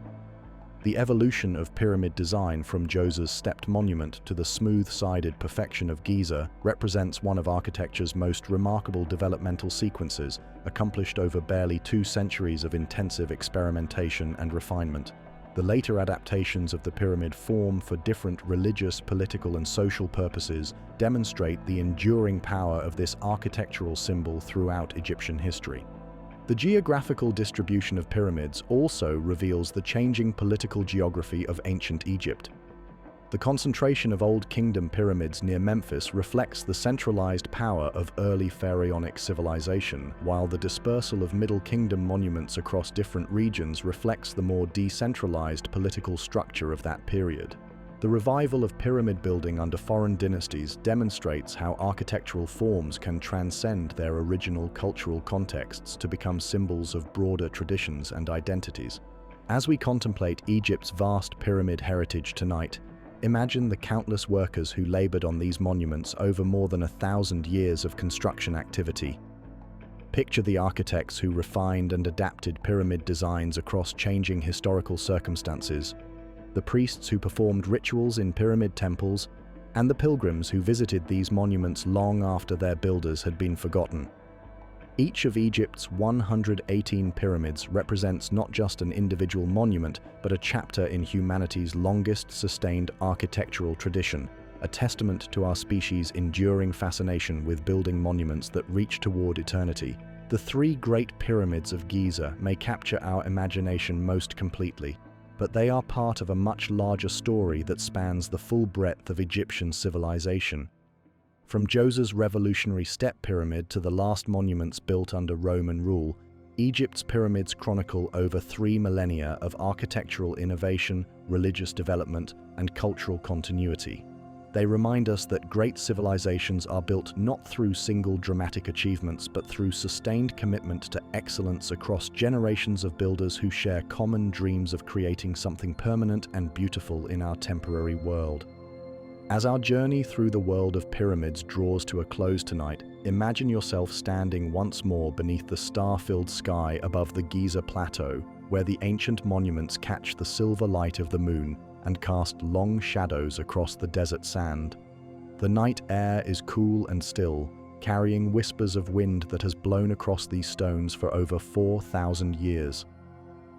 The evolution of pyramid design from Giza's stepped monument to the smooth-sided perfection of Giza represents one of architecture's most remarkable developmental sequences, accomplished over barely 2 centuries of intensive experimentation and refinement. The later adaptations of the pyramid form for different religious, political, and social purposes demonstrate the enduring power of this architectural symbol throughout Egyptian history. The geographical distribution of pyramids also reveals the changing political geography of ancient Egypt. The concentration of Old Kingdom pyramids near Memphis reflects the centralized power of early pharaonic civilization, while the dispersal of Middle Kingdom monuments across different regions reflects the more decentralized political structure of that period. The revival of pyramid building under foreign dynasties demonstrates how architectural forms can transcend their original cultural contexts to become symbols of broader traditions and identities. As we contemplate Egypt's vast pyramid heritage tonight, imagine the countless workers who labored on these monuments over more than 1,000 years of construction activity. Picture the architects who refined and adapted pyramid designs across changing historical circumstances, the priests who performed rituals in pyramid temples, and the pilgrims who visited these monuments long after their builders had been forgotten. Each of Egypt's 118 pyramids represents not just an individual monument, but a chapter in humanity's longest sustained architectural tradition, a testament to our species' enduring fascination with building monuments that reach toward eternity. The 3 great pyramids of Giza may capture our imagination most completely, but they are part of a much larger story that spans the full breadth of Egyptian civilization. From Giza's revolutionary step pyramid to the last monuments built under Roman rule, Egypt's pyramids chronicle over 3 millennia of architectural innovation, religious development, and cultural continuity. They remind us that great civilizations are built not through single dramatic achievements, but through sustained commitment to excellence across generations of builders who share common dreams of creating something permanent and beautiful in our temporary world. As our journey through the world of pyramids draws to a close tonight, imagine yourself standing once more beneath the star-filled sky above the Giza Plateau, where the ancient monuments catch the silver light of the moon and cast long shadows across the desert sand. The night air is cool and still, carrying whispers of wind that has blown across these stones for over 4,000 years.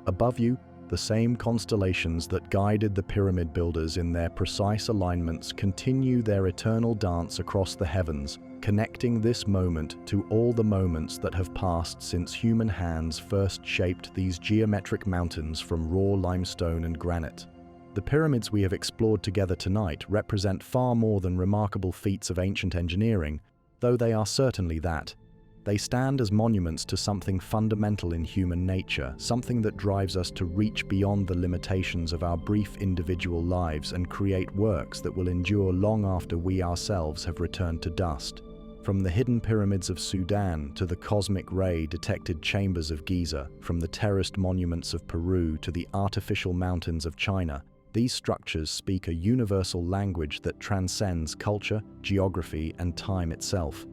Above you, the same constellations that guided the pyramid builders in their precise alignments continue their eternal dance across the heavens, connecting this moment to all the moments that have passed since human hands first shaped these geometric mountains from raw limestone and granite. The pyramids we have explored together tonight represent far more than remarkable feats of ancient engineering, though they are certainly that. They stand as monuments to something fundamental in human nature, something that drives us to reach beyond the limitations of our brief individual lives and create works that will endure long after we ourselves have returned to dust. From the hidden pyramids of Sudan to the cosmic ray-detected chambers of Giza, from the terraced monuments of Peru to the artificial mountains of China, these structures speak a universal language that transcends culture, geography, and time itself.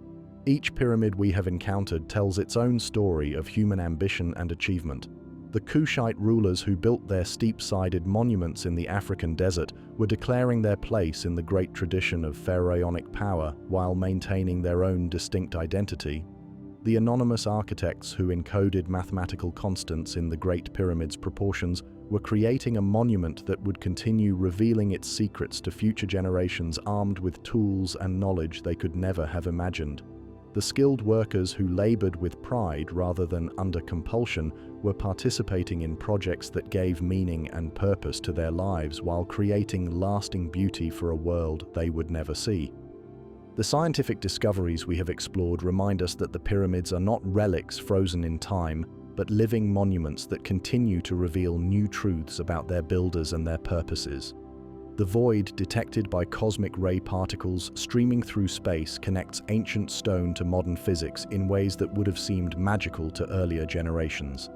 Each pyramid we have encountered tells its own story of human ambition and achievement. The Kushite rulers who built their steep-sided monuments in the African desert were declaring their place in the great tradition of pharaonic power while maintaining their own distinct identity. The anonymous architects who encoded mathematical constants in the Great Pyramid's proportions were creating a monument that would continue revealing its secrets to future generations armed with tools and knowledge they could never have imagined. The skilled workers who labored with pride rather than under compulsion were participating in projects that gave meaning and purpose to their lives while creating lasting beauty for a world they would never see. The scientific discoveries we have explored remind us that the pyramids are not relics frozen in time, but living monuments that continue to reveal new truths about their builders and their purposes. The void detected by cosmic ray particles streaming through space connects ancient stone to modern physics in ways that would have seemed magical to earlier generations.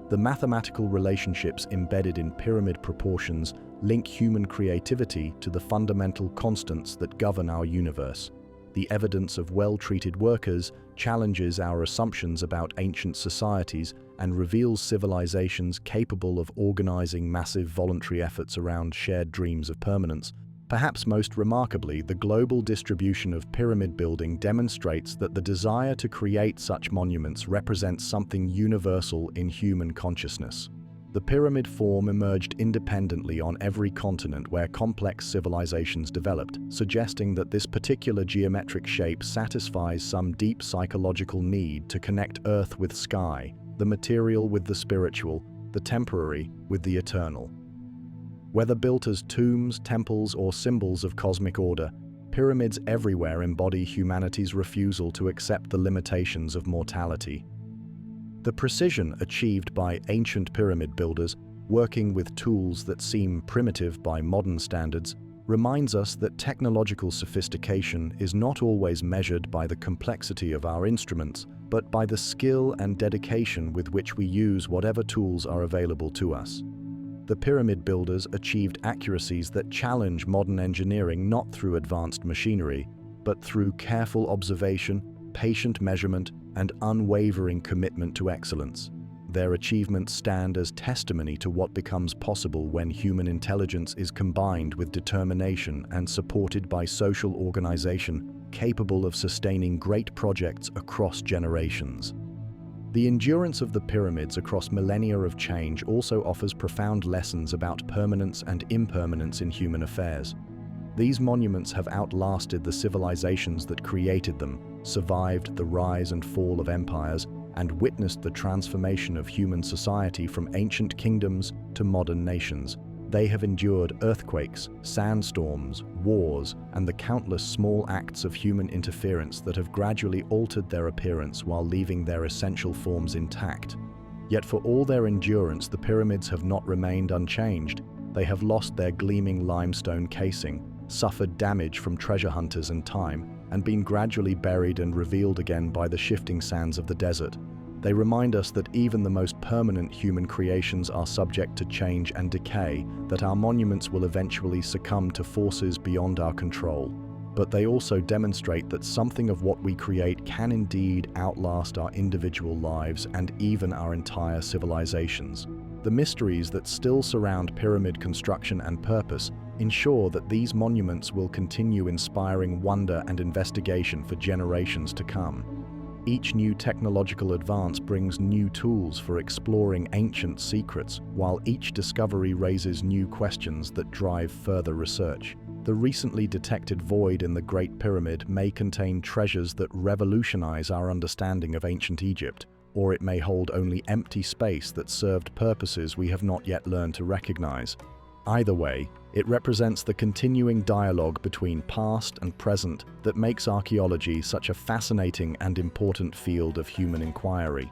The mathematical relationships embedded in pyramid proportions link human creativity to the fundamental constants that govern our universe. The evidence of well-treated workers challenges our assumptions about ancient societies and reveals civilizations capable of organizing massive voluntary efforts around shared dreams of permanence. Perhaps most remarkably, the global distribution of pyramid building demonstrates that the desire to create such monuments represents something universal in human consciousness. The pyramid form emerged independently on every continent where complex civilizations developed, suggesting that this particular geometric shape satisfies some deep psychological need to connect Earth with sky, the material with the spiritual, the temporary with the eternal. Whether built as tombs, temples, or symbols of cosmic order, pyramids everywhere embody humanity's refusal to accept the limitations of mortality. The precision achieved by ancient pyramid builders, working with tools that seem primitive by modern standards, reminds us that technological sophistication is not always measured by the complexity of our instruments, but by the skill and dedication with which we use whatever tools are available to us. The pyramid builders achieved accuracies that challenge modern engineering not through advanced machinery, but through careful observation, patient measurement, and unwavering commitment to excellence. Their achievements stand as testimony to what becomes possible when human intelligence is combined with determination and supported by social organization capable of sustaining great projects across generations. The endurance of the pyramids across millennia of change also offers profound lessons about permanence and impermanence in human affairs. These monuments have outlasted the civilizations that created them, survived the rise and fall of empires, and witnessed the transformation of human society from ancient kingdoms to modern nations. They have endured earthquakes, sandstorms, wars, and the countless small acts of human interference that have gradually altered their appearance while leaving their essential forms intact. Yet for all their endurance, the pyramids have not remained unchanged. They have lost their gleaming limestone casing, suffered damage from treasure hunters and time, and been gradually buried and revealed again by the shifting sands of the desert. They remind us that even the most permanent human creations are subject to change and decay, that our monuments will eventually succumb to forces beyond our control. But they also demonstrate that something of what we create can indeed outlast our individual lives and even our entire civilizations. The mysteries that still surround pyramid construction and purpose ensure that these monuments will continue inspiring wonder and investigation for generations to come. Each new technological advance brings new tools for exploring ancient secrets, while each discovery raises new questions that drive further research. The recently detected void in the Great Pyramid may contain treasures that revolutionize our understanding of ancient Egypt, or it may hold only empty space that served purposes we have not yet learned to recognize. Either way, it represents the continuing dialogue between past and present that makes archaeology such a fascinating and important field of human inquiry.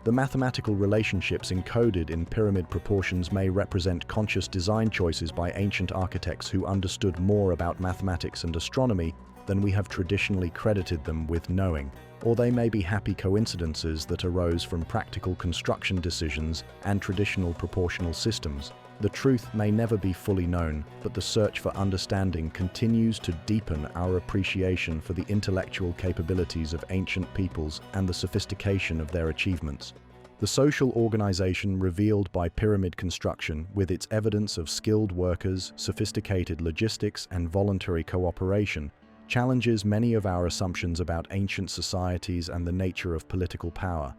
The mathematical relationships encoded in pyramid proportions may represent conscious design choices by ancient architects who understood more about mathematics and astronomy than we have traditionally credited them with knowing, or they may be happy coincidences that arose from practical construction decisions and traditional proportional systems. The truth may never be fully known, but the search for understanding continues to deepen our appreciation for the intellectual capabilities of ancient peoples and the sophistication of their achievements. The social organization revealed by pyramid construction, with its evidence of skilled workers, sophisticated logistics, and voluntary cooperation, challenges many of our assumptions about ancient societies and the nature of political power.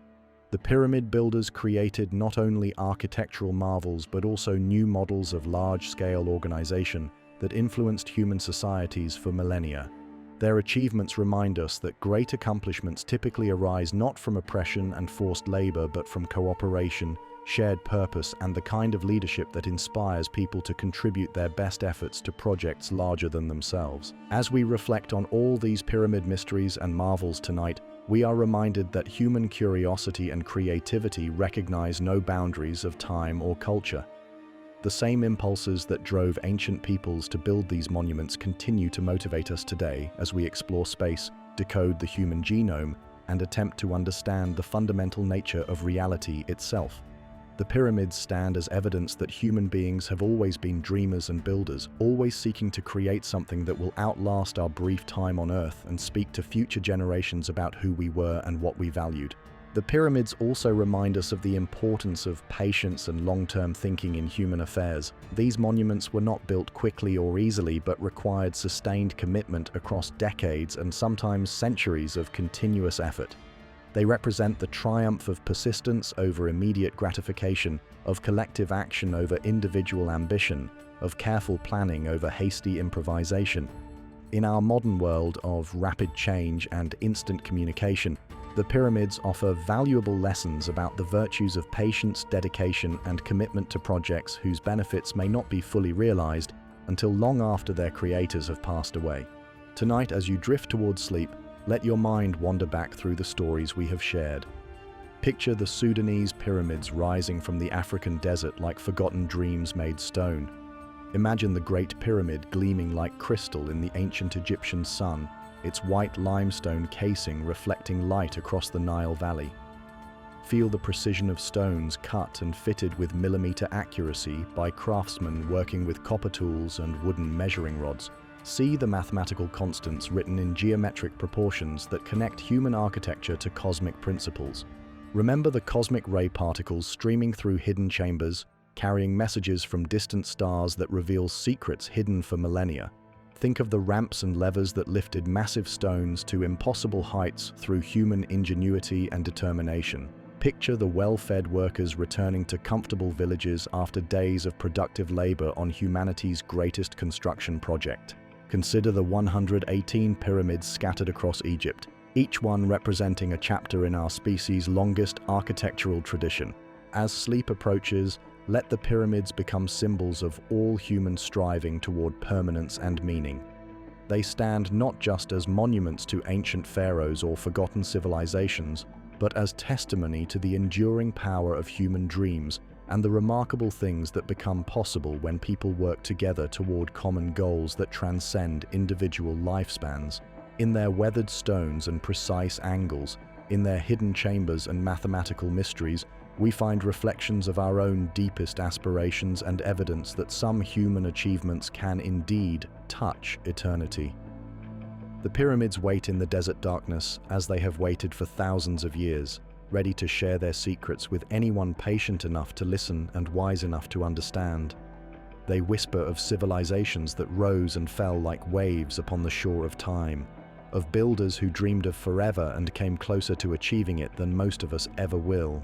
The pyramid builders created not only architectural marvels but also new models of large-scale organization that influenced human societies for millennia. Their achievements remind us that great accomplishments typically arise not from oppression and forced labor but from cooperation, shared purpose, and the kind of leadership that inspires people to contribute their best efforts to projects larger than themselves. As we reflect on all these pyramid mysteries and marvels tonight, we are reminded that human curiosity and creativity recognize no boundaries of time or culture. The same impulses that drove ancient peoples to build these monuments continue to motivate us today as we explore space, decode the human genome, and attempt to understand the fundamental nature of reality itself. The pyramids stand as evidence that human beings have always been dreamers and builders, always seeking to create something that will outlast our brief time on Earth and speak to future generations about who we were and what we valued. The pyramids also remind us of the importance of patience and long-term thinking in human affairs. These monuments were not built quickly or easily, but required sustained commitment across decades and sometimes centuries of continuous effort. They represent the triumph of persistence over immediate gratification, of collective action over individual ambition, of careful planning over hasty improvisation. In our modern world of rapid change and instant communication, the pyramids offer valuable lessons about the virtues of patience, dedication, and commitment to projects whose benefits may not be fully realized until long after their creators have passed away. Tonight, as you drift towards sleep, let your mind wander back through the stories we have shared. Picture the Sudanese pyramids rising from the African desert like forgotten dreams made stone. Imagine the Great Pyramid gleaming like crystal in the ancient Egyptian sun, its white limestone casing reflecting light across the Nile Valley. Feel the precision of stones cut and fitted with millimeter accuracy by craftsmen working with copper tools and wooden measuring rods. See the mathematical constants written in geometric proportions that connect human architecture to cosmic principles. Remember the cosmic ray particles streaming through hidden chambers, carrying messages from distant stars that reveal secrets hidden for millennia. Think of the ramps and levers that lifted massive stones to impossible heights through human ingenuity and determination. Picture the well-fed workers returning to comfortable villages after days of productive labor on humanity's greatest construction project. Consider the 118 pyramids scattered across Egypt, each one representing a chapter in our species' longest architectural tradition. As sleep approaches, let the pyramids become symbols of all human striving toward permanence and meaning. They stand not just as monuments to ancient pharaohs or forgotten civilizations, but as testimony to the enduring power of human dreams and the remarkable things that become possible when people work together toward common goals that transcend individual lifespans. In their weathered stones and precise angles, in their hidden chambers and mathematical mysteries, we find reflections of our own deepest aspirations and evidence that some human achievements can indeed touch eternity. The pyramids wait in the desert darkness as they have waited for thousands of years, ready to share their secrets with anyone patient enough to listen and wise enough to understand. They whisper of civilizations that rose and fell like waves upon the shore of time, of builders who dreamed of forever and came closer to achieving it than most of us ever will.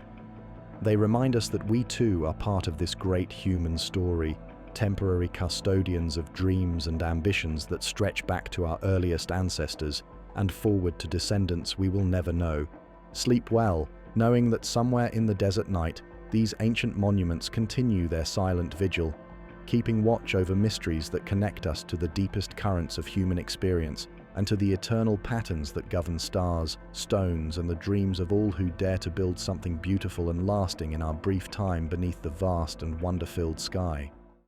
They remind us that we too are part of this great human story, temporary custodians of dreams and ambitions that stretch back to our earliest ancestors and forward to descendants we will never know. Sleep well, knowing that somewhere in the desert night, these ancient monuments continue their silent vigil, keeping watch over mysteries that connect us to the deepest currents of human experience and to the eternal patterns that govern stars, stones, and the dreams of all who dare to build something beautiful and lasting in our brief time beneath the vast and wonder-filled sky.